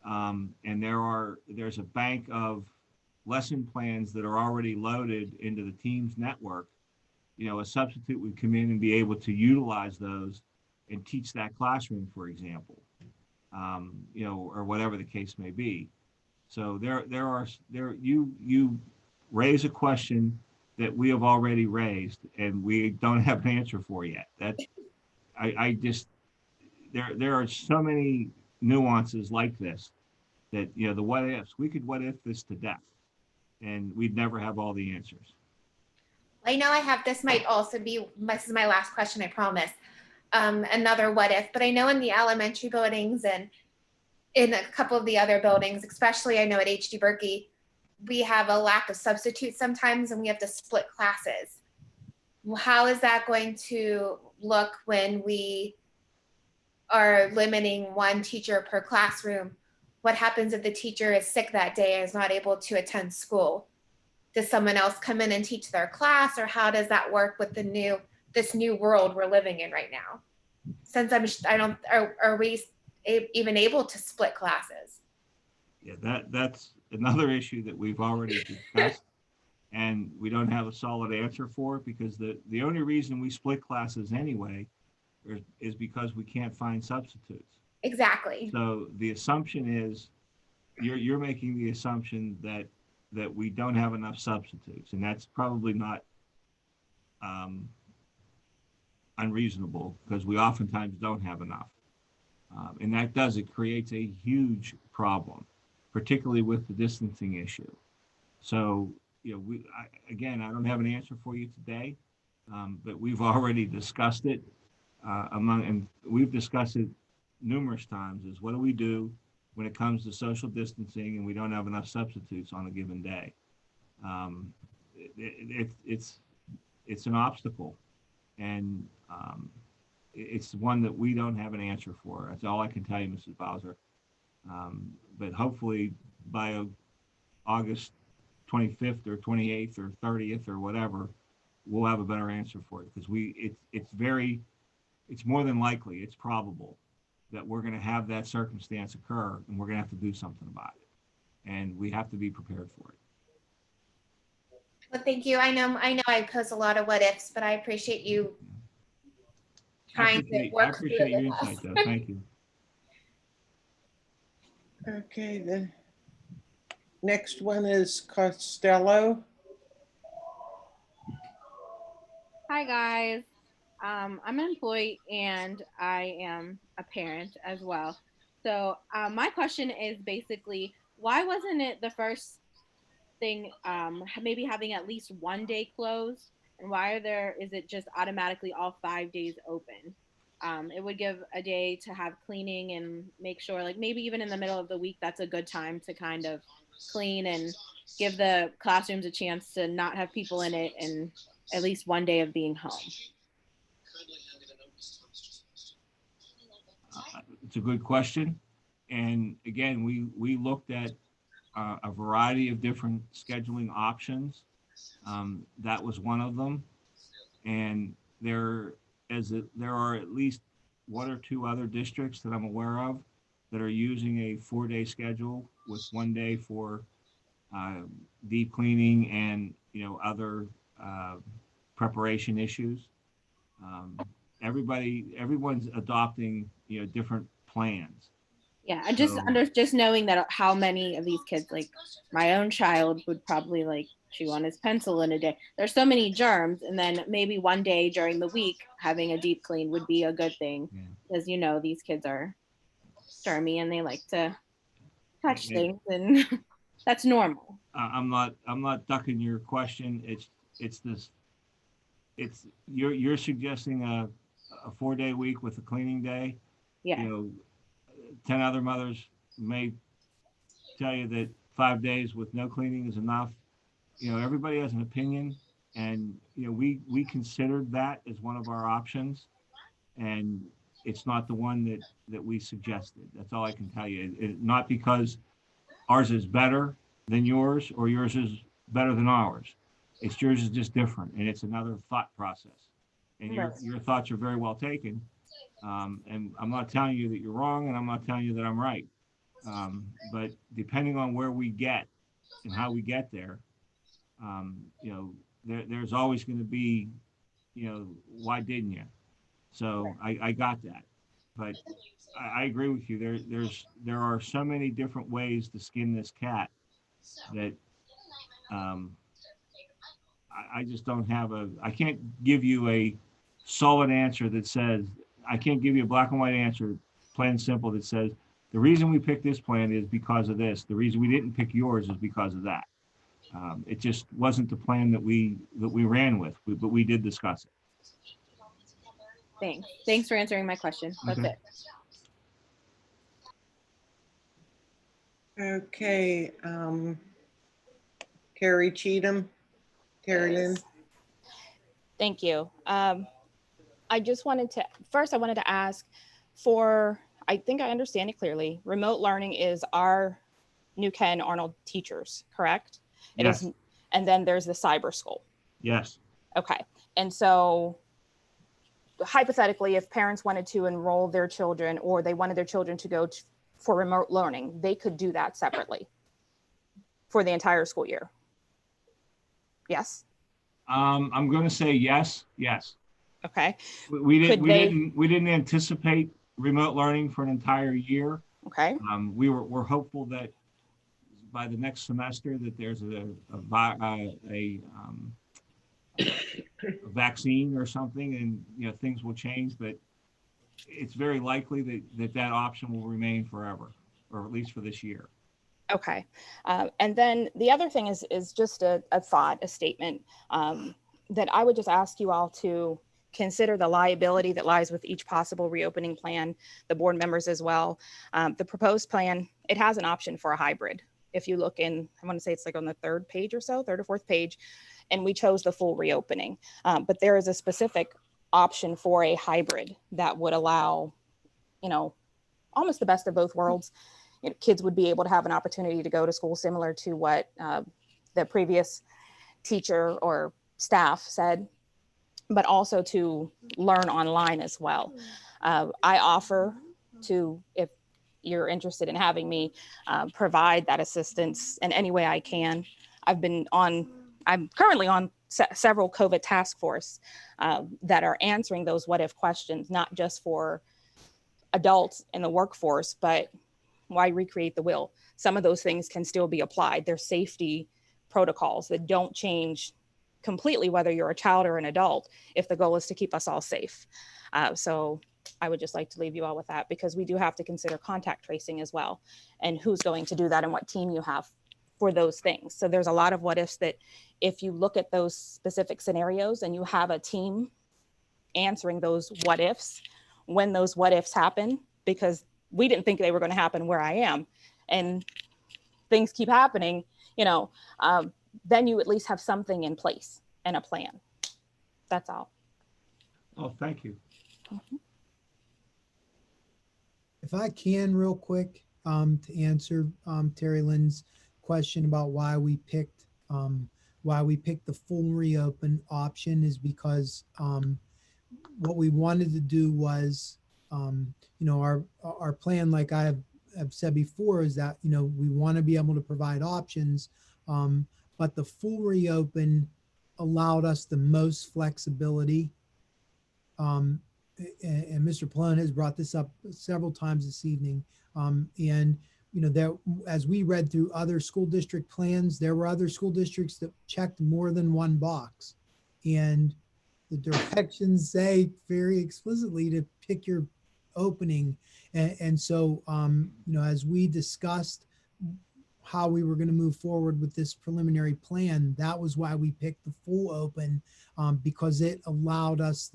and there's a bank of lesson plans that are already loaded into the Teams network, you know, a substitute would come in and be able to utilize those and teach that classroom, for example, you know, or whatever the case may be. So you raise a question that we have already raised and we don't have an answer for yet. That I just, there are so many nuances like this that, you know, the what ifs, we could what if this to death and we'd never have all the answers. I know I have, this might also be, this is my last question, I promise. Another what if, but I know in the elementary buildings and in a couple of the other buildings, especially I know at HD Berkey, we have a lack of substitutes sometimes and we have to split classes. How is that going to look when we are limiting one teacher per classroom? What happens if the teacher is sick that day and is not able to attend school? Does someone else come in and teach their class, or how does that work with this new world we're living in right now? Since are we even able to split classes? Yeah, that's another issue that we've already discussed and we don't have a solid answer for, because the only reason we split classes anyway is because we can't find substitutes. Exactly. So the assumption is you're making the assumption that we don't have enough substitutes, and that's probably not unreasonable, because we oftentimes don't have enough. And that it creates a huge problem, particularly with the distancing issue. So, you know, I don't have an answer for you today, but we've already discussed it and we've discussed it numerous times, is what do we do when it comes to social distancing and we don't have enough substitutes on a given day? It's an obstacle, and it's one that we don't have an answer for. That's all I can tell you, Mrs. Bowser. But hopefully by August 25th or 28th or 30th or whatever, we'll have a better answer for it, because it's more than likely, it's probable that we're going to have that circumstance occur and we're going to have to do something about it. And we have to be prepared for it. Well, thank you. I know I pose a lot of what ifs, but I appreciate you trying to work. I appreciate your insight, though. Thank you. Okay, the next one is Costello. Hi, guys. I'm an employee and I am a parent as well. So my question is basically, why wasn't it the first thing, maybe having at least one day closed? And why is it just automatically all 5 days open? It would give a day to have cleaning and make sure, like maybe even in the middle of the week, that's a good time to kind of clean and give the classrooms a chance to not have people in it, and at least one day of being home. It's a good question. And again, we looked at a variety of different scheduling options. That was one of them. And there are at least one or two other districts that I'm aware of that are using a 4-day schedule with 1 day for deep cleaning and, you know, other preparation issues. Everyone's adopting, you know, different plans. Yeah, I just knowing that how many of these kids, like my own child would probably like chew on his pencil in a day. There's so many germs, and then maybe one day during the week having a deep clean would be a good thing, because you know these kids are germy and they like to touch things, and that's normal. I'm not ducking your question. You're suggesting a 4-day week with a cleaning day. Yeah. You know, 10 other mothers may tell you that 5 days with no cleaning is enough. You know, everybody has an opinion, and you know, we considered that as one of our options, and it's not the one that we suggested. That's all I can tell you. Not because ours is better than yours or yours is better than ours. It's yours is just different, and it's another thought process. And your thoughts are very well taken. And I'm not telling you that you're wrong, and I'm not telling you that I'm right. But depending on where we get and how we get there, you know, there's always going to be, you know, why didn't you? So I got that. But I agree with you. There are so many different ways to skin this cat that I just don't have I can't give you a solid answer that says, I can't give you a black and white answer, plain and simple, that says, the reason we picked this plan is because of this. The reason we didn't pick yours is because of that. It just wasn't the plan that we ran with, but we did discuss it. Thanks for answering my question. That's it. Okay, Carrie Cheatham, Carrie Lynn. Thank you. I just wanted to, first I wanted to ask for, I think I understand it clearly, remote learning is our New Ken-Arnold teachers, correct? It Yes. is, and then there's the cyber school. Yes. Okay, and so hypothetically, if parents wanted to enroll their children or they wanted their children to go for remote learning, they could do that separately for the entire school year. Yes? I'm going to say yes. Okay. We didn't anticipate remote learning for an entire year. Okay. We're hopeful that by the next semester that there's a vaccine or something, and things will change. But it's very likely that option will remain forever, or at least for this year. Okay. And then the other thing is just a thought, a statement that I would just ask you all to consider the liability that lies with each possible reopening plan, the board members as well. The proposed plan, it has an option for a hybrid. If you look in, I want to say it's like on the third page or so, third or fourth page, and we chose the full reopening. But there is a specific option for a hybrid that would allow, almost the best of both worlds. Kids would be able to have an opportunity to go to school similar to what the previous teacher or staff said, but also to learn online as well. I offer to, if you're interested in having me provide that assistance in any way I can. I'm currently on several COVID task force that are answering those what if questions, not just for adults in the workforce, but why recreate the wheel? Some of those things can still be applied. There's safety protocols that don't change completely whether you're a child or an adult if the goal is to keep us all safe. So I would just like to leave you all with that, because we do have to consider contact tracing as well, and who's going to do that and what team you have for those things. So there's a lot of what ifs that if you look at those specific scenarios and you have a team answering those what ifs, when those what ifs happen, because we didn't think they were going to happen where I am, and things keep happening, then you at least have something in place and a plan. That's all. Oh, thank you. Mm-hmm. If I can real quick to answer Terry Lynn's question about why we picked the full reopen option, is because what we wanted to do was, our plan, like I have said before, is that, we want to be able to provide options, but the full reopen allowed us the most flexibility. And Mr. Pallone has brought this up several times this evening. And, there, as we read through other school district plans, there were other school districts that checked more than one box. And the directions say very explicitly to pick your opening. And so, as we discussed how we were going to move forward with this preliminary plan, that was why we picked the full open, because it allowed us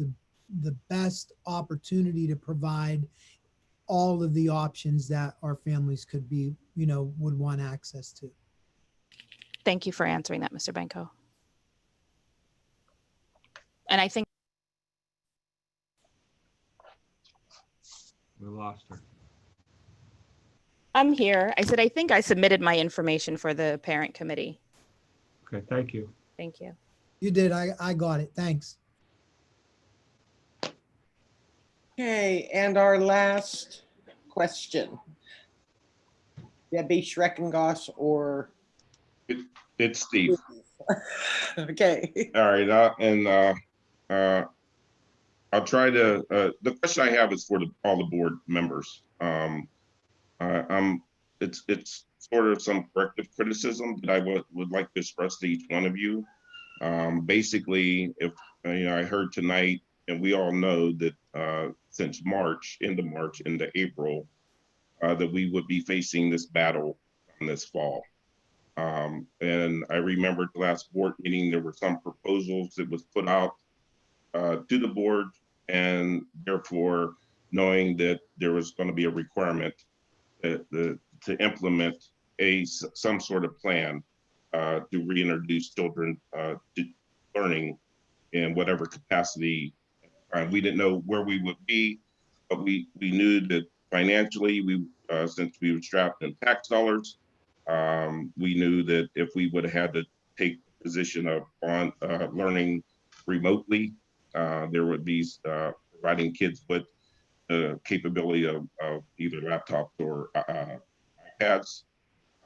the best opportunity to provide all of the options that our families could be, would want access to. Thank you for answering that, Mr. Benko. And I think We lost her. I'm here. I said, I think I submitted my information for the parent committee. Okay, thank you. Thank you. You did. I got it. Thanks. Okay, and our last question. Debbie Schreckengoss or? It's Steve. Okay. All right, I'll try to, the question I have is for all the board members. It's sort of some corrective criticism that I would like to express to each one of you. Basically, if I heard tonight, and we all know that since March, into April, that we would be facing this battle this fall. And I remember the last board meeting, there were some proposals that was put out to the board, and therefore knowing that there was going to be a requirement to implement some sort of plan to reintroduce children to learning in whatever capacity. We didn't know where we would be, but we knew that financially, since we were strapped in tax dollars, we knew that if we would have had to take the position of learning remotely, there would be providing kids with the capability of either laptops or iPads.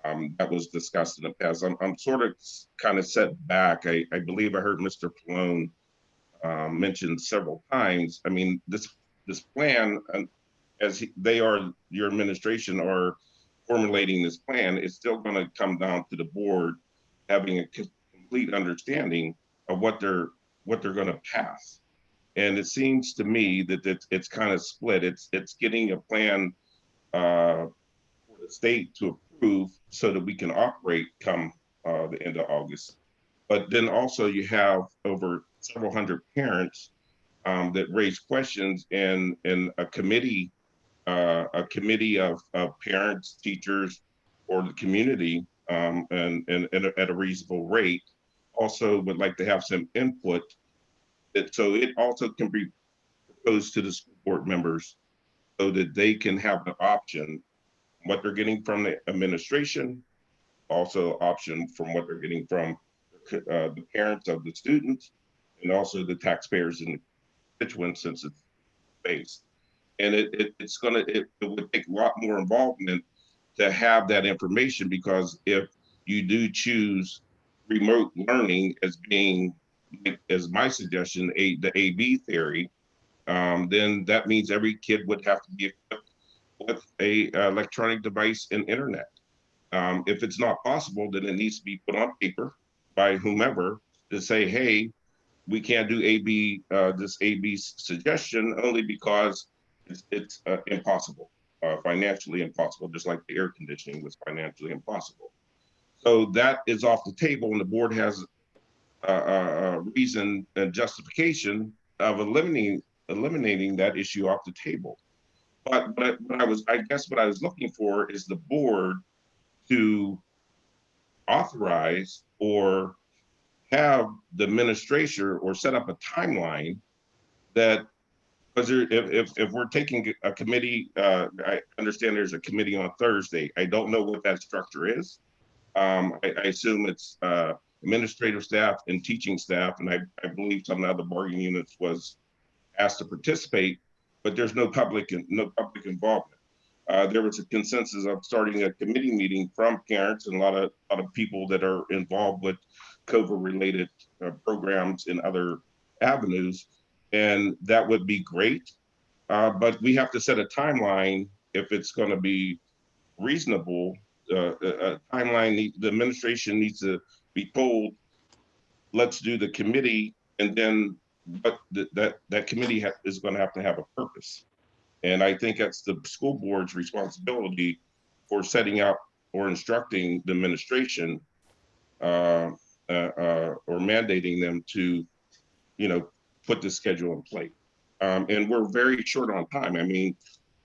That was discussed in the past. I'm sort of kind of set back. I believe I heard Mr. Pallone mention several times. I mean, this plan, as your administration are formulating this plan, is still going to come down to the board having a complete understanding of what they're going to pass. And it seems to me that it's kind of split. It's getting a plan for the state to approve so that we can operate come the end of August. But then also you have over several hundred parents that raise questions, and a committee of parents, teachers, or the community, and at a reasonable rate, also would like to have some input. So it also can be proposed to the school board members so that they can have the option, what they're getting from the administration, also option from what they're getting from the parents of the students, and also the taxpayers and the constituents, since it's based. And it would take a lot more involvement to have that information, because if you do choose remote learning as being, as my suggestion, the AB theory, then that means every kid would have to be equipped with a electronic device and internet. If it's not possible, then it needs to be put on paper by whomever to say, hey, we can't do this AB suggestion only because it's impossible, financially impossible, just like the air conditioning was financially impossible. So that is off the table, and the board has a reason and justification of eliminating that issue off the table. But I guess what I was looking for is the board to authorize or have the administrator or set up a timeline that, because if we're taking a committee, I understand there's a committee on Thursday. I don't know what that structure is. I assume it's administrative staff and teaching staff, and I believe some other bargaining units was asked to participate, but there's no public involvement. There was a consensus of starting a committee meeting from parents and a lot of people that are involved with COVID-related programs in other avenues, and that would be great. But we have to set a timeline if it's going to be reasonable. A timeline, the administration needs to be told, let's do the committee, and then but that committee is going to have a purpose. And I think that's the school board's responsibility for setting up or instructing the administration or mandating them to, put the schedule in place. And we're very short on time. I mean,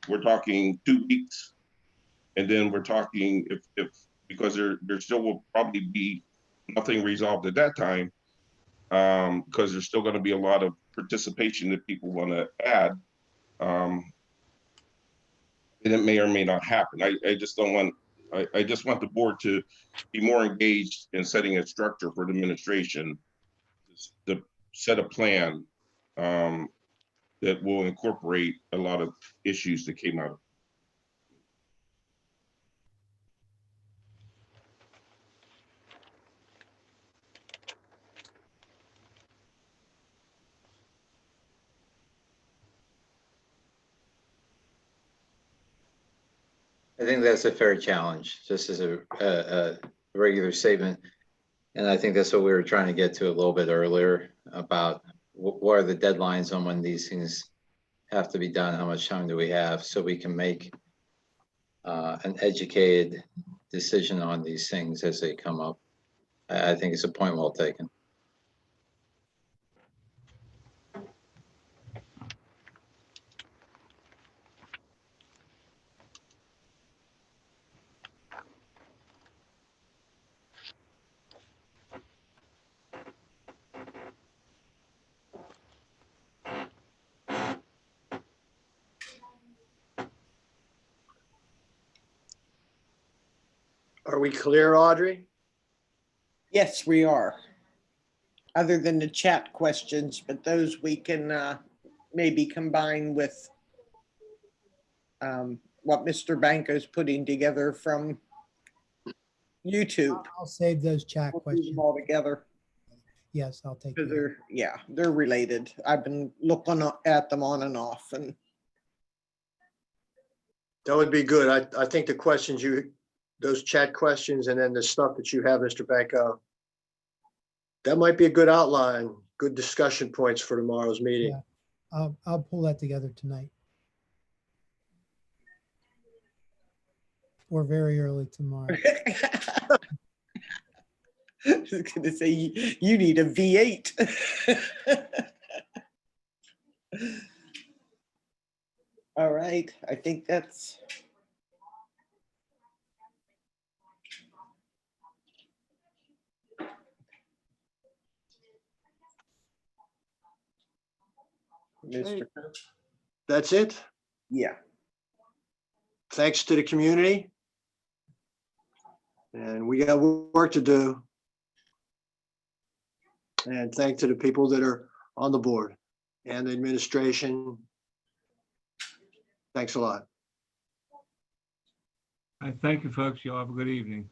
we're talking 2 weeks, and then we're talking if because there still will probably be nothing resolved at that time, because there's still going to be a lot of participation that people want to add. And it may or may not happen. I just don't want, I just want the board to be more engaged in setting a structure for the administration to set a plan that will incorporate a lot of issues that came out. I think that's a fair challenge, just as a regular statement. And I think that's what we were trying to get to a little bit earlier about what are the deadlines on when these things have to be done? How much time do we have so we can make an educated decision on these things as they come up? I think it's a point well taken. Are we clear, Audrey? Yes, we are. Other than the chat questions, but those we can maybe combine with what Mr. Banco's putting together from YouTube. I'll save those chat We'll do questions. them all together. Yes, I'll take Because care. they're related. I've been looking at them on and off, and That would be good. I think the questions those chat questions and then the stuff that you have, Mr. Banco, that might be a good outline, good discussion points for tomorrow's meeting. Yeah, I'll pull that together tonight. Or very early tomorrow. I was going to say, you need a V8. All right, I think that's. Mr. That's it? Yeah. Thanks to the community. And we got work to do. And thanks to the people that are on the board and the administration. Thanks a lot. Thank you, folks. Y'all have a good evening.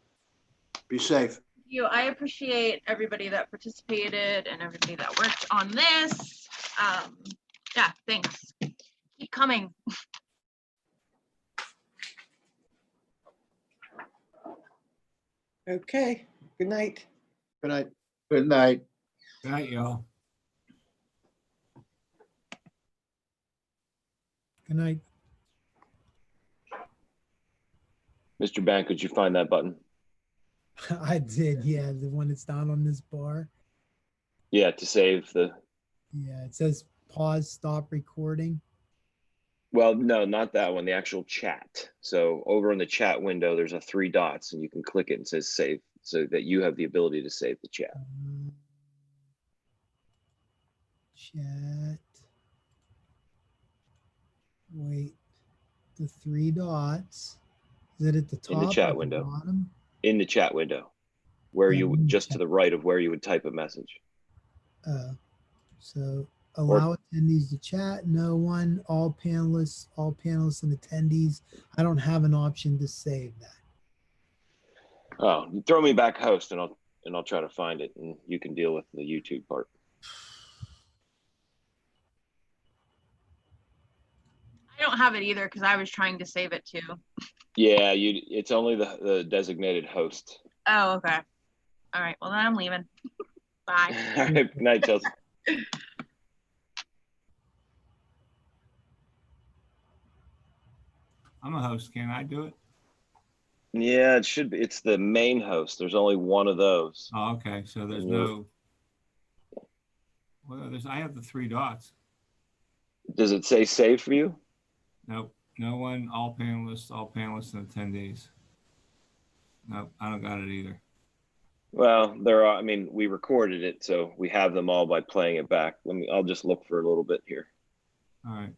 Be safe. I appreciate everybody that participated and everybody that worked on this. Yeah, thanks. Keep coming. Okay, good night. Good night. Good night. Good night, y'all. Good night. Mr. Bank, could you find that button? I did, yeah, the one that's down on this bar. Yeah, to save the. Yeah, it says pause, stop recording. Well, no, not that one, the actual chat. So over in the chat window, there's a 3 dots and you can click it and it says save so that you have the ability to save the chat. Chat. Wait, the 3 dots. Is it at the top? In the chat or window. The bottom? In the chat window, where Yeah, you just to the right of where you would type a message. So allow attendees to chat. No one, all panelists and attendees. I don't have an option to save that. Oh, you throw me back host and I'll try to find it and you can deal with the YouTube part. I don't have it either because I was trying to save it too. Yeah, it's only the designated host. Oh, okay. All right. Well, then I'm leaving. Bye. All right, good night, Chelsea. I'm a host. Can I do it? Yeah, it should be. It's the main host. There's only one of those. Oh, okay. So there's no. Well, I have the 3 dots. Does it say save for you? Nope. No one, all panelists and attendees. Nope, I don't got it either. Well, there are. I mean, we recorded it, so we have them all by playing it back. I'll just look for a little bit here. All right.